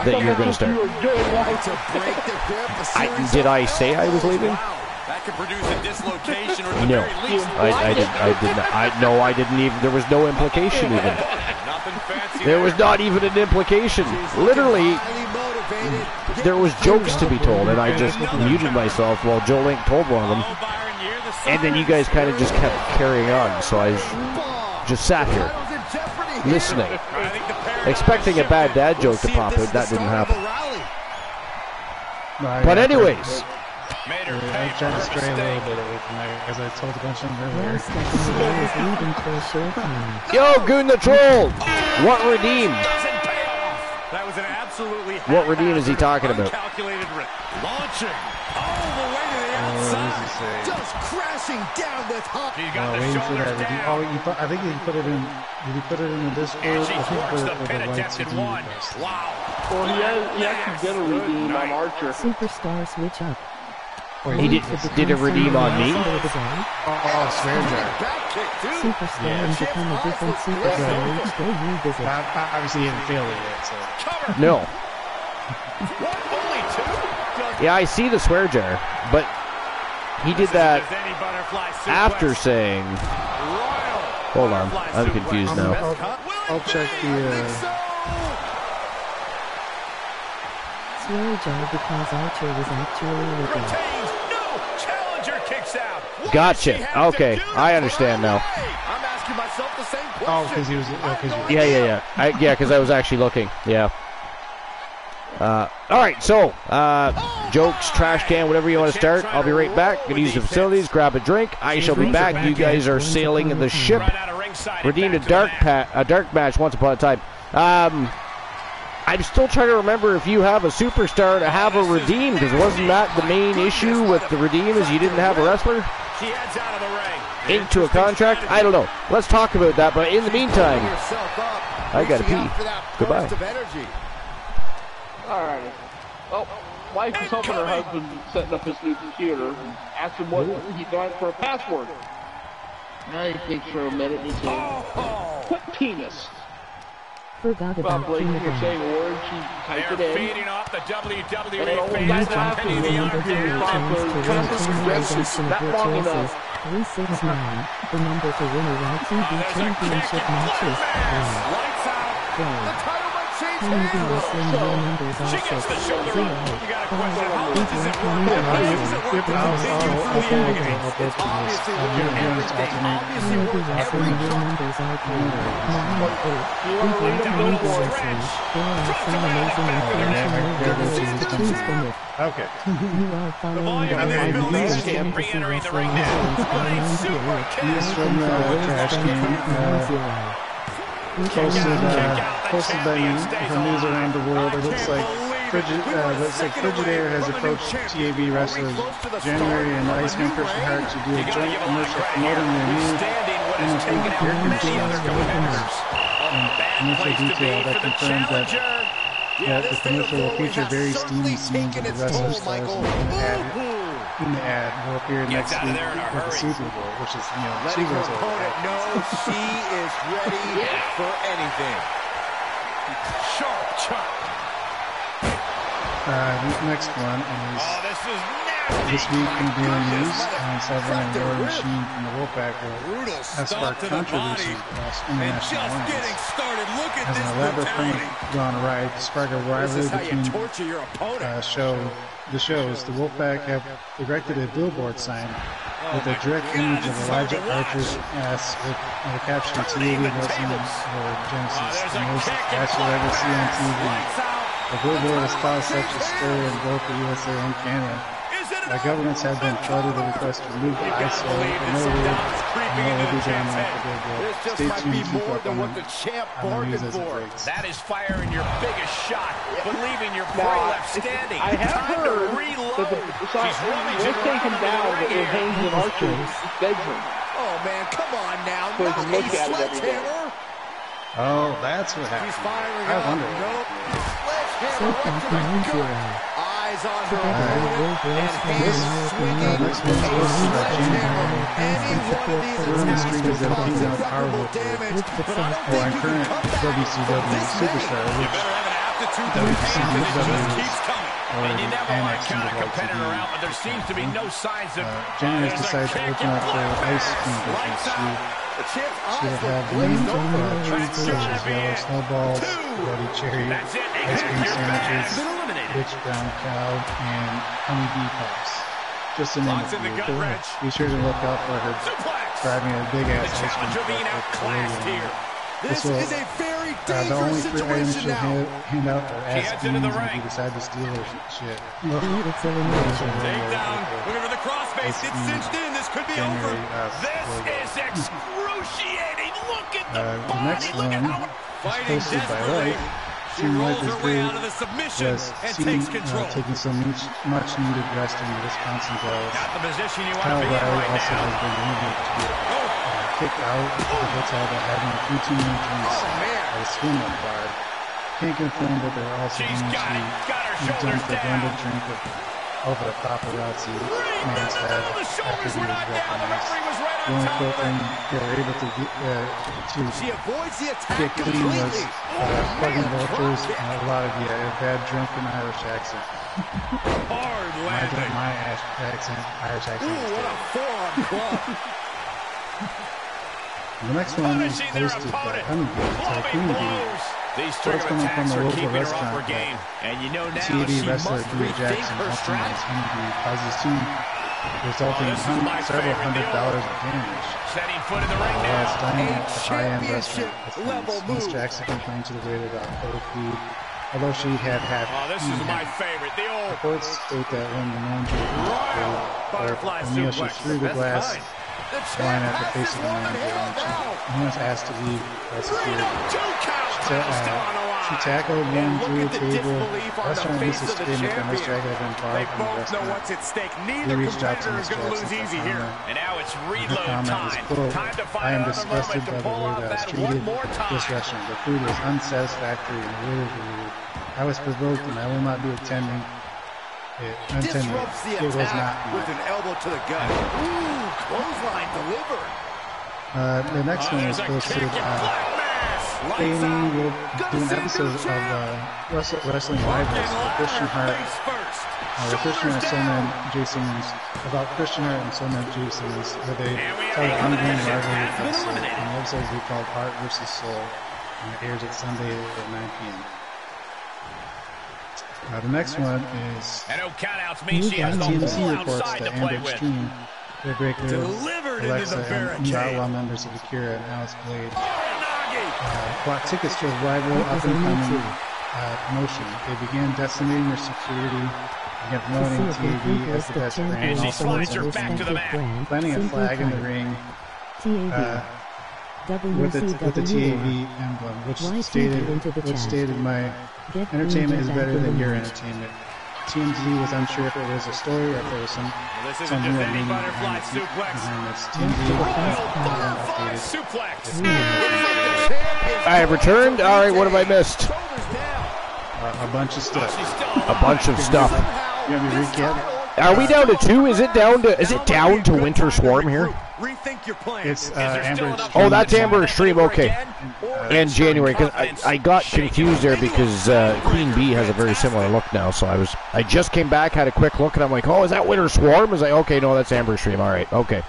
S1: that you're going to start. Did I say I was leaving?
S6: That could produce a dislocation, or at the
S1: No,
S6: very least,
S1: I didn't even. There was no implication even. There was not even an implication. Literally, there was jokes to be told, and I just muted myself while Joe Link told one of them. And then you guys kind of just kept carrying on, so I just sat here, listening, expecting a bad dad joke to pop out. That didn't happen. But anyways.
S2: I tried to stray a little bit away from there, because I told a bunch of them earlier.
S1: Yo, Goon the Troll! What redeem?
S7: That was an absolutely
S1: what redeem is he talking about?
S7: Launching all the way to the outside.
S6: Just crashing down with hop.
S2: Waiting for that redeem. I think he put it in. Did he put it in the Discord? I think he put it for the right CD.
S7: Wow.
S3: Well, he actually did a redeem on Archer.
S4: Superstar switch up.
S1: He did a redeem on me?
S2: Oh, swear jar.
S4: Superstar and become a different superstar each day you visit.
S2: Obviously, he didn't fail it yet, so.
S1: No. Yeah, I see the swear jar, but he did that after saying. Hold on, I'm confused now.
S2: I'll check the.
S4: Swear jar because Archer was actually looking.
S1: Gotcha. Okay, I understand now.
S6: I'm asking myself the same question.
S2: Oh, because he was.
S1: Yeah. Because I was actually looking. Yeah. All right, so jokes, trash can, whatever you want to start. I'll be right back. Gonna use the facilities, grab a drink. I shall be back. You guys are sailing the ship. Redeemed a dark match once upon a time. I'm still trying to remember if you have a superstar to have a redeem, because wasn't that the main issue with the redeem is you didn't have a wrestler?
S7: She heads out of the ring.
S1: Into a contract? I don't know. Let's talk about that, but in the meantime, I gotta pee. Goodbye.
S3: Alright. Well, wife is helping her husband setting up his new computer. Asked him what he'd like for a password. Now he thinks for a minute and says, "Put penis."
S4: Forgot about
S3: Blake here saying a word, she typed it in.
S7: Feeding off the WWE
S3: And
S7: fans
S3: that's
S7: Penny the
S3: not long enough.
S4: 369, the number to win a YTV championship matches.
S7: Lights out.
S4: Go. Penny the wrestling your numbers are 6, 0, 5,
S2: Okay.
S4: You are following the IBS Fantasy Wrestling
S2: He's from Trash Can. Posted by me from News Around the World. It looks like Frigidaire has approached TAB wrestlers January and Iceman Christian Hart to do a joint commercial promoting their new and improved air conditioners. Commercial detail that confirmed that the commercial will feature very steamy scenes of the wrestler stars in the ad will appear next week with the Super Bowl, which is, Super Bowl.
S6: knows she is ready for anything.
S7: Sharp chop.
S2: This next one is this week in Daily News on Severin and War Machine from the Wolfpack has sparked controversy across international lines. As an elaborate prank gone awry to spark a rivalry between the shows, the Wolfpack have erected a billboard sign with a direct image of Elijah Archer's ass with the caption "TAB Wrestling or Genesis, the most ass you'll ever see on TV." The billboard has caused such a stir in both the USA and Canada. The governments have been flooded with requests to remove the ISO, and no word will be done off the billboard. Stay tuned, keep up on the news as it breaks.
S7: That is firing your biggest shot, but leaving your prey left standing.
S3: I have heard that the sign was taken down, but it hangs in Archer's bedroom.
S6: Oh man, come on now.
S3: So you can look at it every day.
S2: Oh, that's what happened. I wonder.
S6: Eyes on her.
S2: Our current WCW superstar, which
S7: And you never want to count a competitor out, but there seems to be no signs of...
S2: January decided to open up their ice cream business. She will have many treats such as yellow snowballs, bloody cherry, ice cream sandwiches, rich brown cow, and honeybee puffs. Just to name a few. Be sure to look out for her driving a big-ass ice cream truck. This is a very dangerous the only three items she'll hand out are ass beans if you decide to steal her shit.
S7: Takedown. Looking for the crossface. It's cinched in. This could be over. This is excruciating. Look at the body.
S2: The next one is posted by Light. Seeing Light is great was seen taking some much needed rest in the Wisconsin Dells. Kyle Riley also has been needed to get kicked out of the hotel by having a few too many drinks at a swim-up bar. Can't confirm that they're also going to be done for blended drink over the paparazzi man's head after he was recognized. The only quote thing they were able to get clean was plugging vultures and a lot of a bad drunken Irish accent. My Irish accent.
S6: Ooh, what a forearm club.
S2: The next one is hosted by Tycoon Bee. What's coming from the local restaurant TAB wrestler Drew Jackson ultimates Honeybee causes team resulting in several $100s of damage. Last time at the high-end restaurant, Miss Jackson complained to the waiter about overfood although she had
S7: Oh, this is my favorite. The old
S2: reports state that when the manager she threw the glass wine at the face of the manager, and he was asked to leave by security. She tackled one through a table. Restaurant Mrs. Spin with the nice jacket had been barred from the restaurant.
S7: What's at stake. Neither competitor is going to lose easy here. And now it's reload time. Time to find
S2: I am disgusted by the way that I was treated this restaurant. The food was unsatisfactory and really rude. I was provoked and I will not be attending it. It was not
S7: with an elbow to the gut. Ooh, clothesline delivered.
S2: The next one is posted. Amy will do an episode of Wrestling Rivals with Christian Hart. Christian Hart and Soulman Jay Simmons, about Christian Hart and Soulman Jay Simmons, where they tell an ongoing rivalry episode, and the episode will be called Heart vs. Soul, and it airs at Sunday at 9 p.m. The next one is TMC reports that Amber Extreme, their breaker, Alexa, and new Outlaw members of Akira and Alice Blade bought tickets to a rival up-and-coming promotion. They began decimating their security and promoting TAV as the best brand. Planting a flag in the ring with the TAV emblem, which stated my entertainment is better than your entertainment. TMZ was unsure if it was a story or if there was some real meaning behind this.
S1: I have returned. All right, what have I missed?
S2: A bunch of stuff.
S1: A bunch of stuff.
S2: You want me to recap?
S1: Are we down to 2? Is it down to Winter Swarm here?
S2: It's Amber Extreme.
S1: Oh, that's Amber Extreme. Okay. And January, because I got confused there because Queen Bee has a very similar look now. So I just came back, had a quick look, and I'm like, oh, is that Winter Swarm? I was like, okay, no, that's Amber Extreme. All right, okay.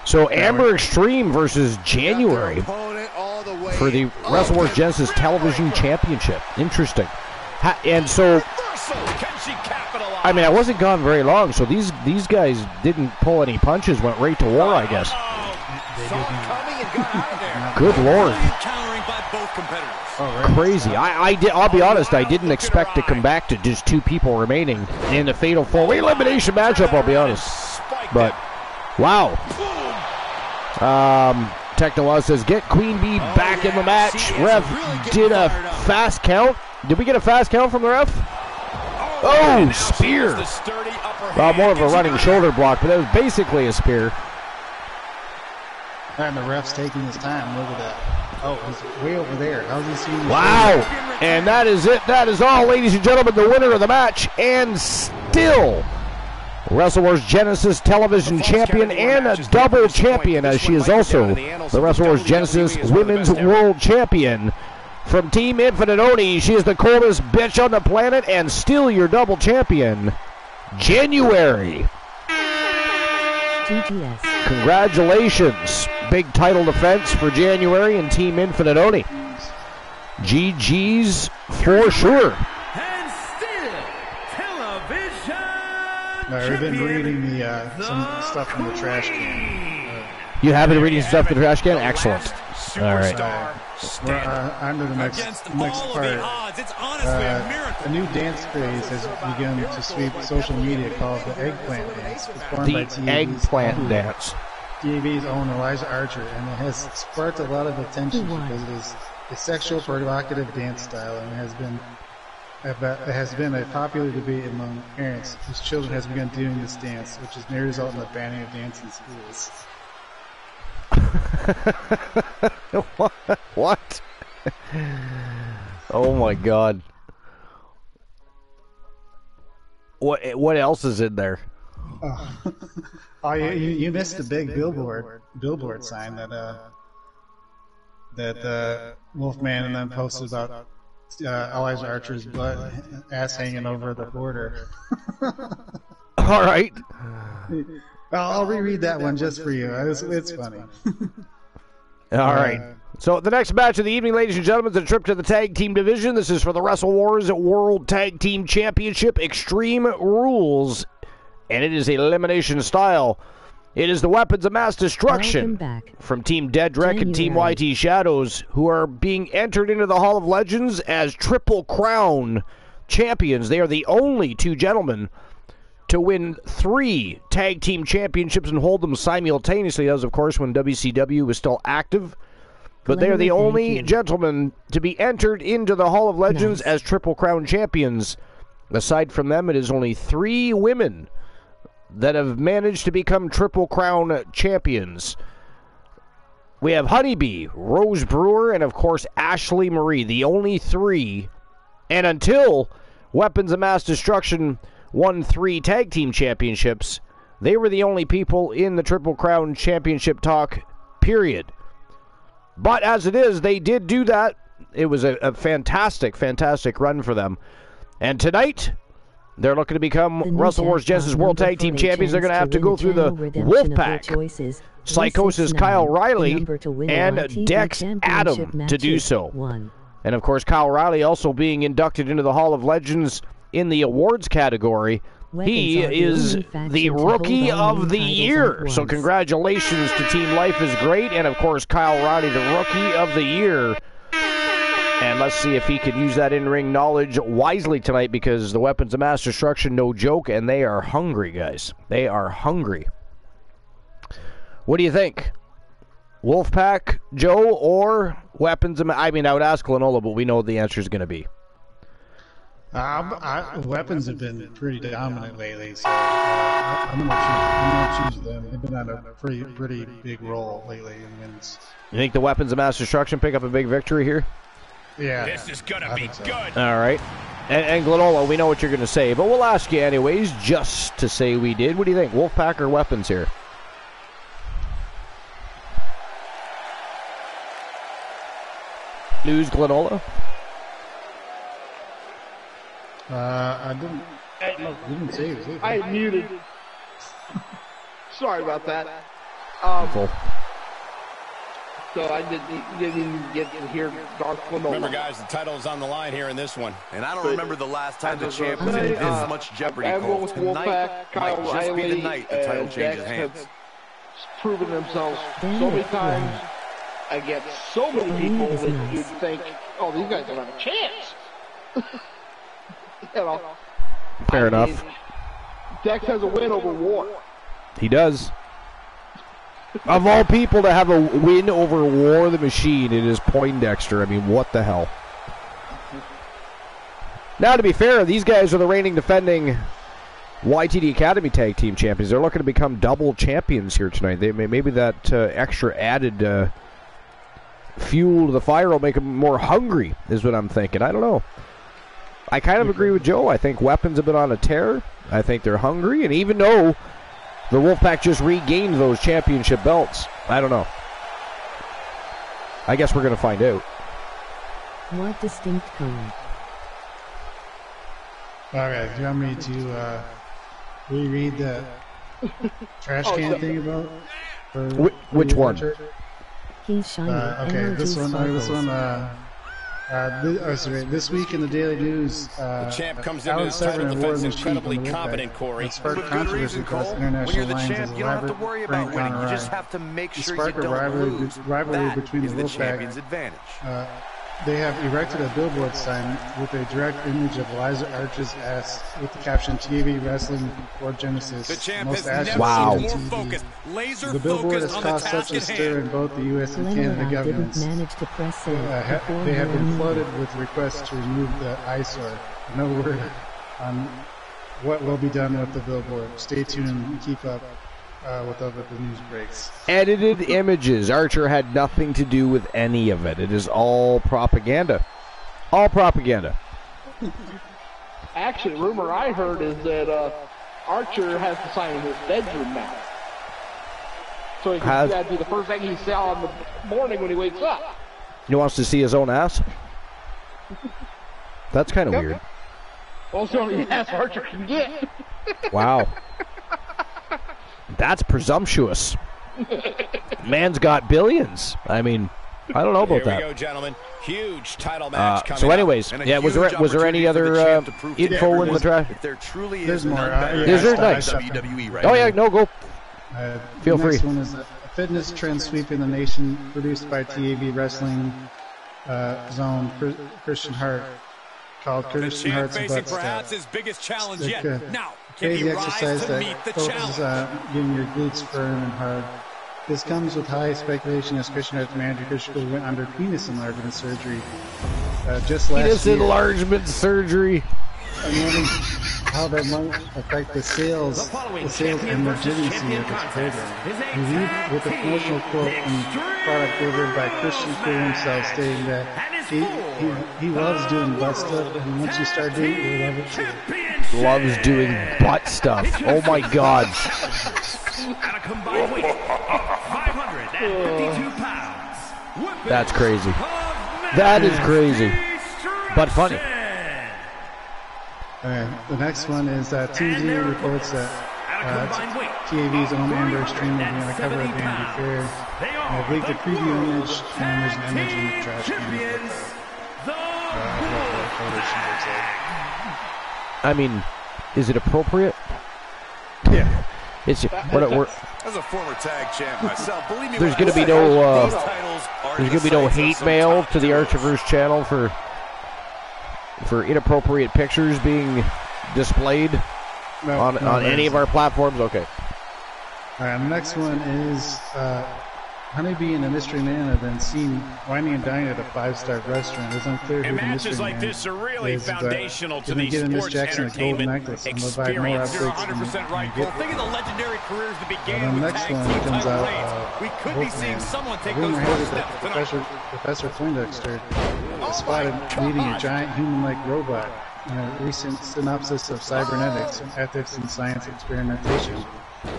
S1: So Amber Extreme versus January for the Wrestle Wars Genesis Television Championship. Interesting. And so, I mean, I wasn't gone very long, so these guys didn't pull any punches, went right to war, I guess. Good Lord. Crazy. I'll be honest, I didn't expect to come back to just 2 people remaining in the Fatal 4-Way Elimination matchup, I'll be honest. But, wow. Technowa says, get Queen Bee back in the match. Ref did a fast count. Did we get a fast count from the ref? Oh, spear. More of a running shoulder block, but that was basically a spear.
S2: And the ref's taking his time. Look at that. Oh, he's way over there. How's he seeing?
S1: Wow. And that is it. That is all, ladies and gentlemen. The winner of the match, and still Wrestle Wars Genesis Television Champion and a double champion, as she is also the Wrestle Wars Genesis Women's World Champion. From Team Infinite Oni, she is the coldest bitch on the planet and still your double champion, January.
S4: GGS.
S1: Congratulations. Big title defense for January and Team Infinite Oni. GG's for sure.
S5: And still, television.
S2: We've been reading some stuff from the trash can.
S1: You have been reading stuff from the trash can? Excellent. All right.
S2: On to the next part.
S6: It's honestly a miracle.
S2: A new dance craze has begun to sweep social media called the eggplant dance, performed by
S1: The eggplant dance.
S2: TV's own Elijah Archer, and it has sparked a lot of attention because it is a sexual, provocative dance style, and it has been a popular debate among parents whose children has begun doing this dance, which has may result in the banning of dance in schools.
S1: What? Oh my God. What else is in there?
S2: Oh, you missed the big billboard sign that Wolfman and them posted about Elijah Archer's butt ass hanging over the border.
S1: All right.
S2: I'll reread that one just for you. It's funny.
S1: All right. So the next match of the evening, ladies and gentlemen, is a trip to the tag team division. This is for the Wrestle Wars World Tag Team Championship Extreme Rules, and it is elimination style. It is the Weapons of Mass Destruction from Team Dedrick and Team YT Shadows, who are being entered into the Hall of Legends as Triple Crown champions. They are the only two gentlemen to win 3 tag team championships and hold them simultaneously. That was, of course, when WCW was still active. But they are the only gentlemen to be entered into the Hall of Legends as Triple Crown champions. Aside from them, it is only 3 women that have managed to become Triple Crown champions. We have Honeybee, Rose Brewer, and of course Ashley Marie, the only 3. And until Weapons of Mass Destruction won 3 tag team championships, they were the only people in the Triple Crown championship talk, period. But as it is, they did do that. It was a fantastic, fantastic run for them. And tonight, they're looking to become Wrestle Wars Genesis World Tag Team Champions. They're going to have to go through the Wolfpack, Psychosis Kyle Riley, and Dex Adam to do so. And of course, Kyle Riley also being inducted into the Hall of Legends in the awards category. He is the Rookie of the Year. So congratulations to Team Life is Great, and of course, Kyle Riley, the Rookie of the Year. And let's see if he can use that in-ring knowledge wisely tonight, because the Weapons of Mass Destruction, no joke, and they are hungry, guys. They are hungry. What do you think? Wolfpack, Joe, or Weapons of Mass? I mean, I would ask Lanola, but we know what the answer is going to be.
S2: Weapons have been pretty dominant lately, so I'm gonna choose them. They've been on a pretty big role lately in wins.
S1: You think the Weapons of Mass Destruction pick up a big victory here?
S2: Yeah.
S7: This is gonna be good.
S1: All right. And Glenola, we know what you're going to say, but we'll ask you anyways, just to say we did. What do you think, Wolfpack or Weapons here? News, Glenola?
S2: I didn't say it.
S3: I muted. Sorry about that. So I didn't even get to hear Darth Glenola.
S7: Remember, guys, the title is on the line here in this one. And I don't remember the last time the champ was in this much jeopardy. Tonight might just be the night the title changes hands.
S3: Have proven themselves so many times against so many people that you'd think, oh, these guys don't have a chance. You know,
S1: Fair enough.
S3: Dex has a win over War.
S1: He does. Of all people to have a win over War the Machine, it is Poindexter. I mean, what the hell? Now, to be fair, these guys are the reigning defending YTD Academy Tag Team Champions. They're looking to become double champions here tonight. Maybe that extra added fuel to the fire will make them more hungry, is what I'm thinking. I don't know. I kind of agree with Joe. I think Weapons have been on a tear. I think they're hungry. And even though the Wolfpack just regained those championship belts, I don't know. I guess we're going to find out.
S4: What distinct cone?
S2: Alright, do you want me to reread the trash can thing about?
S1: Which one?
S4: He's shiny.
S2: Okay, this one. This week in the Daily News,
S7: the champ comes into his title defense incredibly confident, Corey.
S2: For good reason, Cole. When you're the champ, you don't have to worry about winning. You just have to make sure you don't lose. Rivalry between the champion's advantage. They have erected a billboard sign with a direct image of Eliza Arch's ass with the caption "TV Wrestling for Genesis."
S7: The champ
S2: most
S7: has
S1: wow.
S7: never been more focused. Laser
S2: the billboard has
S7: focused on
S2: caused
S7: the
S2: such
S7: task
S2: a
S7: at
S2: stir
S7: hand.
S2: in both the U.S. and Canada governments.
S4: To press
S2: They have been flooded with requests to remove the eyesore. No word on what will be done with the billboard. Stay tuned and keep up whatever the news breaks.
S1: Edited images. Archer had nothing to do with any of it. It is all propaganda. All propaganda.
S3: Actually, rumor I heard is that Archer has to sign in his bedroom now. So that'd be the first thing he saw in the morning when he wakes up.
S1: He wants to see his own ass? That's kind of weird.
S3: Also, the ass Archer can get.
S1: Wow. That's presumptuous. Man's got billions. I mean, I don't know about that.
S7: Here we go, gentlemen. Huge title match coming
S1: so anyways,
S7: up,
S1: yeah, was there any other info in the draft?
S7: If there truly
S2: There's
S7: is
S2: more.
S7: none better
S1: Is there?
S7: than
S1: Nice.
S7: WWE right
S1: Oh
S7: now.
S1: yeah, no, go. Feel free.
S2: Next one is a fitness trend sweeping the nation, produced by TAV Wrestling Zone, Christian Hart, called Christian Hart's Butt
S6: perhaps his biggest challenge yet. Now,
S2: crazy exercise that focuses getting your glutes firm and hard. This comes with high speculation as Christian Hart's manager Christian went under penis enlargement surgery just last
S1: penis
S2: year.
S1: enlargement surgery.
S2: I'm wondering how that might affect the sales and legitimacy of this program. We leave with a promotional quote and product delivered by Christian Crew himself, stating that he loves doing butt stuff, and once you start doing it, you'll love it too.
S1: Loves doing butt stuff. Oh my God.
S5: At a combined weight of 552 pounds.
S1: That's crazy. That is crazy. But funny.
S2: The next one is TMZ reports that TAV's own Amber Extreme will be on the cover of Vanity Fair. I believe the preview image, and there's an image in the trash can.
S1: I mean, is it appropriate?
S2: Yeah.
S1: It's
S6: as a former tag champ myself, believe me,
S1: there's going to be no hate mail to the Archiverse channel for inappropriate pictures being displayed on any of our platforms. Okay.
S2: All right. The next one is Honeybee and the Mystery Man have been seen whining and dining at a 5-star restaurant. It's unclear who the Mystery Man is.
S7: This are really foundational to
S2: these
S7: sports
S2: Jackson a gold necklace and will buy more updates.
S7: You're 100% right. Well, think of the legendary careers that began
S2: the
S7: with
S2: next
S7: tag
S2: one
S7: team
S2: comes
S7: title
S2: out.
S7: reigns. We could be seeing someone take those
S2: Rumor
S7: first
S2: has it
S7: steps
S2: that
S7: tonight.
S2: Professor Poindexter is spotted leading a giant human-like robot in a recent synopsis of cybernetics, ethics, and science experimentation.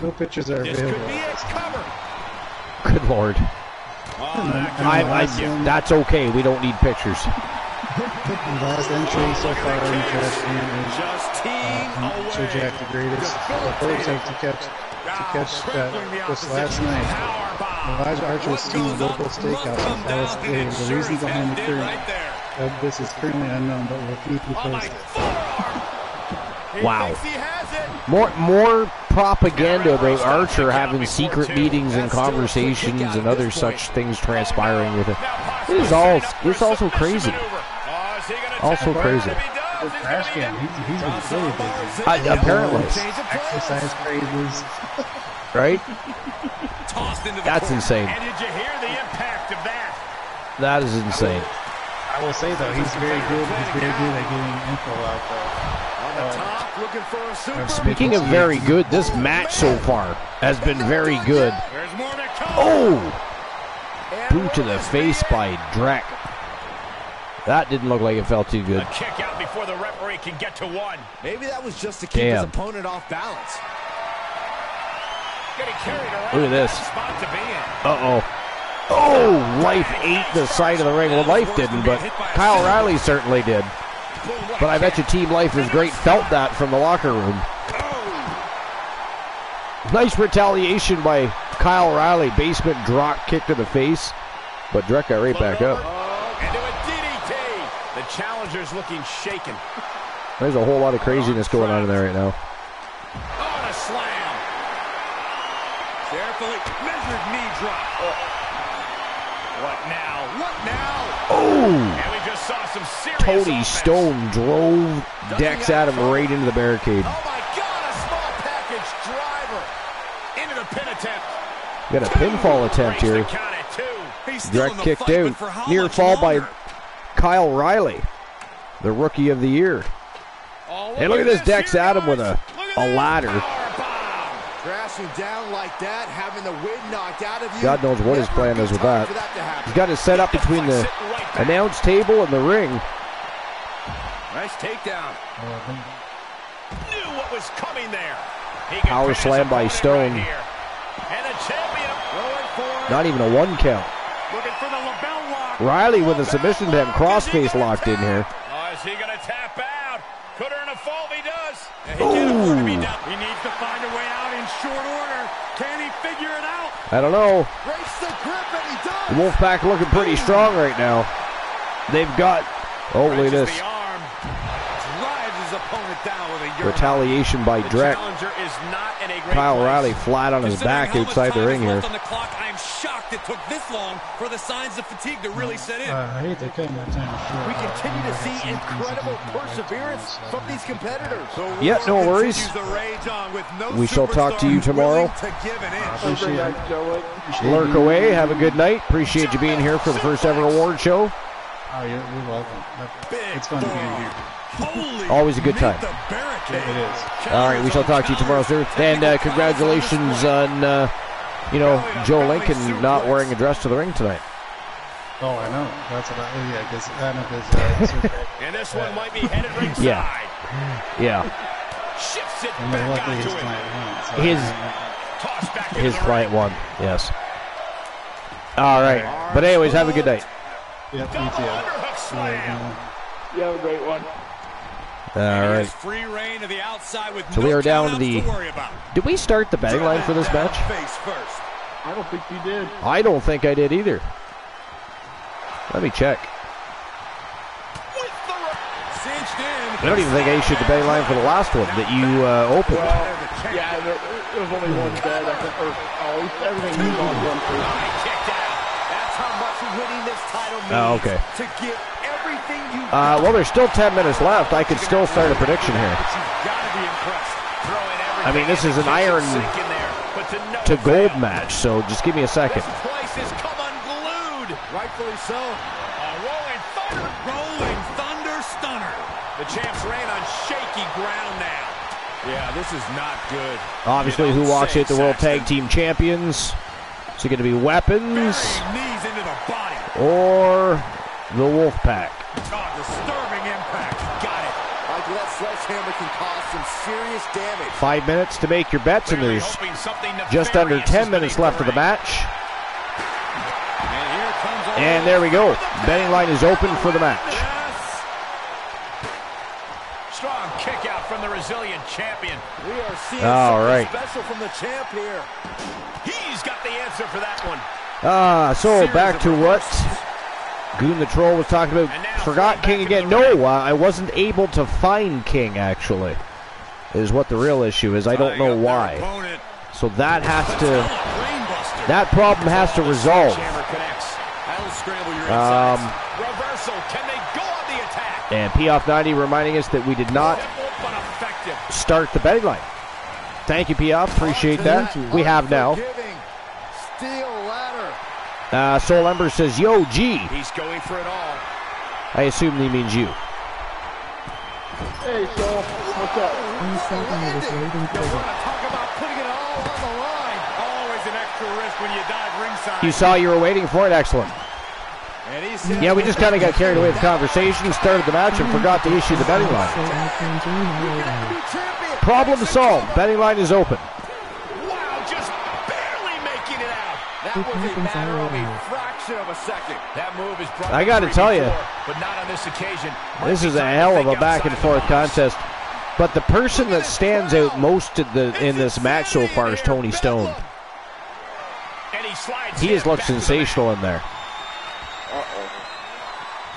S2: No pictures are
S7: This
S2: available.
S7: could be it. Cover.
S1: Good Lord. That's okay. We don't need pictures.
S2: The last entry so far in the trash can is Sir Jack the Greatest. The prototype to catch that just last night. Elijah Archer was seen at a local steakhouse in Dallas, Florida. The reason behind the current this is currently unknown, but will keep you posted.
S1: Wow. More propaganda about Archer having secret meetings and conversations and other such things transpiring with it. It's also crazy. Also crazy.
S2: He's been really busy.
S1: Apparently.
S2: Exercise crazes.
S1: Right? That's insane.
S7: And did you hear the impact of that?
S1: That is insane.
S2: I will say though, he's very good. He's very good at getting info out there.
S6: Top, looking for a super.
S1: Speaking of very good, this match so far has been very good. Oh! Boot to the face by Drek. That didn't look like it felt too good.
S7: A kick out before the referee can get to one.
S6: Maybe that was just to keep his opponent off balance.
S7: Getting carried around.
S1: Look at this.
S7: Spot to be in.
S1: Uh-oh. Oh, Life ate the side of the ring. Well, Life didn't, but Kyle Riley certainly did. But I bet you Team Life is great felt that from the locker room. Nice retaliation by Kyle Riley. Basement drop kick to the face. But Drek got right back up.
S7: Into a DDT. The challenger's looking shaken.
S1: There's a whole lot of craziness going on in there right now.
S7: On a slam. Carefully measured knee drop. What now? What now?
S1: Oh!
S7: And we just saw some serious
S1: Tony
S7: offense.
S1: Stone drove Dex Adam right into the barricade.
S7: Oh my God, a small package driver into the pin attempt.
S1: Got a pinfall attempt here. Drek kicked out. Near fall by Kyle Riley, the Rookie of the Year. Hey, look at this Dex Adam with a ladder.
S6: Crashing down like that, having the wind knocked out of you.
S1: God knows what his plan is with that. He's got it set up between the announce table and the ring.
S7: Nice takedown. Knew what was coming there.
S1: Power slam by Stone.
S7: And the champion going for it.
S1: Not even a 1 count.
S7: Looking for the lapel lock.
S1: Riley with a submission to him. Crossface locked in here.
S7: Oh, is he going to tap out? Could earn a fall if he does. And he can't afford to be down. He needs to find a way out in short order. Can he figure it out?
S1: I don't know.
S6: Breaks the grip and he does.
S1: The Wolfpack looking pretty strong right now. They've got... Oh, look at this.
S7: The arm drives his opponent
S1: Retaliation by Drek. Kyle O'Reilly flat on his back outside the ring here.
S6: I'm shocked it took this long for the signs of fatigue to really set in.
S2: I hate they cutting that time short.
S7: We continue to see incredible perseverance from these competitors.
S1: Yeah, no worries. We shall talk to you tomorrow. Lurk away. Have a good night. Appreciate you being here for the first ever award show.
S2: Oh, you're welcome. It's fun to be here.
S1: Always a good time.
S2: It is.
S1: All right, we shall talk to you tomorrow, sir. And congratulations on, Joe Lincoln not wearing a dress to the ring tonight.
S2: Oh, I know. That's what because Anna is.
S7: And this one might be headed ringside.
S1: Yeah.
S7: Shifts it
S2: And
S7: back
S2: luckily
S7: onto
S2: his
S7: it.
S2: client won. So
S7: Toss back into
S1: His
S7: the
S1: client
S7: ring.
S1: won. Yes. All right. But anyways, have a good night.
S2: Yep, me
S7: Double
S2: too.
S7: underhook slam.
S3: You have a great one.
S1: All right.
S6: Free reign to the outside with
S1: So we
S6: no
S1: are down to
S6: countouts
S1: the.
S6: worry about.
S1: Did we start the betting line for this match?
S6: Face first.
S3: I don't think you did.
S1: I don't think I did either. Let me check.
S6: Cinched in.
S1: I don't even think I issued the betting line for the last one that you opened.
S3: Yeah, there was only one dead. I think, everything moved on one first.
S7: Kicked out. That's how much winning this title means.
S1: Oh, okay.
S7: To give everything you
S1: Well, there's still 10 minutes left. I could still start a prediction here.
S7: But you've got to be impressed. Throwing everything
S1: I mean, this is an iron
S7: sink in there, but
S1: to gold match, so just give me a second.
S7: This place has come unglued. Rightfully so. A rolling thunder.
S6: Rolling Thunder Stunner.
S7: The champs ran on shaky ground now. Yeah, this is not good.
S1: Obviously, who walks in? The World Tag Team Champions. Is it going to be Weapons
S6: Knees into the body.
S1: or the Wolfpack?
S6: Oh, disturbing impact. Got it.
S7: That sledgehammer can cause some serious damage.
S1: 5 minutes to make your bets, and there's
S6: Hoping something
S1: just under
S6: nefarious
S1: 10
S6: is
S1: minutes
S6: beneath
S1: left of the match.
S6: And here comes a
S1: And there we go. Betting line is open for the match.
S6: Yes. Strong kick out from the resilient champion.
S7: We are seeing
S1: All
S7: something
S1: right.
S7: special from the champ here.
S6: He's got the answer for that one.
S1: So back to what Goon the Troll was talking about. Forgot King again. No, I wasn't able to find King, actually, is what the real issue is. I don't know why. So that has to, that problem has to resolve.
S6: Reversal. Can they go on the attack?
S1: And P-Off 90 reminding us that we did not
S6: But effective.
S1: start the betting line. Thank you, P-Off. Appreciate that. We have now.
S7: Steel ladder.
S1: Soul Ember says, yo, G.
S6: He's going for it all.
S1: I assume he means you.
S3: Hey, Soul, what's up?
S4: I said I was waiting for it.
S6: Talk about putting it all on the line. Always an extra risk when you dive ringside.
S1: You saw you were waiting for it. Excellent.
S6: And he said,
S1: Yeah, we just kind of got carried away with the conversation, started the match, and forgot to issue the betting
S4: So
S1: line.
S4: I can join my
S1: Problem solved. Betting line is open.
S6: wow, just barely making it out.
S7: That
S4: It
S7: was a
S4: happens
S7: matter of
S4: all
S7: a
S4: around.
S7: fraction of a second. That move is brought
S1: I got to tell you,
S6: But not on this occasion.
S1: this is a hell of a back and forth contest. But the person that stands out most in this match so far is Tony Stone.
S6: And he slides
S1: He has
S6: him
S1: looked
S6: back to the
S1: sensational
S6: mat.
S1: in there.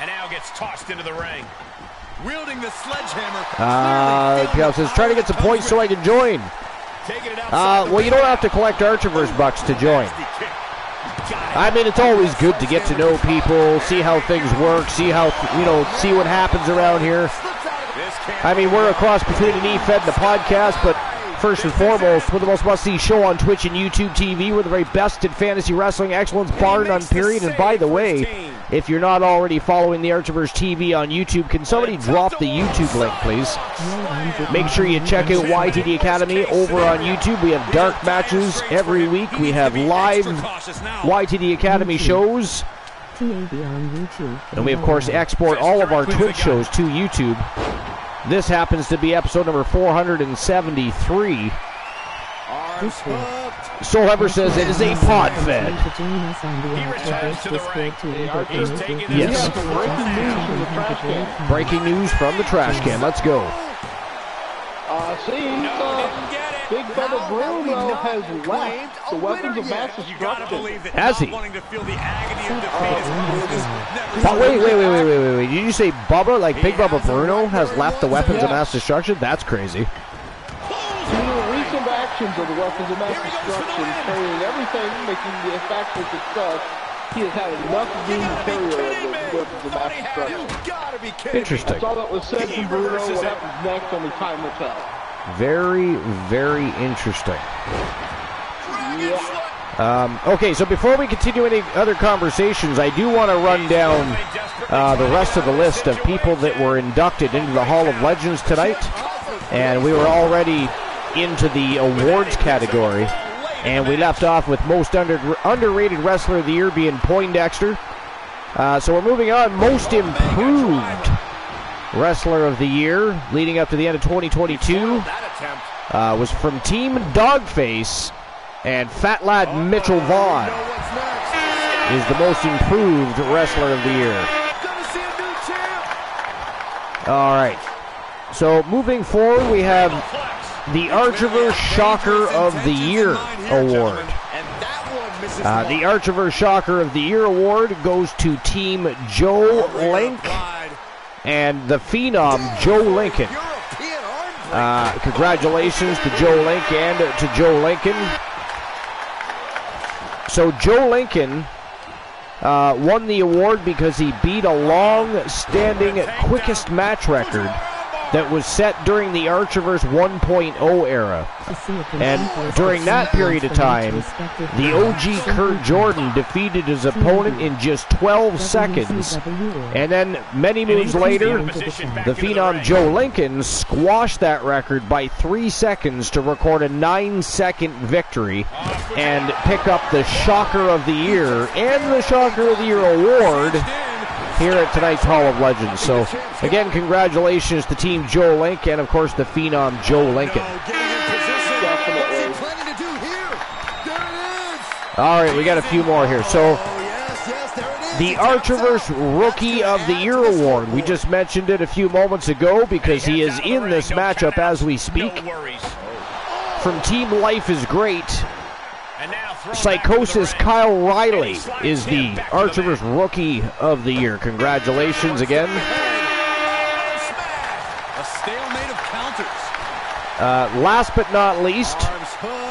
S6: And now gets tossed into the ring. Wielding the sledgehammer.
S1: P-Off says, try to get some points so I can join.
S6: Taking it outside
S1: Well, you don't have to collect Archiverse bucks to join. I mean, it's always good to get to know people, see how things work, see how, see what happens around here. I mean, we're a cross between an E-Fed and a podcast, but first and foremost, we're the most must-see show on Twitch and YouTube TV. We're the very best in fantasy wrestling excellence, bar none, period. And by the way, if you're not already following the Archiverse TV on YouTube, can somebody drop the YouTube link, please? Make sure you check out YTD Academy over on YouTube. We have dark matches every week. We have live YTD Academy shows.
S4: TAB on YouTube.
S1: And we, of course, export all of our Twitch shows to YouTube. This happens to be episode number 473.
S4: This week.
S1: Soul Ever says it is a pod fed.
S4: To join us on the Archiverse Discord to input the local
S1: Yes. Breaking news from the trash can. Let's go.
S3: See,
S6: Didn't get it.
S3: Big Brother Bruno has left the weapons of mass destruction.
S1: Has he?
S6: Wanting to feel the agony of defeat is
S1: But wait. Did you say Bubba, like Big Bubba Bruno, has left the weapons of mass destruction? That's crazy.
S3: Due to the recent actions of the weapons of mass destruction, training everything, making the factual success, he has had enough being the carrier of the weapons of mass destruction.
S1: Interesting.
S3: That's all that was said from Bruno. What happens next, only time will tell.
S1: Very, very interesting.
S3: Yeah.
S1: Okay, so before we continue any other conversations, I do want to run down the rest of the list of people that were inducted into the Hall of Legends tonight. And we were already into the awards category. And we left off with most underrated wrestler of the year being Poindexter. So we're moving on. Most improved wrestler of the year leading up to the end of 2022 was from Team Dogface. And Fat Lad Mitchell Vaughn is the most improved wrestler of the year. All right. So moving forward, we have the Archiverse Shocker of the Year Award. The Archiverse Shocker of the Year Award goes to Team Joe Link and the Phenom Joe Lincoln. Congratulations to Joe Link and to Joe Lincoln. So Joe Lincoln won the award because he beat a long-standing quickest match record that was set during the Archiverse 1.0 era. And during that period of time, the OG Kurt Jordan defeated his opponent in just 12 seconds. And then many moves later, the Phenom Joe Lincoln squashed that record by 3 seconds to record a 9-second victory and pick up the Shocker of the Year and the Shocker of the Year award here at tonight's Hall of Legends. So, again, congratulations to Team Joe Link and, of course, the Phenom Joe Lincoln. All right, we got a few more here. So, the Archiverse Rookie of the Year Award. We just mentioned it a few moments ago because he is in this matchup as we speak. From Team Life is Great, Psychosis Kyle Riley is the Archiverse Rookie of the Year. Congratulations again.
S6: a stalemate of counters.
S1: Last but not least,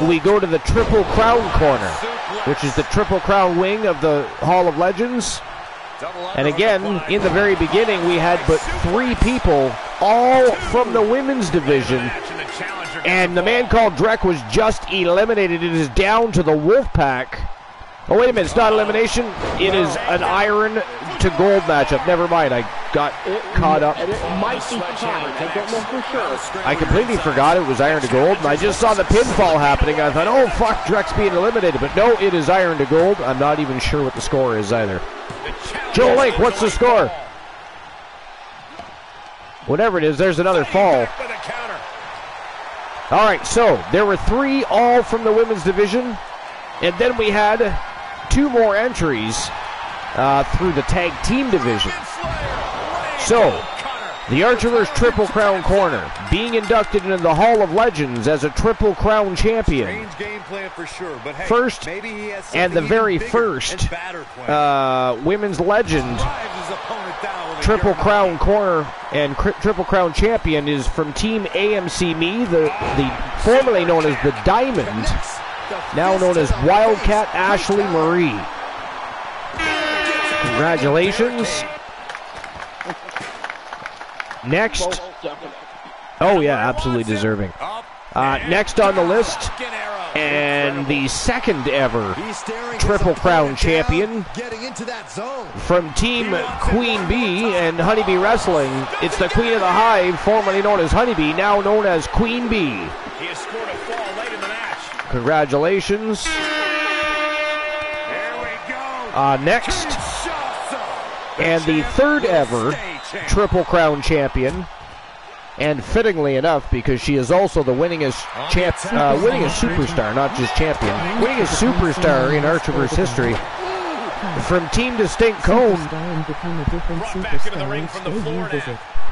S1: we go to the Triple Crown corner, which is the Triple Crown wing of the Hall of Legends. And again, in the very beginning, we had but 3 people, all from the women's division. And the man called Drek was just eliminated. It is down to the Wolfpack. Oh, wait a minute. It's not elimination. It is an iron to gold matchup. Never mind. I got caught up.
S3: And it might be tied. I don't know for sure.
S1: I completely forgot it was iron to gold. And I just saw the pinfall happening. I thought, oh, fuck, Drek's being eliminated. But no, it is iron to gold. I'm not even sure what the score is either. Joe Lake, what's the score? Whatever it is, there's another fall. All right, so there were 3 all from the women's division, and then we had 2 more entries through the tag team division. So, the Archiverse Triple Crown corner being inducted into the Hall of Legends as a Triple Crown champion. First, and the very first women's legend Triple Crown corner and Triple Crown champion is from Team AMC Me, the formerly known as the Diamond, now known as Wildcat Ashley Marie. Congratulations. Next. Oh yeah, absolutely deserving. Next on the list, and the second ever Triple Crown champion from Team Queen Bee and Honeybee Wrestling. It's the Queen of the Hive, formerly known as Honeybee, now known as Queen Bee.
S7: He has scored a fall late in the match.
S1: Congratulations.
S7: There we go.
S1: Next, and the third ever Triple Crown champion. And fittingly enough, because she is also the winningest superstar, not just champion, winningest superstar in Archiverse history, from Team Distinct Cone,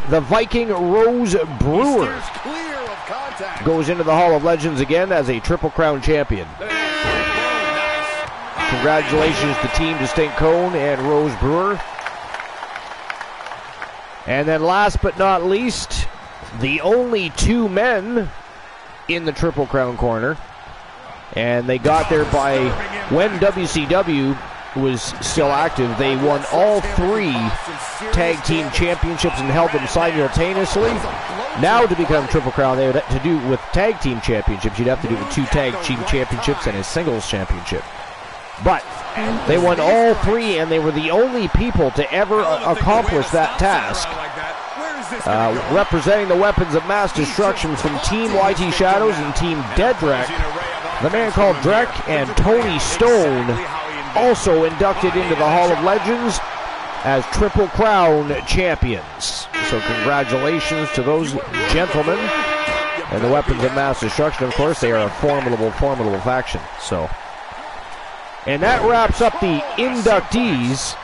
S1: the Viking Rose Brewer goes into the Hall of Legends again as a Triple Crown champion. Congratulations to Team Distinct Cone and Rose Brewer. And then last but not least, the only two men in the Triple Crown corner. And they got there by, when WCW was still active, they won all three tag team championships and held them simultaneously. Now to become Triple Crown, they would have to do with tag team championships. You'd have to do with two tag team championships and a singles championship. But they won all three, and they were the only people to ever accomplish that task. Representing the weapons of mass destruction from Team YT Shadows and Team Dedrick, the man called Drek and Tony Stone, also inducted into the Hall of Legends as Triple Crown champions. So congratulations to those gentlemen. And the weapons of mass destruction, of course, they are a formidable faction. So, and that wraps up the inductees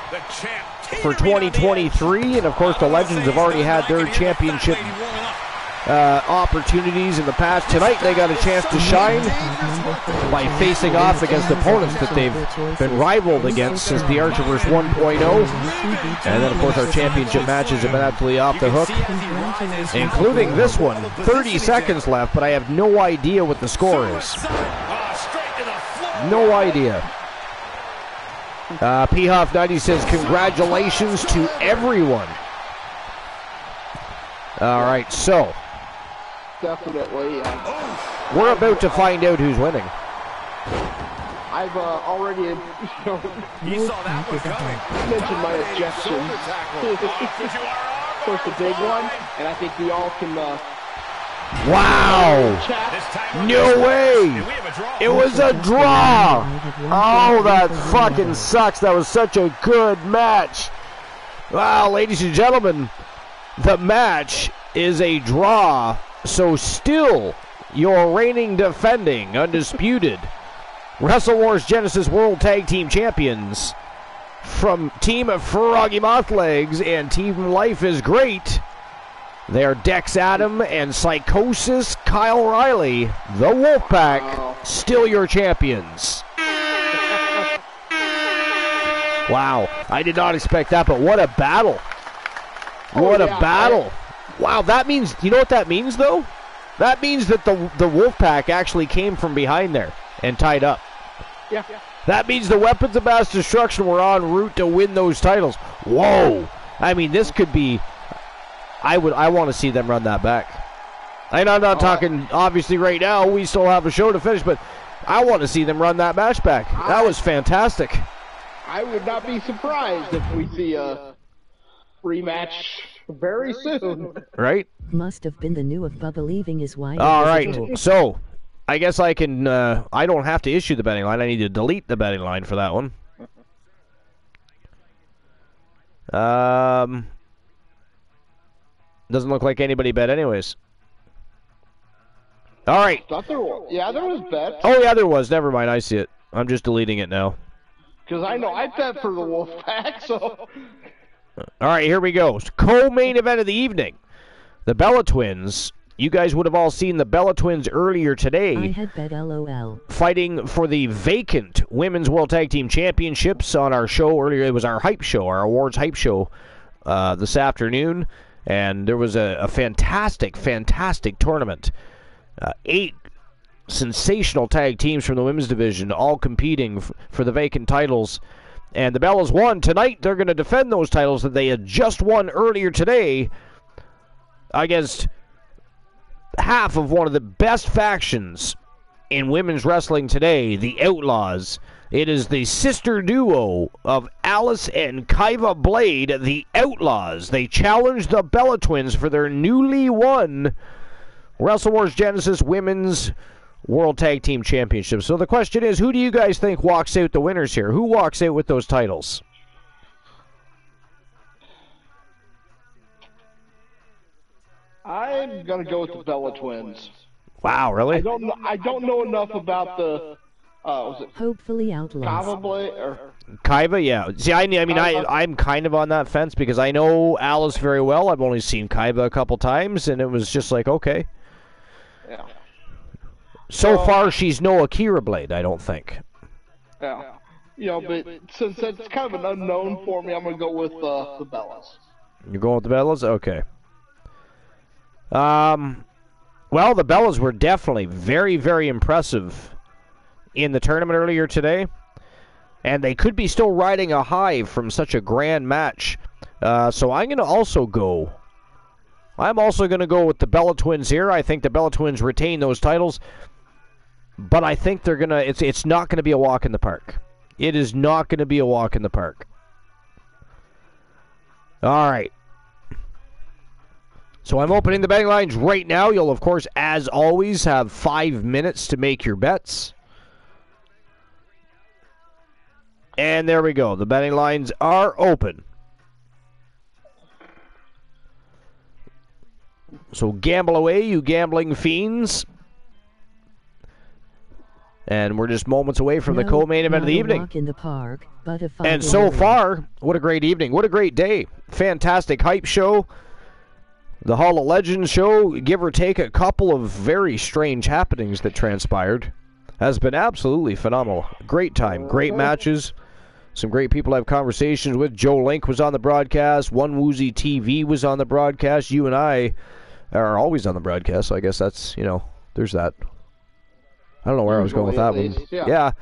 S1: for 2023. And of course, the Legends have already had their championship opportunities in the past. Tonight they got a chance to shine by facing off against opponents that they've been rivaled against since the Archerverse 1.0. And then of course our championship matches have been absolutely off the hook, including this one. 30 seconds left, but I have no idea what the score is. No idea. P-Hoff 90 says congratulations to everyone. All right, so
S3: definitely.
S1: We're about to find out who's winning.
S3: I've already, you saw that one coming. Mentioned my objection. Of course, the big one, and I think we all can.
S1: Wow! No way! It was a draw! Oh, that fucking sucks. That was such a good match. Wow, ladies and gentlemen, the match is a draw. So still, your reigning, defending, undisputed Wrestle Wars Genesis World Tag Team Champions from Team Froggy Moth Legs and Team Life is Great. They're Dex Adam and Psychosis Kyle Riley, the Wolfpack, still your champions. Wow, I did not expect that, but what a battle. What a battle. Wow, that means, you know what that means, though? That means that the Wolfpack actually came from behind there and tied up.
S3: Yeah.
S1: That means the Weapons of Mass Destruction were en route to win those titles. Whoa. I mean, this could be, I want to see them run that back. And I'm not talking, obviously, right now. We still have a show to finish, but I want to see them run that match back. That was fantastic.
S3: I would not be surprised if we see a rematch very soon.
S1: Right?
S4: Must have been the new of Bubba leaving his wife.
S1: All right. So, I guess I can, I don't have to issue the betting line. I need to delete the betting line for that one. Doesn't look like anybody bet anyways. All right.
S3: Yeah, there was bets.
S1: Oh, yeah, there was. Never mind. I see it. I'm just deleting it now.
S3: Because I know I bet for the Wolfpack, so...
S1: All right, here we go. Co-main event of the evening. The Bella Twins. You guys would have all seen the Bella Twins earlier today.
S4: I had bet LOL.
S1: Fighting for the vacant Women's World Tag Team Championships on our show earlier. It was our hype show, our awards hype show this afternoon. And there was a fantastic, fantastic tournament. 8 sensational tag teams from the women's division all competing for the vacant titles. And the Bellas won. Tonight, they're going to defend those titles that they had just won earlier today against half of one of the best factions in women's wrestling today, the Outlaws. It is the sister duo of Alice and Kaiva Blade, the Outlaws. They challenged the Bella Twins for their newly won Wrestle Wars Genesis Women's World Tag Team Championship. So the question is, who do you guys think walks out the winners here? Who walks out with those titles?
S3: I'm gonna go with the Bella Twins.
S1: Wow, really?
S3: I don't know enough about Was it
S4: Hopefully Outlaws.
S1: Kaiba, yeah. See, I'm kind of on that fence because I know Alice very well. I've only seen Kaiba a couple times, and it was just like, okay.
S3: Yeah.
S1: So far, she's no Akira Blade, I don't think.
S3: Yeah. But since it's kind of an unknown for me, I'm going to go with the Bellas.
S1: You're going with the Bellas? Okay. Well, the Bellas were definitely very, very impressive in the tournament earlier today, and they could be still riding a high from such a grand match. So I'm going to also go. I'm also going to go with the Bella Twins here. I think the Bella Twins retain those titles, but I think they're going to. It's not going to be a walk in the park. It is not going to be a walk in the park. All right. So I'm opening the betting lines right now. You'll, of course, as always, have 5 minutes to make your bets. And there we go. The betting lines are open. So gamble away, you gambling fiends. And we're just moments away from the co-main event of the evening.
S4: Walk in the park, but
S1: and so far, what a great evening. What a great day. Fantastic hype show. The Hall of Legends show, give or take a couple of very strange happenings that transpired, has been absolutely phenomenal. Great time, great matches. Some great people I have conversations with. Joe Link was on the broadcast. One Woozy TV was on the broadcast. You and I are always on the broadcast, so I guess that's, there's that. I don't know where I was going with that one. Yeah,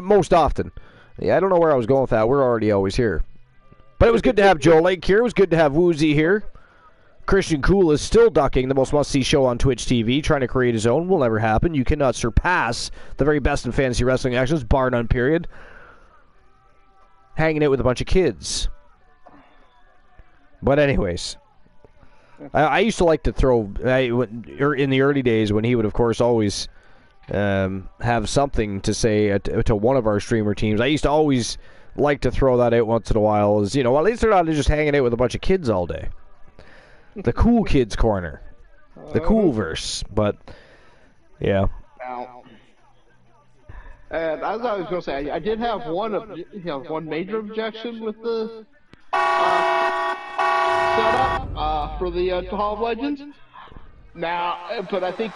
S1: most often. Yeah, I don't know where I was going with that. We're already always here. But it was good to have Joe Link here. It was good to have Woozy here. Christian Cool is still ducking the most must-see show on Twitch TV, trying to create his own. Will never happen. You cannot surpass the very best in fantasy wrestling actions, bar none, period. Hanging out with a bunch of kids. But anyways, I used to like to throw, in the early days when he would, of course, always have something to say to one of our streamer teams, I used to always like to throw that out once in a while, as, at least they're not just hanging out with a bunch of kids all day. The cool kids corner. The cool verse. But, yeah.
S3: And as I was going to say, I did have one major objection with the setup for the Hall of Legends. Now, but I think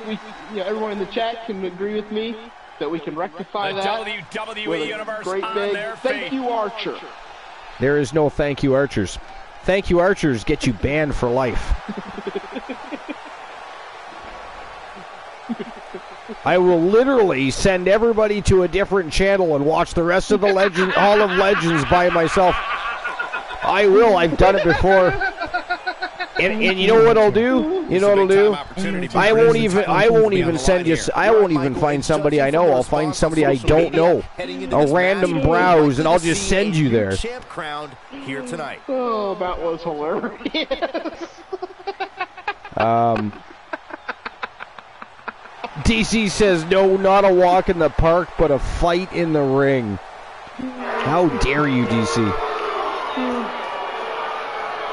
S3: everyone in the chat can agree with me that we can rectify that.
S6: WWE Universe
S3: great big thank you, Archer.
S1: There is no thank you, Archers. Thank you, Archers get you banned for life. I will literally send everybody to a different channel and watch the rest of the Hall of Legends by myself. I will. I've done it before. And you know what I'll do? I won't even send you. I won't even find somebody I know. I'll find somebody I don't know. A random browse, and I'll just send you there.
S3: Oh, that was hilarious.
S1: DC says, no, not a walk in the park, but a fight in the ring. How dare you, DC?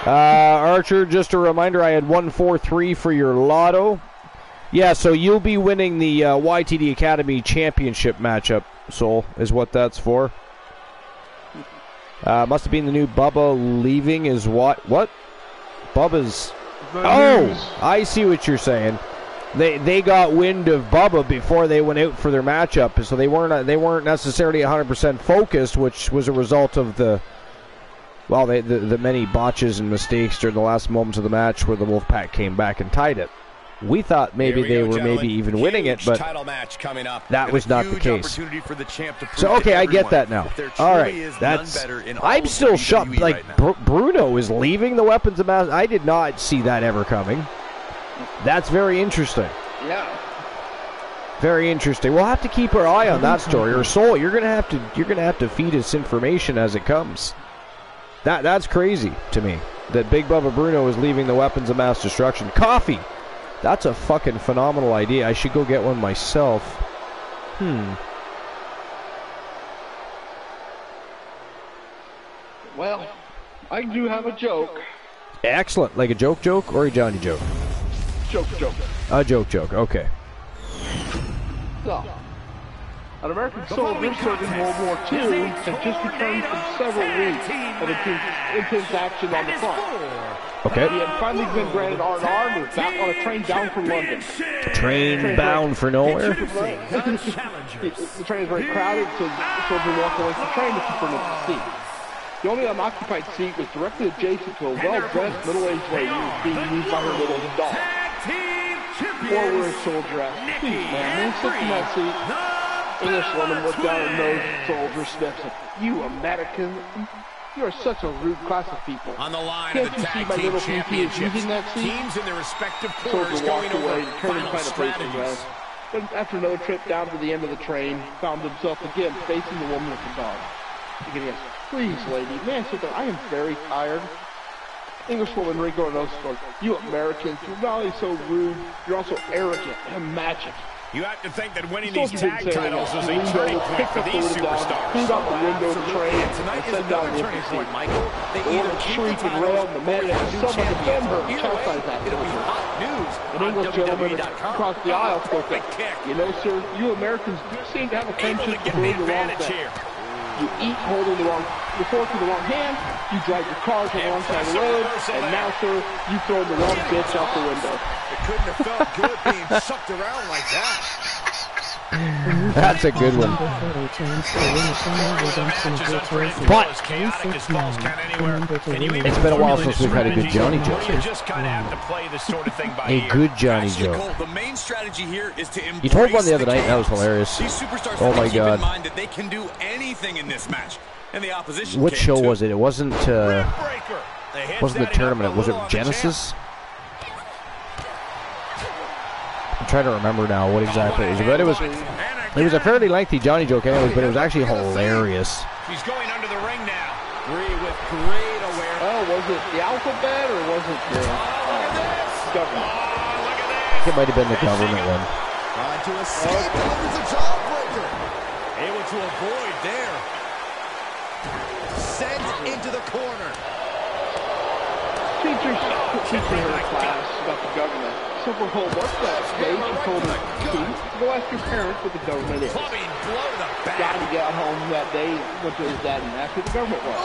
S1: Archer, just a reminder, I had 143 for your lotto. Yeah, so you'll be winning the YTD Academy Championship matchup, Soul, is what that's for. Must have been the new Bubba leaving is what? What? Bubba's... Oh, I see what you're saying. They got wind of Bubba before they went out for their matchup, so they weren't necessarily 100% focused, which was a result of the many botches and mistakes during the last moments of the match where the Wolfpack came back and tied it. We thought maybe they were maybe even winning it, but that was not the case. So, okay, I get that now. All right, I'm still shocked. Like, Bruno is leaving the Weapons of Mass. I did not see that ever coming. That's very interesting.
S3: Yeah.
S1: Very interesting. We'll have to keep our eye on that story. Or Soul, you're gonna have to feed us information as it comes. That's crazy to me. That Big Bubba Bruno is leaving the Weapons of Mass Destruction. Coffee! That's a fucking phenomenal idea. I should go get one myself.
S3: Well, I do have a joke.
S1: Excellent. Like a joke or a Johnny joke?
S3: Joke.
S1: A joke. Okay.
S3: So, An American soldier serving World War II had just returned from several weeks of intense action on the front.
S1: Okay.
S3: He had finally been granted R&R and was back on a train down from London.
S1: Train bound for nowhere?
S3: The train is very crowded, so the soldier walked away from the train to keep an empty seat. The only unoccupied seat was directly adjacent to a well-dressed, middle-aged lady who was being used by her little dog. Forward soldier asked, "Please, man, sit in that seat." English woman looked down her nose at the soldier, sniffed and said, "You American, you are such a rude class of people.
S7: On the line
S3: Can't
S7: of the
S3: you see
S7: tag
S3: my
S7: team
S3: little PT is using that seat?"
S7: teams in their respective quarters
S3: Soldier walked
S7: going
S3: away
S7: over
S3: and turned and
S7: final
S3: kind of faced the
S7: strategies.
S3: rest. But after another trip down to the end of the train, found himself again facing the woman with the dog. Again, he asked, "Please, lady, may I sit down? I am very tired." Englishwoman wrinkled her nose and spoke, "You Americans, you're not only so rude, you're also arrogant and magic."
S7: You have to think that winning these tag titles was a turning point for these superstars.
S3: Threw out the window of the train and
S7: Tonight is
S3: set down
S7: another
S3: the
S7: turning
S3: empty
S7: point,
S3: seat.
S7: Michael. They
S3: The
S7: either
S3: woman
S7: keep
S3: shrieked
S7: the
S3: and
S7: title
S3: railed, and the man
S7: or they
S3: had
S7: have new
S3: someone defend
S7: champions.
S3: her and
S7: Either
S3: chastise
S7: way,
S3: that
S7: it'll be
S3: soldier.
S7: hot news
S3: An
S7: on
S3: English gentleman
S7: WWE.com.
S3: across the aisle spoke up.
S7: Kick.
S3: "You know, sir, you Americans do seem to have a
S7: Able
S3: penchant
S7: to
S3: for
S7: get the
S3: doing the wrong
S7: advantage
S3: thing.
S7: here.
S3: You eat holding the fork in the wrong hand, you drive your cars on the wrong side of the road, and now, sir, you throw the wrong bitch out the window."
S7: It couldn't have felt good being chucked around like that.
S1: That's a good one. It's been a while since we've had a good Johnny joke.
S7: You just kind of have to play this sort of thing by
S1: A
S7: ear.
S1: good Johnny
S7: That's the
S1: joke.
S7: goal. The main strategy here is to
S1: You told one
S7: embrace
S1: the other night, and that was
S7: chaos.
S1: hilarious.
S7: These superstars
S1: Oh
S7: have to
S1: my
S7: keep in
S1: God.
S7: mind that they can do anything in this match, and the opposition
S1: What
S7: can
S1: show
S7: too.
S1: was it? It wasn't
S7: Breaker. The hits
S1: wasn't the
S7: adding up
S1: tournament.
S7: a
S1: Was it
S7: little on the
S1: Genesis? I'm trying to remember now what exactly it was. But it was a fairly lengthy Johnny joke anyways, but it was actually hilarious.
S7: He's going under the ring now. With great awareness.
S3: Oh, was it the alphabet or was it the government?
S1: I think it might have been the government one.
S7: Trying to escape. Delivers a jawbreaker. Able to avoid there. Sent into the corner.
S3: Teachers teaching her class about the government. So for homework that day, she told her students to go ask your parents what the government is.
S7: Clubbing blow to the back.
S3: Johnny got home that day, went to his dad and asked what the government was.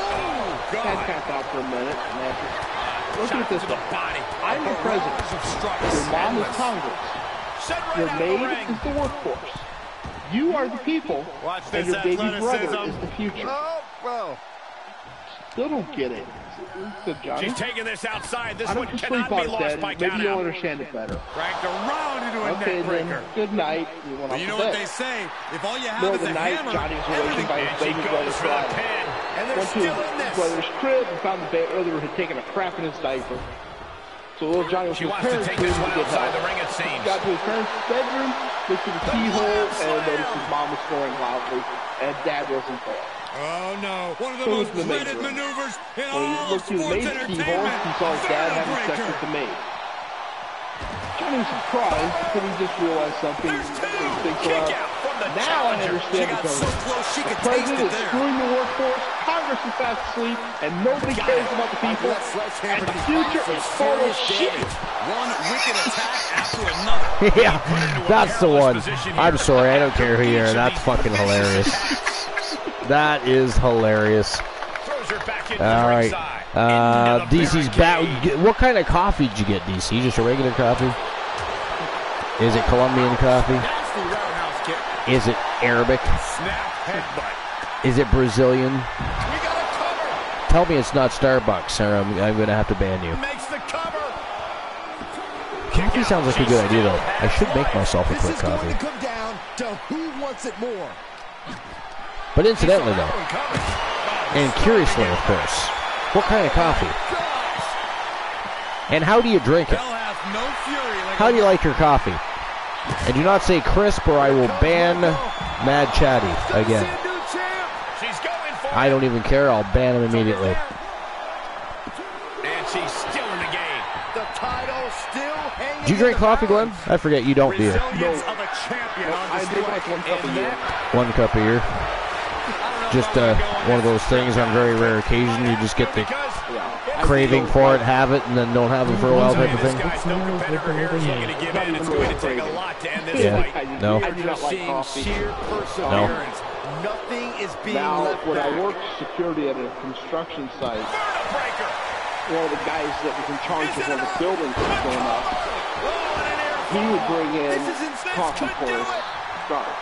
S3: Dad tapped out for a minute and asked, "Look at this one. I'm the president. Your mom is Congress. Your maid is the workforce. You are the people, and your baby brother is the future."
S7: Oh, well.
S3: Still don't get it. Said Johnny.
S7: She's taking this outside. This
S3: I
S7: one
S3: don't just
S7: cannot
S3: sleep
S7: be
S3: on
S7: lost
S3: dead.
S7: by
S3: Maybe
S7: count
S3: you'll
S7: out.
S3: understand it better.
S7: Dragged around into a
S3: Okay,
S7: neck breaker.
S3: then. Good night. You went off
S6: You
S3: to
S6: know what
S3: bed.
S6: they say, if all you have
S3: Middle
S6: is
S3: of
S6: a
S3: the night,
S6: hammer,
S3: Johnny was awakened by his baby brother's
S7: for the
S3: cry.
S7: pin. And they're
S3: Went to
S7: still in
S3: his
S7: this.
S3: brother's crib and found the brother had taken a crap in his diaper. So little Johnny was
S7: She
S3: his
S7: wants to
S3: parents'
S7: take
S3: room
S7: this
S3: to
S7: one
S3: get
S7: outside
S3: help.
S7: the ring, it seems.
S3: Got to his parents' bedroom, looked through the keyhole, and noticed his mom was snoring loudly, and Dad wasn't there.
S6: Oh no, one of the
S3: So
S6: most
S3: was the maid
S6: dreaded
S3: room.
S6: maneuvers in
S3: When he
S6: all
S3: looked through the
S6: sports
S3: maid's keyhole,
S6: entertainment.
S3: he saw his dad having sex
S6: Breaker.
S3: with the maid. Johnny was surprised, but he just realized something. Now I understand the government. The president is screwing the workforce, Congress is fast asleep, and nobody cares about the people, and the future is full of shit.
S6: One wicked attack after another.
S1: Yeah, that's the one. I'm sorry, I don't care who you are. That's fucking hilarious. That is hilarious. All right. DC's back. What kind of coffee did you get, DC? Just a regular coffee? Is it Colombian coffee? Is it Arabic? Is it Brazilian? Tell me it's not Starbucks, or I'm going to have to ban you. Coffee sounds like a good idea, though. I should make myself a quick coffee.
S6: This is going to come down to who wants it more.
S1: But incidentally, though, and curiously, of course, what kind of coffee? And how do you drink it? How do you like your coffee? And do not say crisp or I will ban Mad Chatty again. I don't even care. I'll ban him immediately.
S7: And she's still in the game. The title still hanging.
S1: Do you drink coffee, Glenn? I forget you don't, do you?
S3: No. I do like one cup a year.
S1: 1 cup a year. Just one of those things on very rare occasion. You just get the craving for it, have it, and then don't have it for a while type of thing? Yeah. No.
S3: I do not like coffee.
S1: No.
S5: Nothing is being
S3: now,
S5: left
S3: when
S5: back.
S3: I worked security at a construction site, one of the guys that was in charge of when the buildings was going up, he would bring in coffee for his guards.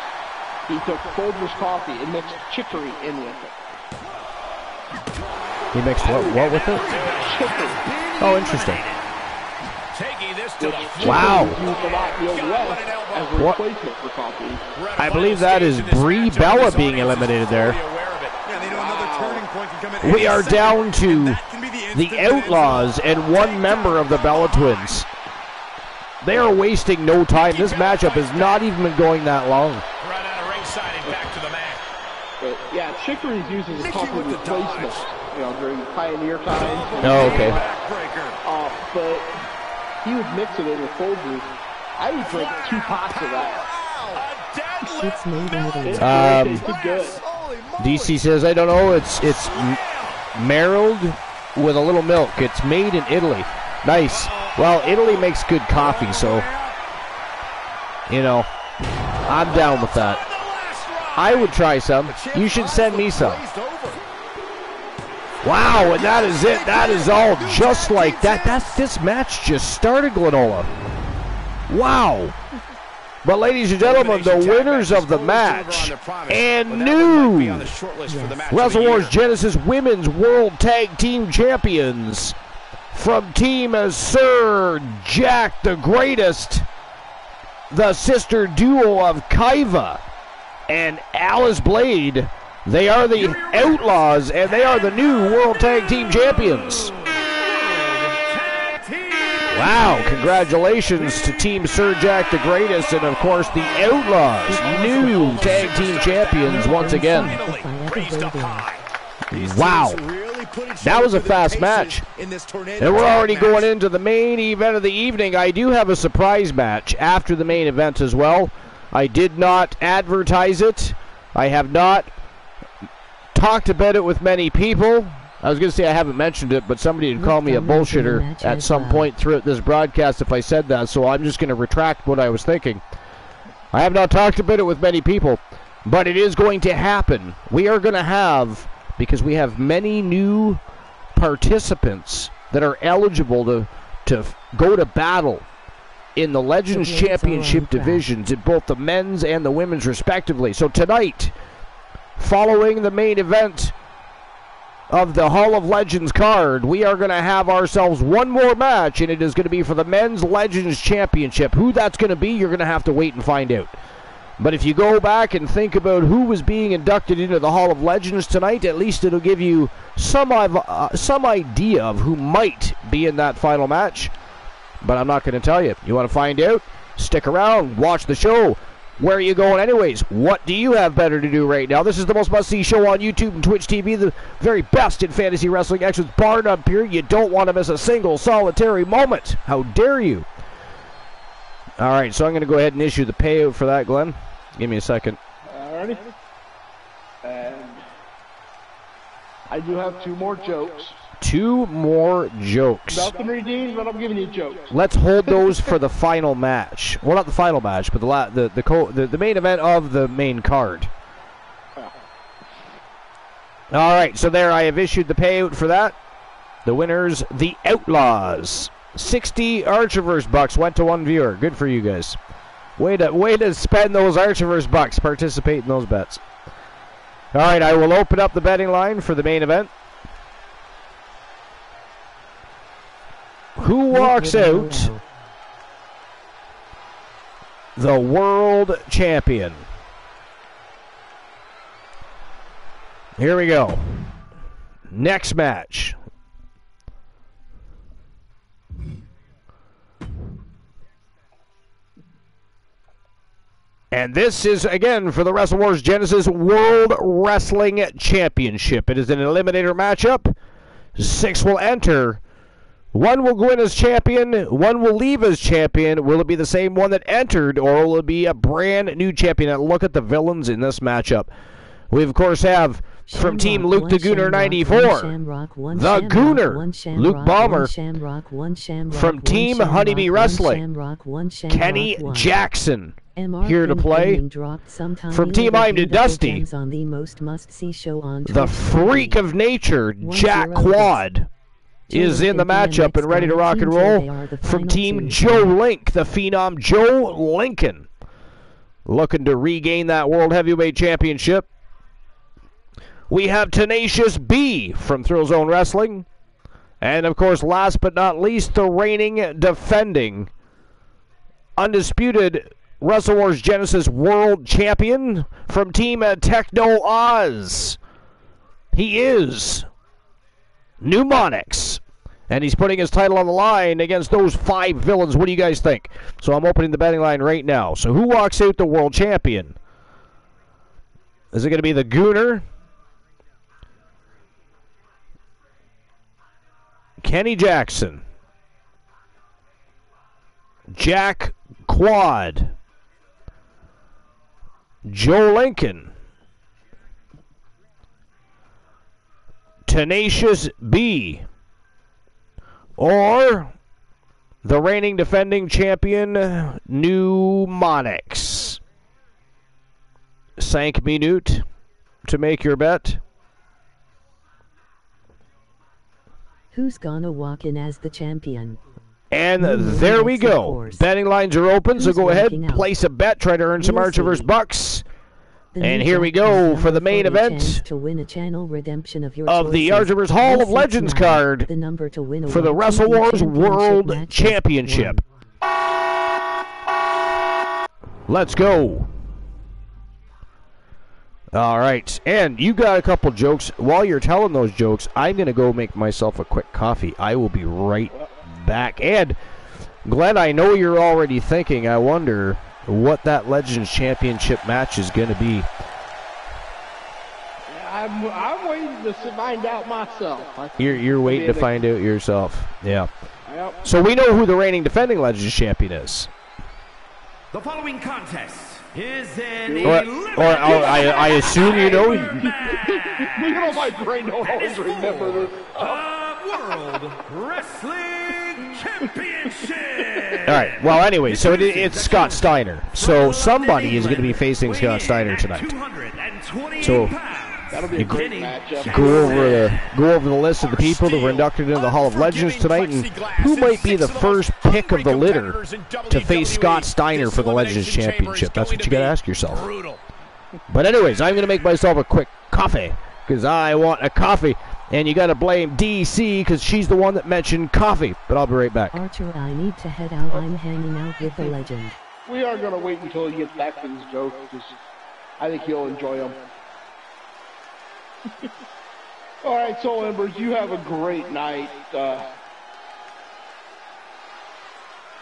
S3: He took Folgers coffee and mixed chicory in with it.
S1: He mixed what with it?
S3: Chicory.
S1: Oh, interesting.
S3: Wow.
S1: What? I believe that is Brie Bella being eliminated there. We are down to the Outlaws and one member of the Bella Twins. They are wasting no time. This matchup has not even been going that long.
S3: But yeah, chicory is used as a coffee replacement, during pioneer times.
S1: Oh, okay.
S3: But he would mix it in with Folgers. I would drink 2 pots of that.
S4: It's made in Italy.
S3: It tasted good.
S1: DC says, I don't know, it's marled with a little milk. It's made in Italy. Nice. Well, Italy makes good coffee, so, I'm down with that. I would try some. You should send me some. Wow, and that is it. That is all just like that. This match just started, Glenola. Wow. But ladies and gentlemen, the winners of the match and new Wrestle Wars Genesis Women's World Tag Team Champions from Team Sir Jack the Greatest, the sister duo of Kaiva and Alice Blade. They are the Outlaws, and they are the new World Tag Team Champions. Wow, congratulations to Team Sir Jack the Greatest, and of course the Outlaws, new Tag Team Champions once again. Wow, that was a fast match. And we're already going into the main event of the evening. I do have a surprise match after the main event as well. I did not advertise it. I have not talked about it with many people. I was going to say I haven't mentioned it, but somebody would call me a bullshitter at some point throughout this broadcast if I said that, so I'm just going to retract what I was thinking. I have not talked about it with many people, but it is going to happen. We are going to have, because we have many new participants that are eligible to go to battle in the Legends Championship divisions in both the men's and the women's respectively. So tonight, following the main event of the Hall of Legends card, we are going to have ourselves one more match, and it is going to be for the Men's Legends Championship. Who that's going to be, you're going to have to wait and find out. But if you go back and think about who was being inducted into the Hall of Legends tonight, at least it'll give you some idea of who might be in that final match. But I'm not going to tell you. You want to find out? Stick around, watch the show. Where are you going anyways? What do you have better to do right now? This is the most must-see show on YouTube and Twitch TV, the very best in fantasy wrestling excellence, bar none period. You don't want to miss a single solitary moment. How dare you? All right, so I'm going to go ahead and issue the payout for that, Glenn. Give me a second.
S3: Alrighty. And I do have 2 more jokes.
S1: 2 more jokes.
S3: Nothing redeemed, but I'm giving you jokes.
S1: Let's hold those for the final match. Well, not the final match, but the main event of the main card. Yeah. All right, so there I have issued the payout for that. The winners, the Outlaws. 60 Archiverse bucks went to one viewer. Good for you guys. Way to spend those Archiverse bucks. Participate in those bets. All right, I will open up the betting line for the main event. Who walks out the world champion? Here we go. Next match. And this is, again, for the Wrestle Wars Genesis World Wrestling Championship. It is an eliminator matchup. 6 will enter. 1 will go in as champion, 1 will leave as champion. Will it be the same one that entered, or will it be a brand new champion? And look at the villains in this matchup. We, of course, have From Team Luke the Gooner 94, the Gooner, Luke Bomber. From Team Honeybee Wrestling, Kenny Jackson here to play. From Team I'm to Dusty, the Freak of Nature, Jack Quad, is in the matchup and ready to rock and roll. From Team Joe Link, the Phenom Joe Lincoln, looking to regain that World Heavyweight Championship. We have Tenacious B from Thrill Zone Wrestling. And, of course, last but not least, the reigning, defending, undisputed Wrestle Wars Genesis World Champion from Team Techno Oz. He is Mnemonics. And he's putting his title on the line against those 5 villains. What do you guys think? So I'm opening the betting line right now. So who walks out the world champion? Is it going to be the Gooner, Kenny Jackson, Jack Quad, Joe Lincoln, Tenacious B, or the reigning defending champion, Mnemonics? 5 minutes to make your bet.
S4: Who's gonna walk in as the champion?
S1: And there we go. Betting lines are open, so go ahead, place a bet, try to earn some Archiverse bucks. And here we go for the main event of the Archiverse Hall of Legends card for the Wrestle Wars World Championship. Let's go. All right, and you got a couple jokes. While you're telling those jokes, I'm going to go make myself a quick coffee. I will be right back. And, Glenn, I know you're already thinking, I wonder what that Legends Championship match is going to be.
S3: I'm waiting to find out myself.
S1: You're waiting to find out yourself. Yeah. Yep. So we know who the reigning defending Legends Champion is.
S5: The following contest is an
S1: I assume you know.
S3: My brain don't always remember this.
S5: World Wrestling Championship.
S1: All right. Well, anyway, so it's Scott Steiner. So somebody is going to be facing Scott Steiner tonight. So
S3: that'll be a great matchup.
S1: Go over the list of the people that were inducted into the Hall of Legends tonight, and who might be the first pick of the litter to face Scott Steiner for the Legends Championship. That's what you got to ask yourself. But anyways, I'm going to make myself a quick coffee because I want a coffee. And you got to blame DC because she's the one that mentioned coffee. But I'll be right back.
S4: Archer, I need to head out. I'm hanging out with the legend.
S3: We are going to wait until he gets back to his jokes because I think he'll enjoy them. All right, Soul Embers, you have a great night.
S6: A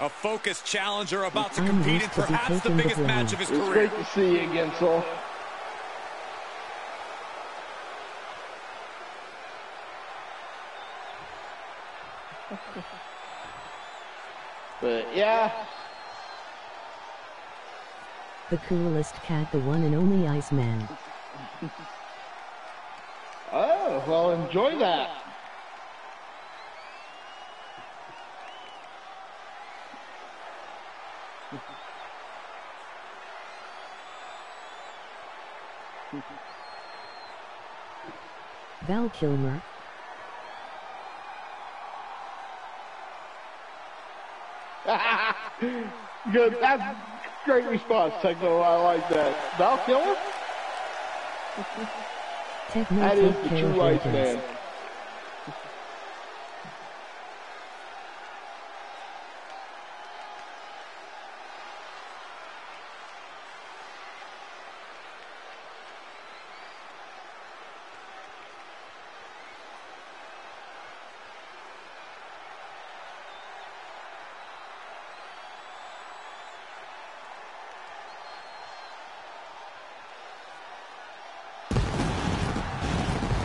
S6: focused challenger about to compete in perhaps the biggest match of his career.
S3: It's great to see you again, Soul. But yeah.
S4: The coolest cat, the one and only Iceman.
S3: Oh, well, enjoy that.
S4: Val Kilmer.
S3: Good. That's great response, Techno. I like that. Val Kilmer? That is the true life, man.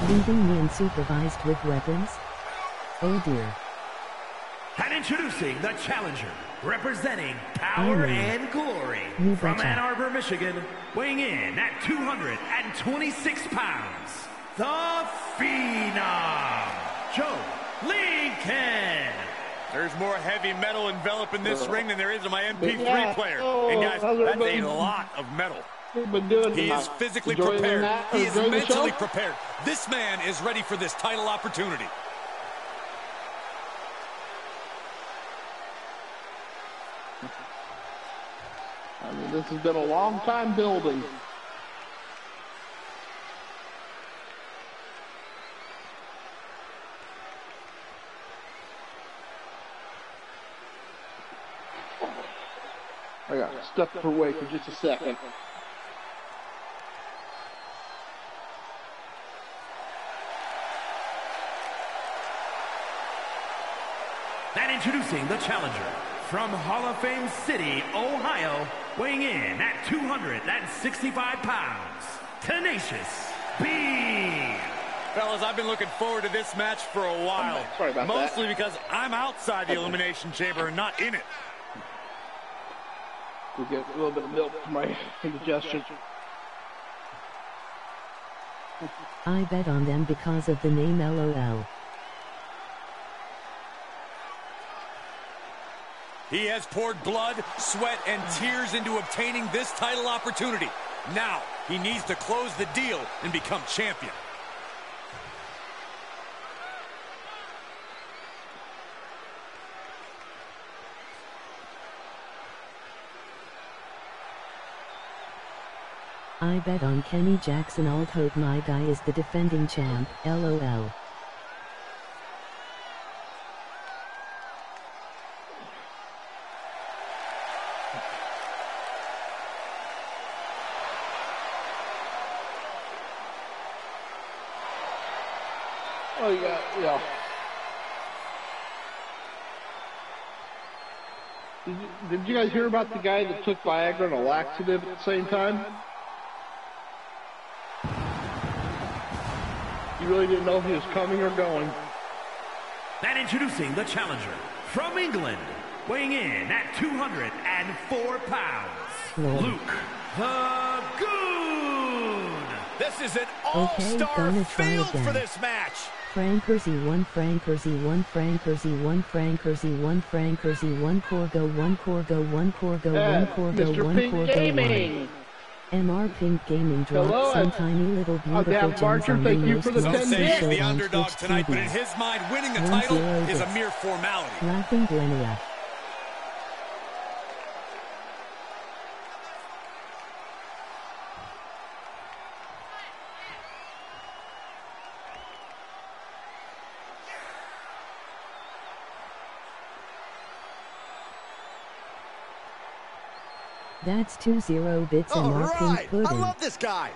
S4: Leaving me unsupervised with weapons? Oh dear.
S5: And introducing the challenger, representing Power and Glory, from Ann Arbor, Michigan, weighing in at 226 pounds, the Phenom, Joe Lincoln.
S6: There's more heavy metal enveloping this ring than there is in my MP3 player. And guys, that's a lot of metal. He is physically prepared. He is mentally prepared. This man is ready for this title opportunity.
S3: I mean, this has been a long time building. I got to step away for just a second.
S5: And introducing the challenger from Hall of Fame City, Ohio, weighing in at 265 pounds, Tenacious B.
S6: Fellas, I've been looking forward to this match for a while.
S3: Sorry about
S6: Mostly
S3: that.
S6: because I'm outside the Elimination Chamber and not in it.
S3: We'll get a little bit of milk for my indigestion.
S4: I bet on them because of the name LOL.
S6: He has poured blood, sweat, and tears into obtaining this title opportunity. Now, he needs to close the deal and become champion.
S4: I bet on Kenny Jackson. I'll hope my guy is the defending champ, LOL.
S3: Oh, yeah. Did you guys hear about the guy that took Viagra and a laxative at the same time? You really didn't know if he was coming or going.
S5: And introducing the challenger from England, weighing in at 204 pounds, Luke the Goon.
S6: This is an all-star field for this match.
S4: Frankersy 1, Frankersy 1, Frankersy 1, Frankersy 1, Frankersy 1, Corgo 1, Corgo 1, Corgo 1, Corgo 1, Corgo 1. MR Pink Gaming dropped some tiny little beautiful gems on the most
S6: Some say he's the
S4: on
S6: underdog
S4: Twitch
S6: tonight, but in
S4: TV.
S6: his mind, winning the title is a mere formality.
S4: Laughing Glennia. That's 20 bits and
S7: All
S4: Pink
S7: right,
S4: pudding.
S7: I love this guy.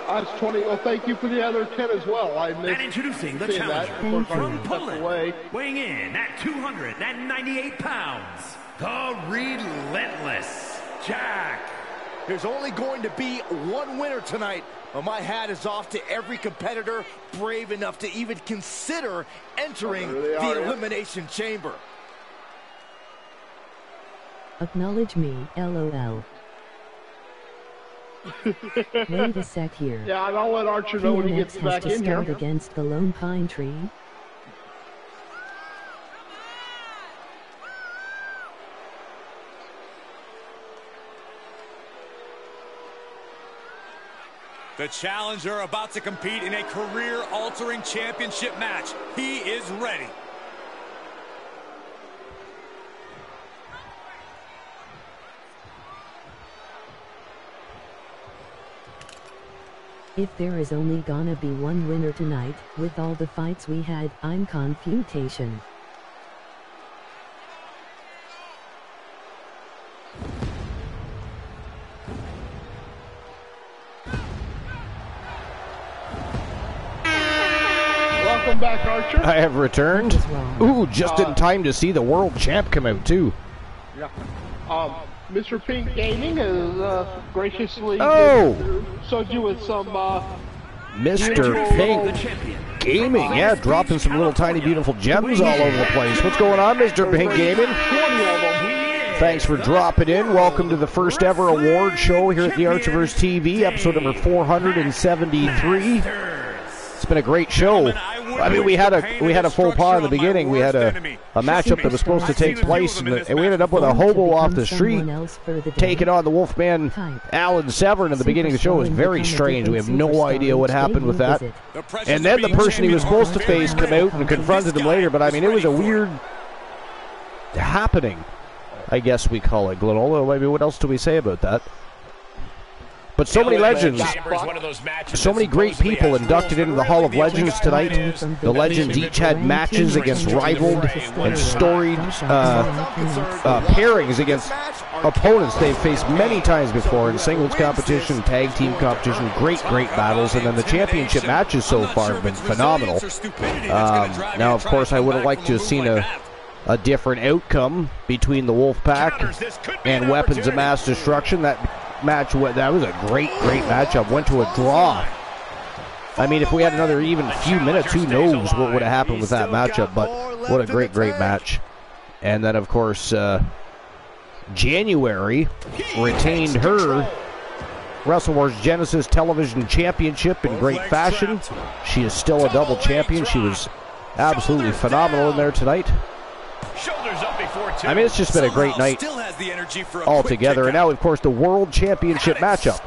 S3: That's 20. Well, thank you for the other 10 as well. I missed
S5: And introducing the
S3: seeing that.
S5: challenger
S3: Of course, I
S5: from
S3: stepped
S5: Poland,
S3: away.
S5: weighing in at 298 pounds, the relentless Jack.
S7: There's only going to be one winner tonight, but my hat is off to every competitor brave enough to even consider entering the Elimination Chamber.
S4: Acknowledge me, LOL. Wait a sec here.
S3: Yeah, and I'll let Archer know when he gets
S4: PNX
S3: back
S4: has to
S3: in here.
S4: start against the Lone Pine Tree.
S6: The challenger about to compete in a career-altering championship match. He is ready.
S4: If there is only gonna be one winner tonight, with all the fights we had, I'm confutation.
S3: Welcome back, Archer.
S1: I have returned. Ooh, just in time to see the world champ come out, too.
S3: Yeah. Mr. Pink Gaming has graciously showed you with some
S1: Mr. Pink Gaming, yeah, dropping some little tiny beautiful gems all over the place. What's going on, Mr. Pink Gaming?
S3: 20 of them.
S1: Thanks for dropping in. Welcome to the first ever award show here at the Archiverse TV, episode number 473. It's been a great show. I mean, we had a faux pas in the beginning. We had a matchup that was supposed to take place, and we ended up with a hobo off the street taking on the Wolfman Alan Severn in the beginning of the show. It was very strange. We have no idea what happened with that. And then the person he was supposed to face came out and confronted him later, but I mean, it was a weird happening, I guess we call it, Glenn. Although, I mean, what else do we say about that? But so many legends, so many great people inducted into the Hall of Legends tonight. The legends each had matches against rivaled and storied pairings against opponents they've faced many times before in singles competition, tag team competition. Great battles, and then the championship matches so far have been phenomenal. Now, of course, I would have liked to have seen a different outcome between the Wolfpack and Weapons of Mass Destruction. That was a great matchup. Went to a draw. I mean, if we had another even few minutes, who knows what would have happened with that matchup, but what a great match. And then, of course, January retained her Wrestle Wars Genesis Television Championship in great fashion. She is still a double champion. She was absolutely phenomenal in there tonight. I mean, it's just been a great night altogether. And now, of course, the World Championship matchup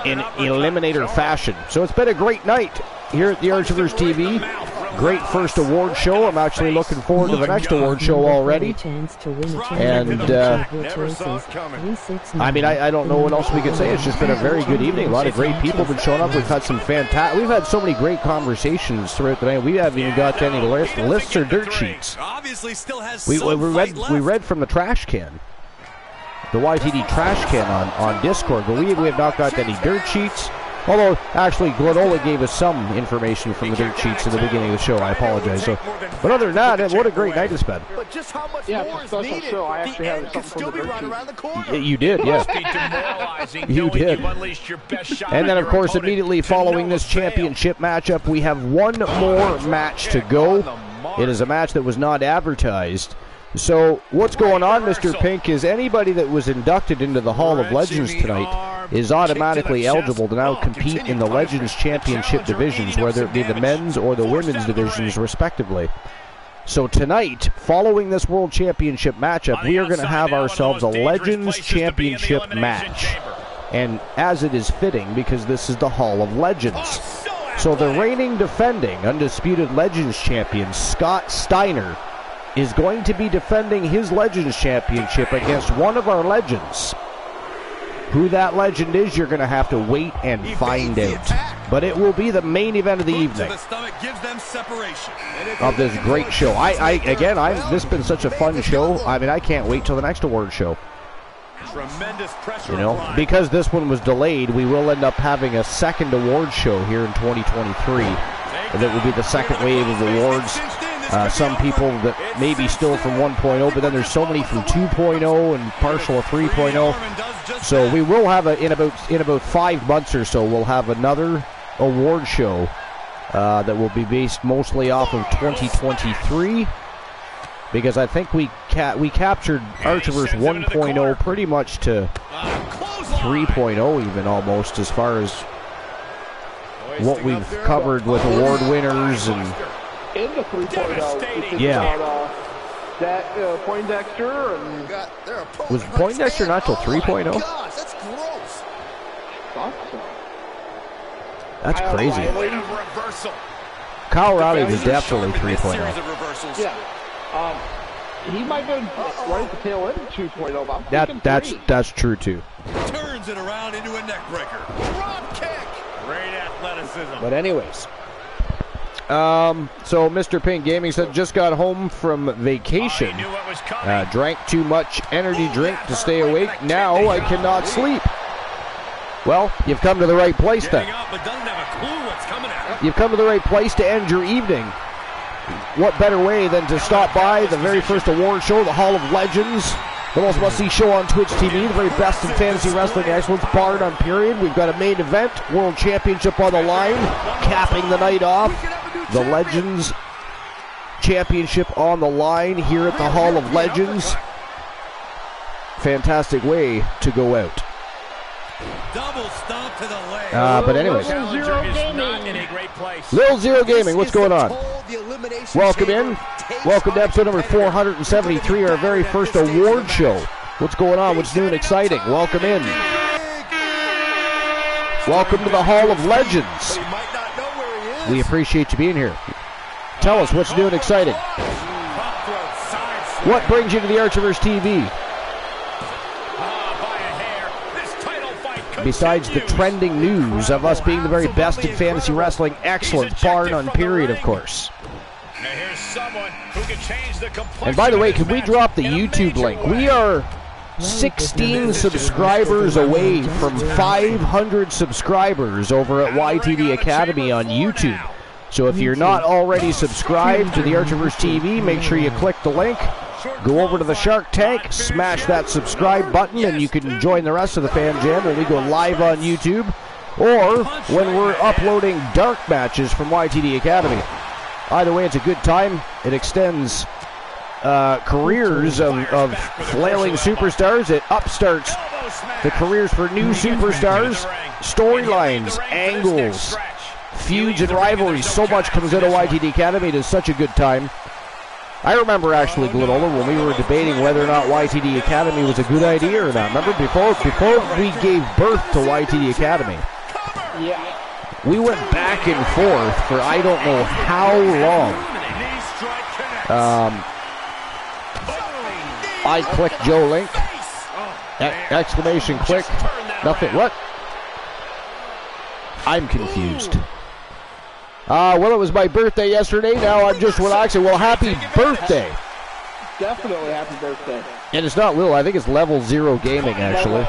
S1: in eliminator fashion. So it's been a great night here at the Archiverse TV. Great first award show. I'm actually looking forward to the next award show already. And, I mean, I don't know what else we could say. It's just been a very good evening. A lot of great people have been showing up. We've had some fantastic... We've had so many great conversations throughout the night. We haven't even got to any lists or dirt sheets. We read from the trash can. The YTD trash can on Discord, but we have not got any dirt sheets. Although, actually, Glenola gave us some information from the dirt sheets at the beginning of the show. I apologize. So, but other than that, what a great night it's been.
S3: But just how much more is needed? Show. I actually have something from the dirt sheets.
S1: You did, yeah. You did. And then, of course, immediately following this championship matchup, we have one more match to go. It is a match that was not advertised. So, what's going on, Mr. Pink, is anybody that was inducted into the Hall of Legends tonight is automatically eligible to now compete in the Legends Championship divisions, whether it be the men's or the women's divisions, respectively. So tonight, following this World Championship matchup, we are going to have ourselves a Legends Championship match. And as it is fitting, because this is the Hall of Legends. So the reigning, defending, undisputed Legends champion, Scott Steiner, is going to be defending his Legends Championship against one of our legends. Who that legend is, you're going to have to wait and find out. But it will be the main event of the evening of this great show. This has been such a fun show. I mean, I can't wait till the next award show.
S6: Tremendous pressure.
S1: You know, because this one was delayed, we will end up having a second award show here in 2023. And that will be the second wave of awards. Some people that may be still from 1.0, but then there's so many from 2.0 and partial of 3.0. So we will have in about 5 months or so, we'll have another award show that will be based mostly off of 2023, because I think we captured Archiverse 1.0 pretty much to 3.0 even almost, as far as what we've covered with award winners and.
S3: In the 3.0,
S1: yeah.
S3: Poindexter and
S1: was Poindexter not till 3.0?
S7: Gosh, that's gross.
S1: That's crazy. Kyle Riley was definitely 3.0.
S3: Yeah. He might have been right at the tail end of 2.0.
S1: That's true too.
S6: Turns it around into a neck breaker. Drop kick. Great athleticism.
S1: But anyways. So Mr. Pink Gaming said, just got home from vacation, drank too much energy drink to stay awake, now I cannot sleep. Well, you've come to the right place then. You've come to the right place to end your evening. What better way than to stop by the very first award show, the Hall of Legends, the most must-see show on Twitch TV, the very best in fantasy wrestling excellence, barred on period. We've got a main event, World Championship on the line, capping the night off. The Legends Championship on the line here at the Hall of Legends. Fantastic way to go out.
S6: Double stomp to the leg.
S1: But anyways, Lil Zero Gaming, what's going on? Welcome in. Welcome to episode number 473, our very first award show. What's going on? What's new and exciting? Welcome in. Welcome to the Hall of Legends. We appreciate you being here. Tell us what's new and exciting. What brings you to the Archiverse TV? Besides the trending news of us being the very best in fantasy wrestling, excellent, bar none, period, of course. And by the way, can we drop the YouTube link? We are 16 subscribers away from 500 subscribers over at YTD Academy on YouTube. So if you're not already subscribed to the Archiverse TV, make sure you click the link. Go over to the Shark Tank, smash that subscribe button, and you can join the rest of the Fan Jam when we go live on YouTube, or when we're uploading dark matches from YTD Academy. Either way, it's a good time. It extends careers of flailing superstars. It upstarts the careers for new superstars, storylines, angles, feuds, and rivalries. So much comes out of YTD Academy. It is such a good time. I remember actually, Glenola, when we were debating whether or not YTD Academy was a good idea or not. Remember, before we gave birth to YTD Academy, we went back and forth for I don't know how long. I clicked Joe Link. Exclamation click. Nothing. What? I'm confused. Well, it was my birthday yesterday. Now I'm just relaxing. Well, happy birthday.
S3: Definitely happy birthday.
S1: And it's not Lil. I think it's Level Zero Gaming, actually.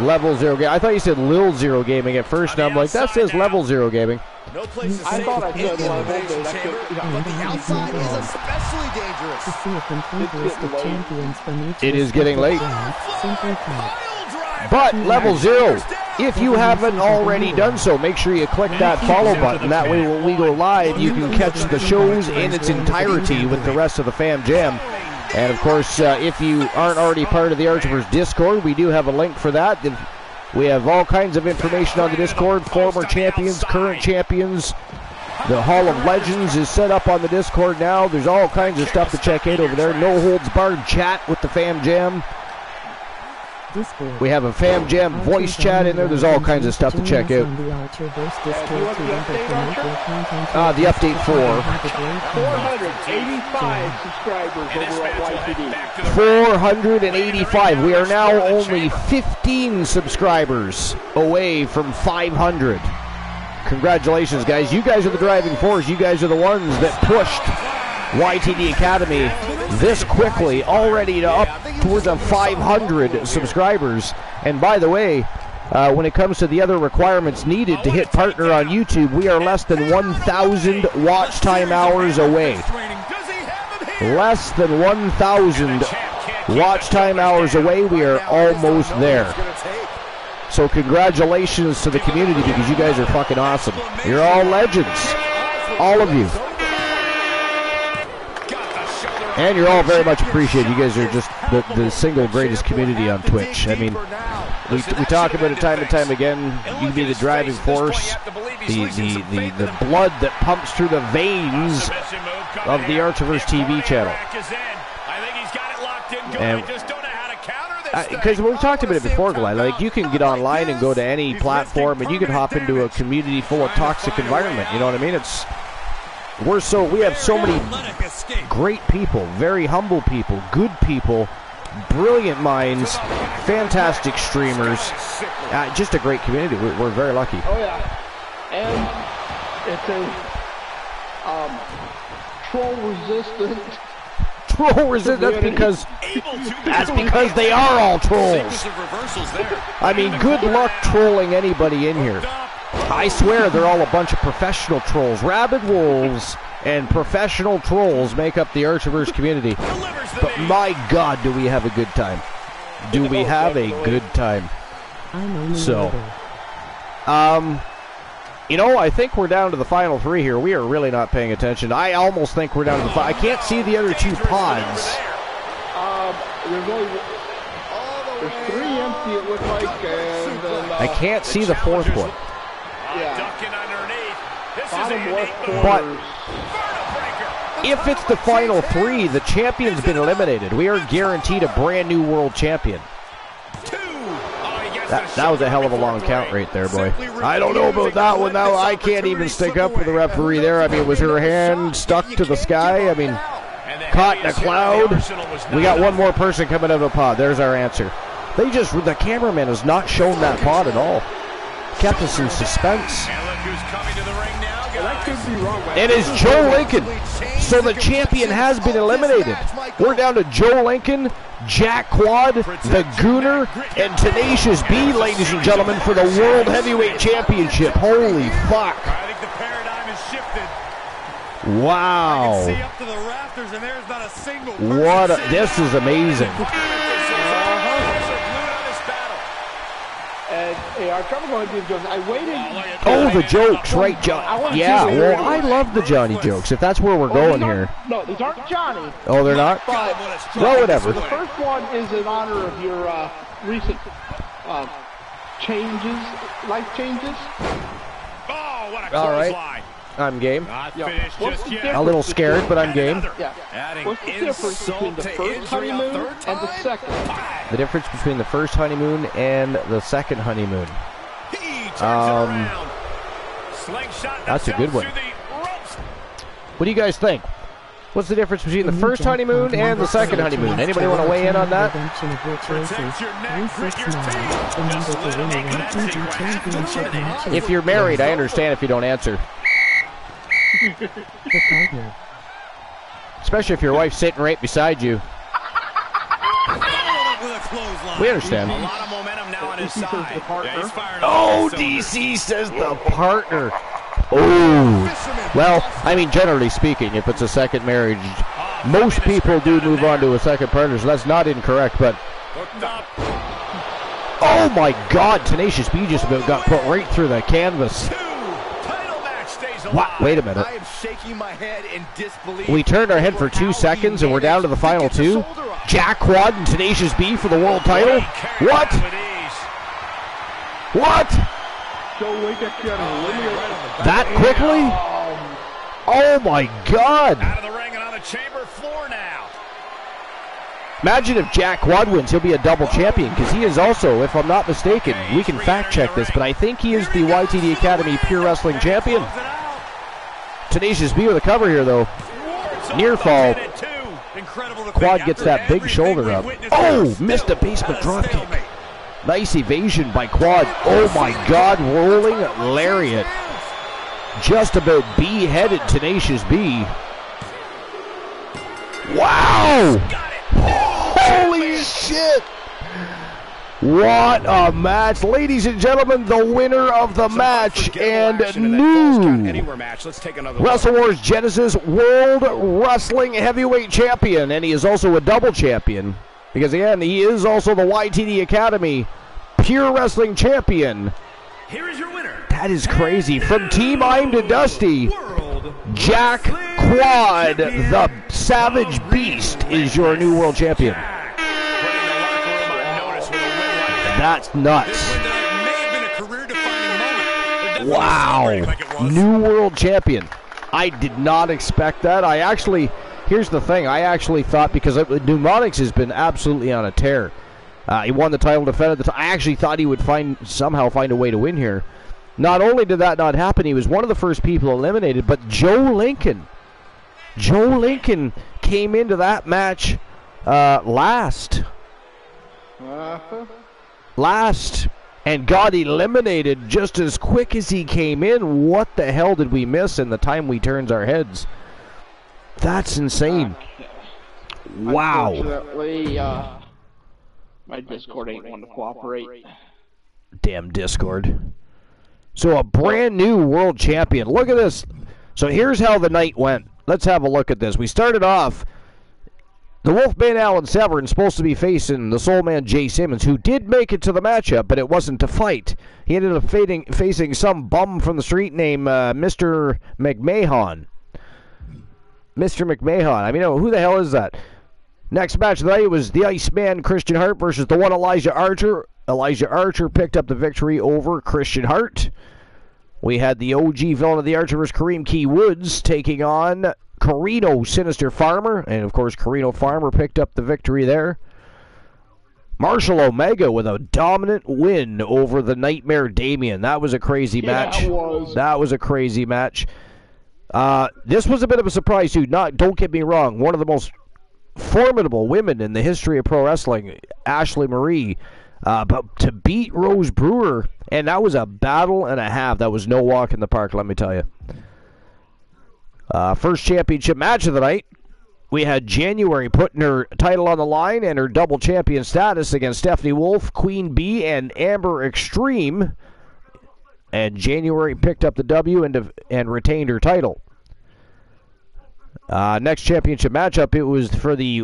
S1: Level Zero Gaming. I thought you said Lil Zero Gaming at first, and I'm like, that says Level Zero Gaming.
S3: I thought I said Level, but the outside is especially dangerous.
S4: To see a complete list of champions from each
S1: it is getting late.
S4: Simply put.
S1: But Level Zero, if you haven't already done so, make sure you click that follow button. That way when we go live, you can catch the shows in its entirety with the rest of the Fam Jam. And of course, if you aren't already part of the Archiverse Discord, we do have a link for that. We have all kinds of information on the Discord, former champions, current champions. The Hall of Legends is set up on the Discord now. There's all kinds of stuff to check out over there. No holds barred chat with the Fam Jam.
S4: Discord.
S1: We have a Fam Jam voice chat in there. There's all kinds of stuff to check out. The update for
S3: 485 subscribers over at YTD.
S1: 485. We are now only 15 subscribers away from 500. Congratulations, guys. You guys are the driving force. You guys are the ones that pushed YTD Academy this quickly, already to up towards 500 subscribers. And by the way, when it comes to the other requirements needed to hit partner on YouTube, we are less than 1,000 watch time hours away. Less than 1,000 watch time hours away. We are almost there. So congratulations to the community, because you guys are fucking awesome. You're all legends. All of you. And you're all very much appreciated. You guys are just the single greatest community on Twitch. I mean, we talk about it time and time again. You can be the driving force, the blood that pumps through the veins of the Archiverse TV channel. And because we've talked about it before, Glenn, like you can get online and go to any platform and you can hop into a community full of toxic environment. You know what I mean? We have so many great people, very humble people, good people, brilliant minds, fantastic streamers, just a great community. We're very lucky.
S3: Oh yeah, and it's a troll resistant.
S1: That's because they are all trolls. I mean, good luck trolling anybody in here. I swear they're all a bunch of professional trolls. Rabid wolves and professional trolls make up the Archiverse community. But my God, do we have a good time. Do we have a good time. So, You know, I think we're down to the final 3 here. We are really not paying attention. I almost think we're down to the I can't see the other 2 pods.
S3: There's 3 empty, it looks like, and then,
S1: I can't see the 4th one.
S3: Bottom left
S1: But
S3: corners.
S1: if it's the final 3, the champion's been eliminated. We are guaranteed a brand new world champion. That was a hell of a long count right there, boy. I don't know about that one. Now I can't even stick up with the referee there. I mean, was her hand stuck to the sky? I mean, caught in a cloud. We got one more person coming out of a pod. There's our answer. The cameraman has not shown that pod at all. Kept us in suspense. It is Joe Lincoln. So the champion has been eliminated. We're down to Joe Lincoln, Jack Quad, the Gooner, and Tenacious B, ladies and gentlemen, for the World Heavyweight Championship. Holy fuck.
S6: I think the paradigm has shifted.
S1: Wow.
S6: See up to the rafters, and there's not a single
S1: This is amazing.
S3: And our trouble going to be Jones. I waited.
S1: Oh, the jokes, right, John? Yeah, well, I love the Johnny jokes, if that's where we're going here.
S3: No, these aren't Johnny.
S1: Oh, they're not?
S3: But,
S1: well, whatever.
S3: The first one is in honor of your recent changes, life changes.
S6: Oh, what a
S1: all right.
S6: line.
S1: I'm game.
S6: Not finished just yet.
S1: A little scared, but I'm game.
S3: Yeah. What's the difference between the first honeymoon and the second?
S1: The difference between the first honeymoon and the second honeymoon. That's a good one. What do you guys think? What's the difference between the first honeymoon and the second honeymoon? Anybody want to weigh in on that? If you're married, I understand if you don't answer. Especially if your wife's sitting right beside you. We understand.
S6: A lot of momentum now on his side.
S1: Oh, DC says the partner. Oh. Well, I mean, generally speaking, if it's a second marriage, most people do move on to a second partner, so that's not incorrect, but... Oh, my God. Tenacious B just about got put right through the canvas. What? Wait a minute.
S7: I am shaking my head in disbelief.
S1: We turned our head for 2 seconds, and we're down to the final 2. Jack Quad and Tenacious B for the world title. What? What? That quickly? Oh my God!
S6: Out of the ring and on the chamber floor now.
S1: Imagine if Jack Quad wins, he'll be a double champion, because he is also, if I'm not mistaken, we can fact check this, but I think he is the YTD Academy Pure Wrestling Champion. Tenacious B with a cover here, though. Near fall. Quad gets that big shoulder up. Oh, missed a basement dropkick. Nice evasion by Quad. Oh my God, rolling lariat. Just about B-headed Tenacious B. Wow! Holy shit! What a match. Ladies and gentlemen, the winner of the match and new Wrestle Wars Genesis World Wrestling Heavyweight Champion. And he is also a double champion. Because, again, he is also the YTD Academy Pure Wrestling Champion.
S5: Here is your winner.
S1: That is crazy. From Team I'm to Dusty, Jack Quad, the Savage Beast, is your new world champion. That's nuts. Wow. New world champion. I did not expect that. Here's the thing. I actually thought, because Pneumonics has been absolutely on a tear. He won the title, defended the title. I actually thought he would somehow find a way to win here. Not only did that not happen, he was one of the first people eliminated, but Joe Lincoln came into that match last and got eliminated just as quick as he came in. What the hell did we miss in the time we turned our heads? That's insane. Wow.
S3: Unfortunately, my Discord ain't one to cooperate.
S1: Damn Discord. So a brand new world champion. Look at this. So here's how the night went. Let's have a look at this. We started off. The Wolfman Alan Severn supposed to be facing the Soul Man Jay Simmons, who did make it to the matchup, but it wasn't to fight. He ended up facing some bum from the street named Mr. McMahon. Mr. McMahon. I mean, who the hell is that? Next match of the night was the Iceman Christian Hart versus the one Elijah Archer. Elijah Archer picked up the victory over Christian Hart. We had the OG villain of the Archers, Kareem Key Woods, taking on Carino Sinister Farmer. And, of course, Carino Farmer picked up the victory there. Marshall Omega with a dominant win over the Nightmare Damien. That was a crazy match. That was a crazy match. This was a bit of a surprise, too. Don't get me wrong. One of the most formidable women in the history of pro wrestling, Ashley Marie. But to beat Rose Brewer, and that was a battle and a half. That was no walk in the park, let me tell you. First championship match of the night. We had January putting her title on the line and her double champion status against Stephanie Wolf, Queen Bee, and Amber Extreme. And January picked up the W and retained her title. Next championship matchup, it was for the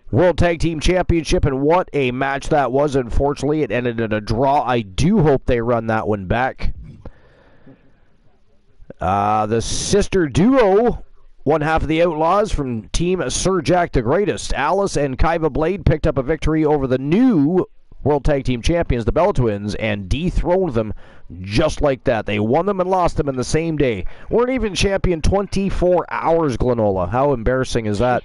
S1: World Tag Team Championship, and what a match that was. Unfortunately, it ended in a draw. I do hope they run that one back. The sister duo, one half of the Outlaws from Team Sir Jack the Greatest, Alice and Kiva Blade, picked up a victory over the new World Tag Team Champions, the Bella Twins, and dethroned them just like that. They won them and lost them in the same day. Weren't even champion 24 hours, Glenola. How embarrassing is that?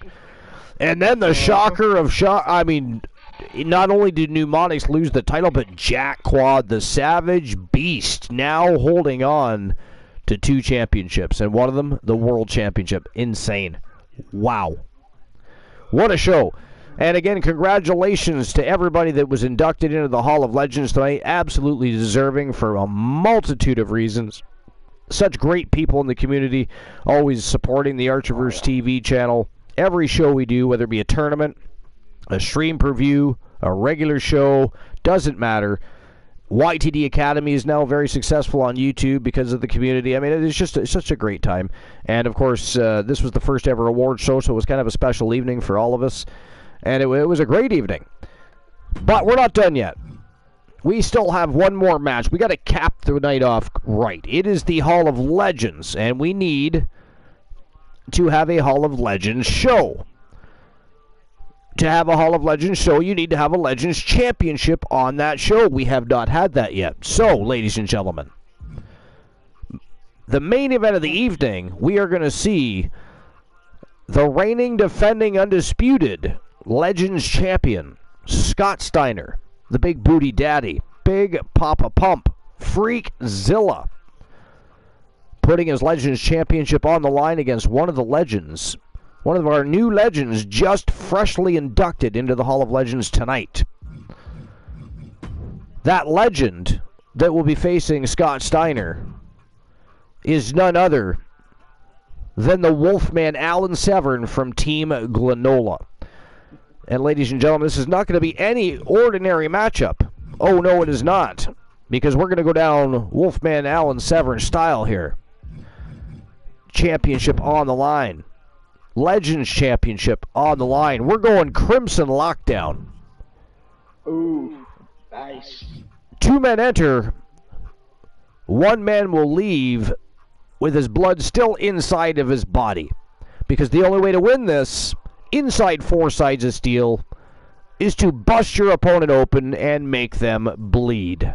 S1: And then the shocker of I mean, not only did Pneumonics lose the title, but Jack Quad, the Savage Beast, now holding on to 2 championships, and one of them, the World Championship. Insane. Wow. What a show. And again, congratulations to everybody that was inducted into the Hall of Legends tonight. Absolutely deserving for a multitude of reasons. Such great people in the community, always supporting the Archiverse TV channel. Every show we do, whether it be a tournament, a stream preview, a regular show, doesn't matter. YTD Academy is now very successful on YouTube because of the community. I mean, it's just such a great time. And, of course, this was the first ever award show, so it was kind of a special evening for all of us. And it was a great evening. But we're not done yet. We still have one more match. We got to cap the night off right. It is the Hall of Legends, and we need to have a Hall of Legends show. To have a Hall of Legends show, you need to have a Legends Championship on that show. We have not had that yet. So, ladies and gentlemen, the main event of the evening, we are going to see the reigning, defending, undisputed Legends Champion, Scott Steiner, the Big Booty Daddy, Big Papa Pump, Freakzilla, putting his Legends Championship on the line against one of the legends. One of our new legends just freshly inducted into the Hall of Legends tonight. That legend that will be facing Scott Steiner is none other than the Wolfman Alan Severn from Team Glenola. And ladies and gentlemen, this is not going to be any ordinary matchup. Oh no, it is not. Because we're going to go down Wolfman Alan Severn style here. Championship on the line. Legends Championship on the line. We're going Crimson Lockdown.
S3: Ooh, nice.
S1: 2 men enter. 1 man will leave with his blood still inside of his body. Because the only way to win this, inside 4 sides of steel, is to bust your opponent open and make them bleed.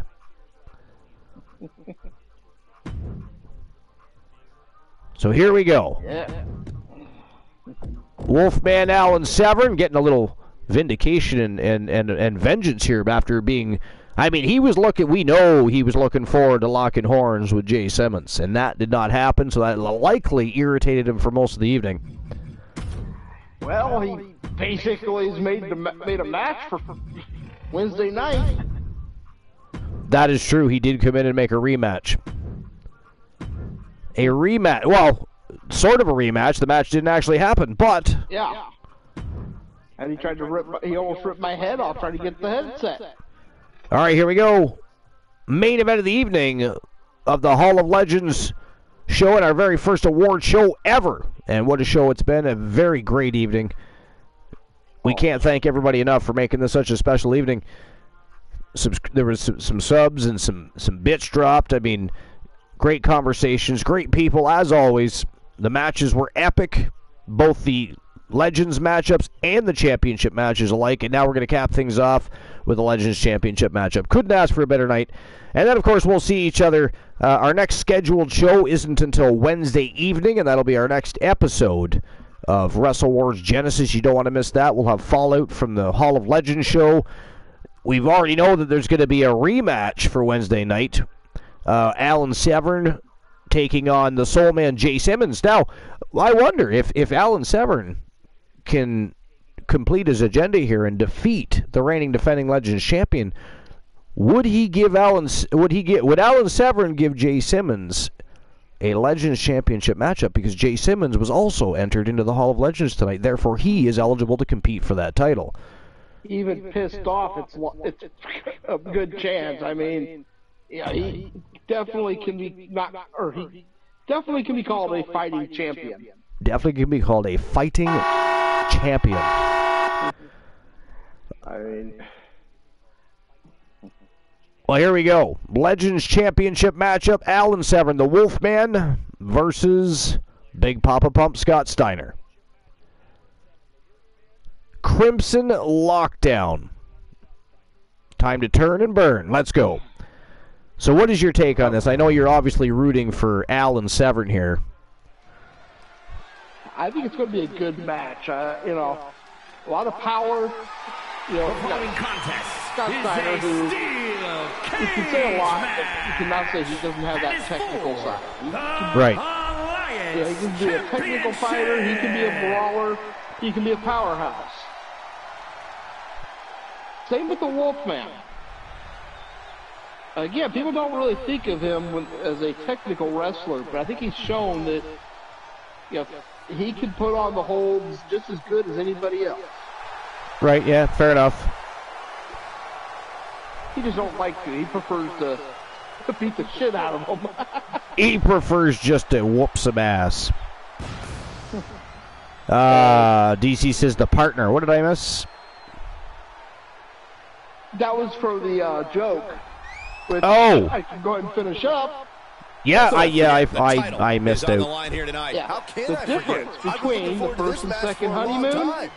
S1: So here we go.
S3: Yeah.
S1: Wolfman Alan Severn getting a little vindication and vengeance here after being... I mean, we know he was looking forward to locking horns with Jay Simmons, and that did not happen, so that likely irritated him for most of the evening.
S3: Well, he basically has made a match for Wednesday night.
S1: That is true. He did come in and make a rematch. A rematch. Well, sort of a rematch. The match didn't actually happen, but...
S3: Yeah. And he almost ripped my head off trying to get the headset.
S1: All right, here we go. Main event of the evening of the Hall of Legends show, and our very first award show ever. And what a show it's been. A very great evening. we can't thank everybody enough for making this such a special evening. There was some subs and some bits dropped. I mean, great conversations, great people, as always. The matches were epic, both the Legends matchups and the championship matches alike, and now we're going to cap things off with the Legends Championship matchup. Couldn't ask for a better night. And then, of course, we'll see each other. Our next scheduled show isn't until Wednesday evening, and that'll be our next episode of Wrestle Wars Genesis. You don't want to miss that. We'll have Fallout from the Hall of Legends show. We've already know that there's going to be a rematch for Wednesday night. Alan Severn taking on the Soul Man Jay Simmons. Now, I wonder if Alan Severn can complete his agenda here and defeat the reigning defending Legends champion, would Alan Severn give Jay Simmons a Legends Championship matchup? Because Jay Simmons was also entered into the Hall of Legends tonight, therefore he is eligible to compete for that title.
S3: Even pissed off, it's a good chance. I mean, yeah, he definitely can be he definitely can be called a fighting champion.
S1: Definitely can be called a fighting champion.
S3: I mean,
S1: well, here we go. Legends Championship matchup: Alan Severn, the Wolfman, versus Big Papa Pump Scott Steiner. Crimson Lockdown. Time to turn and burn. Let's go. So what is your take on this? I know you're obviously rooting for Alan Severn here.
S3: I think it's going to be a good match. You know, a lot of power. You know, Scott Steiner, who you can say a lot, but you cannot say he doesn't have that technical side.
S1: Right.
S3: Yeah, he can be a technical fighter. He can be a brawler. He can be a powerhouse. Same with the Wolfman. Again, people don't really think of him as a technical wrestler, but I think he's shown that he can put on the holds just as good as anybody else.
S1: Right, yeah, fair enough.
S3: He just don't like to. He prefers to beat the shit out of them.
S1: He prefers just to whoop some ass. DC says the partner. What did I miss?
S3: That was for the joke. Which I can go ahead and finish up.
S1: Yeah, I missed out.
S3: Yeah, the difference between the first and second honeymoon.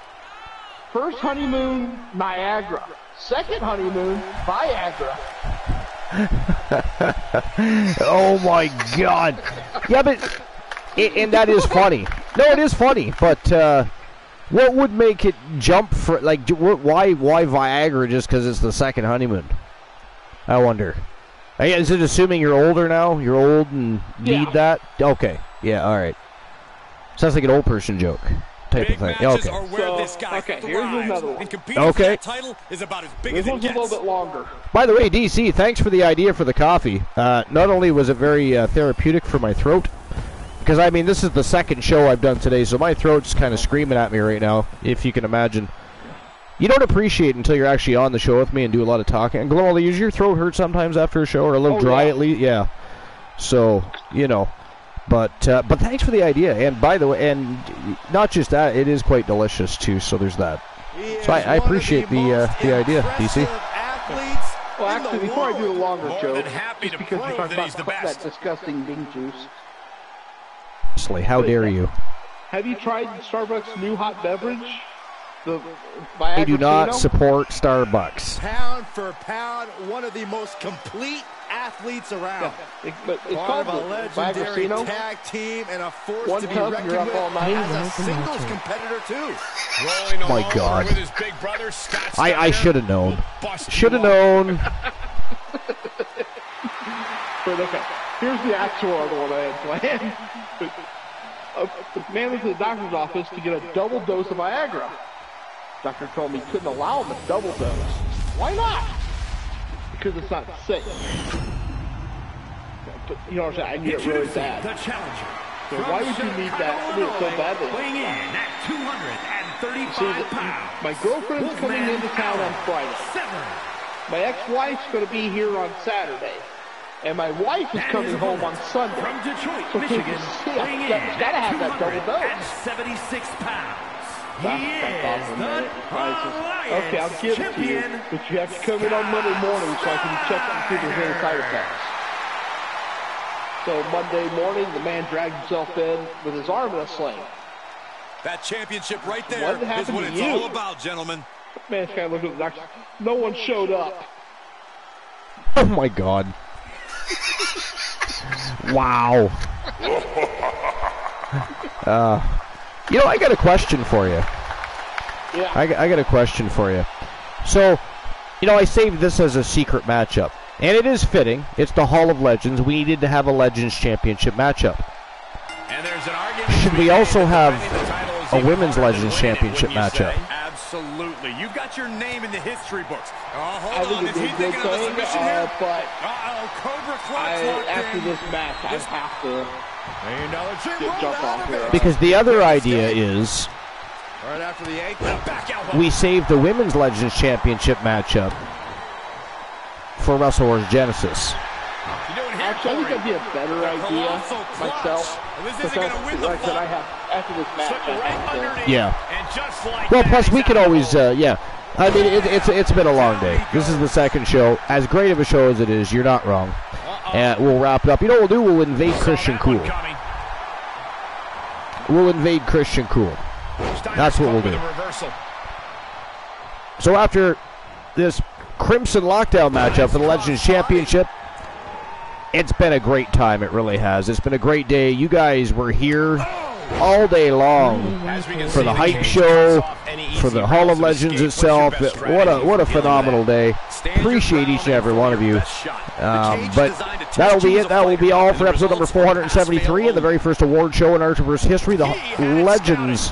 S3: First honeymoon, Niagara. Second honeymoon, Viagra.
S1: Oh my God! Yeah, but and that is funny. No, it is funny. But what would make it jump for why Viagra just because it's the second honeymoon? I wonder. Is it assuming you're older now? You're old and need that? Okay. Yeah. All right. Sounds like an old person joke type of thing.
S3: Okay. Here's another one.
S1: Okay.
S6: Is about as big
S3: this one's a little bit longer.
S1: By the way, DC, thanks for the idea for the coffee. Not only was it very therapeutic for my throat, because I mean this is the second show I've done today, so my throat's kind of screaming at me right now, if you can imagine. You don't appreciate it until you're actually on the show with me and do a lot of talking. And Glow, does your throat hurt sometimes after a show, or a little dry at least? Yeah. So, but thanks for the idea. And by the way, and not just that, it is quite delicious too. So there's that. So I appreciate the idea, DC.
S3: Well, actually, before I do a longer joke, just because you're talking about that disgusting ding juice.
S1: How dare you?
S3: Have you tried Starbucks' new hot beverage?
S1: I do not support Starbucks.
S7: Pound for pound, one of the most complete athletes around.
S3: Yeah, but it's
S7: part
S3: called
S7: of a legendary tag team and a force to be reckoned with as a singles competitor too.
S6: Rolling
S1: my God.
S6: With his big brother, Scott Steiner.
S1: I should have known. Should have known.
S3: But okay, here's the actual other one I had planned. The man went to the doctor's office to get a double dose of Viagra. Doctor told me he couldn't allow him a double dose. Why not? Because it's not safe. But, you know what I'm saying? I need it really bad.
S5: The challenger.
S3: So why would you need that? I need it so badly.
S5: Weighing in at 235 pounds.
S3: My girlfriend's coming into town on Friday. My ex-wife's going to be here on Saturday. And my wife is coming home on Sunday.
S5: From Detroit,
S3: so
S5: Michigan, weighing in
S3: gotta have that double dose.
S5: at 76 pounds.
S3: Okay, I'll give it to you, but you have to come in on Monday morning so I can check and see if there's any side effects. So Monday morning, the man dragged himself in with his arm in a sling.
S6: That championship right there is what it's all about, gentlemen.
S3: Man's kind of looked at the doctor. No one showed up.
S1: Oh my God. Wow. You know, I got a question for you.
S3: Yeah.
S1: I got a question for you. So, you know, I saved this as a secret matchup. And it is fitting. It's the Hall of Legends. We needed to have a Legends Championship matchup.
S6: And there's an argument.
S1: Should we also have a Women's Legends Championship matchup?
S6: Absolutely. You've got your name in the history books.
S3: I think it'd be a good thing, but
S6: Cobra Clutch
S3: after this match, I have to jump off here.
S1: Because the other idea is
S6: right after the back elbow.
S1: We saved the Women's Legends Championship matchup for Wrestle Wars Genesis.
S3: Actually, I think that'd be a better idea myself. Like that I have after this match.
S1: Yeah. Well, plus we could always, yeah. I mean, it's been a long day. This is the second show. As great of a show as it is, you're not wrong. And we'll wrap it up. You know what we'll do? We'll invade Christian Cool. We'll invade Christian Cool. That's what we'll do. So after this Crimson Lockdown matchup for the Legends Championship, it's been a great time. It really has. It's been a great day. You guys were here all day long for the hype show, for the Hall of Legends itself. What a phenomenal day. Appreciate each and every one of you. But that'll be it. That will be all for episode number 473 and the very first award show in Archerverse history, the Legends.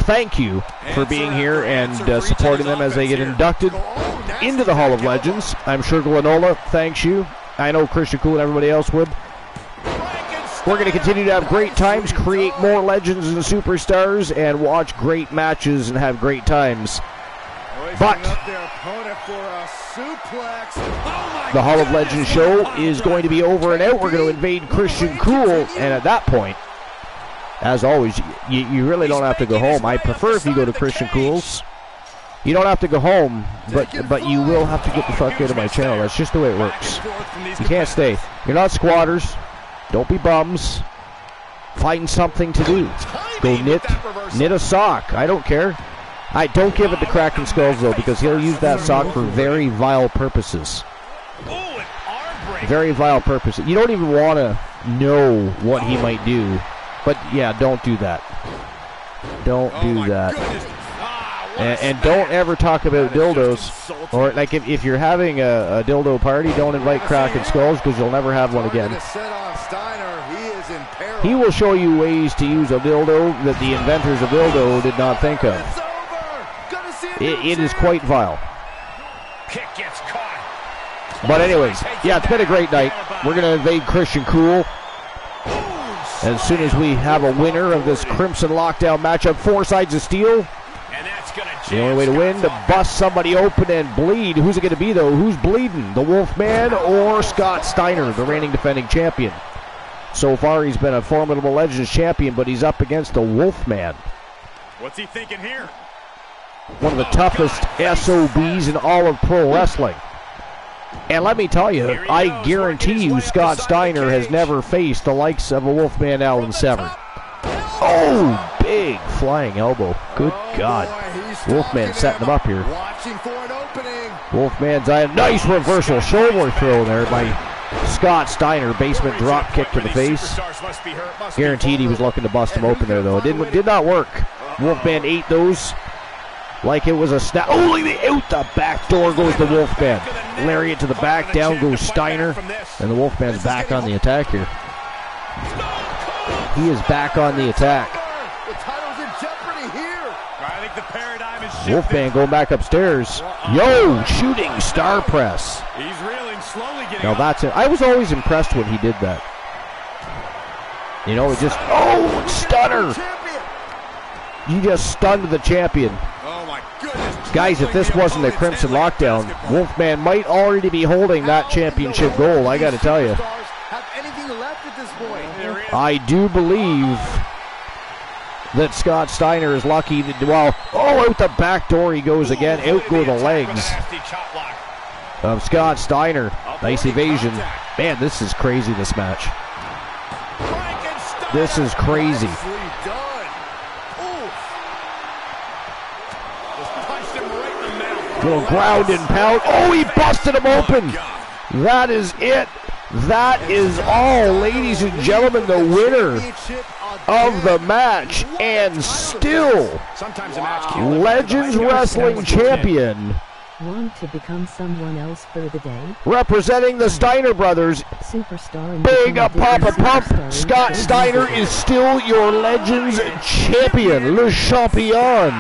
S1: Thank you for being here and supporting them as they get inducted into the Hall of Legends. I'm sure Glenola thanks you. I know Christian Cool and everybody else would. We're going to continue to have great times, create more legends and superstars, and watch great matches and have great times. But the Hall of Legends show is going to be over and out. We're going to invade Christian Cool, and at that point, as always, you really don't have to go home. I prefer if you go to Christian Cool's. You don't have to go home, but you will have to get the fuck out of my channel. That's just the way it works. You can't stay. You're not squatters. Don't be bums. Find something to do. Go knit a sock. I don't care. I don't give it to Kraken Skulls, though, because he'll use that sock for very vile purposes. Very vile purposes. You don't even want to know what he might do. But, yeah, don't do that. Don't do that. And don't ever talk about dildos. Or, like, if you're having a dildo party, don't invite Kraken Skulls, because you'll never have one again. He will show you ways to use a dildo that the inventors of dildo did not think of. It is quite vile. But anyways, yeah, it's been a great night. We're going to invade Christian Cool. As soon as we have a winner of this Crimson Lockdown matchup, 4 sides of steel. The only way to win, to bust somebody open and bleed. Who's it going to be, though? Who's bleeding? The Wolfman or Scott Steiner, the reigning defending champion? So far, he's been a formidable Legends champion, but he's up against the Wolfman.
S6: What's he thinking here?
S1: One of the toughest SOBs in all of pro wrestling. And let me tell you, I guarantee you Scott Steiner has never faced the likes of a Wolfman Alan Severn. Oh, big flying elbow. Good God. Wolfman setting him up here. Wolfman's eye. Nice reversal shoulder throw there by Scott Steiner. Basement drop kick to the face. Guaranteed he was looking to bust him open there, though. It did not work. Wolfman ate those like it was a snap. Oh, look at out the back door goes the Wolfman. Lariat to the back, down goes Steiner. And the Wolfman's back on the attack here. He is back on the attack. Wolfman going back upstairs. Yo, shooting star press.
S6: He's reeling, slowly getting
S1: now that's it. I was always impressed when he did that. You know, it just, oh, stunner. You just stunned the champion.
S6: Oh my goodness.
S1: Guys, if this wasn't a Crimson Lockdown, Wolfman might already be holding that championship goal, I got to tell you. I do believe that Scott Steiner is lucky that, well, out the back door he goes again. Out go the legs of Scott Steiner. Nice evasion. Man, this is crazy, this match. This is crazy. Little ground and pound. Oh, he busted him open. That is it. That is all, ladies and gentlemen, the winner of the match, and still Legends Wrestling Champion.
S4: Want to become someone else for the day?
S1: Representing the Steiner brothers,
S4: Superstar.
S1: Big up Papa Pump. Scott Steiner is still your Legends Champion, Le Champion.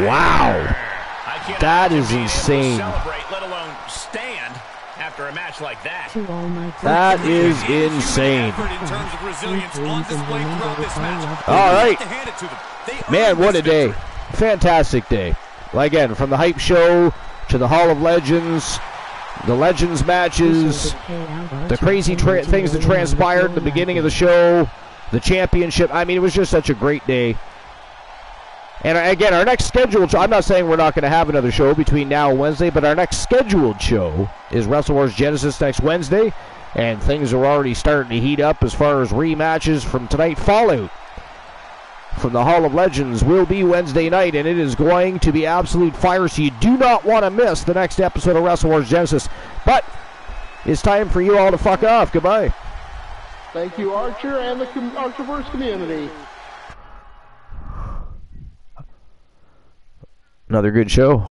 S1: Wow. That is insane.
S5: Let alone stand after a match like that.
S1: That is insane. All right. Man, what a day. Fantastic day. Again, from the hype show to the Hall of Legends, the Legends matches, the crazy things that transpired at the beginning of the show, the championship. I mean, it was just such a great day. And again, our next scheduled show, I'm not saying we're not going to have another show between now and Wednesday, but our next scheduled show is Wrestle Wars Genesis next Wednesday, and things are already starting to heat up as far as rematches from tonight. Fallout from the Hall of Legends will be Wednesday night, and it is going to be absolute fire, so you do not want to miss the next episode of Wrestle Wars Genesis. But it's time for you all to fuck off. Goodbye.
S3: Thank you, Archer, and the Archerverse community.
S1: Another good show.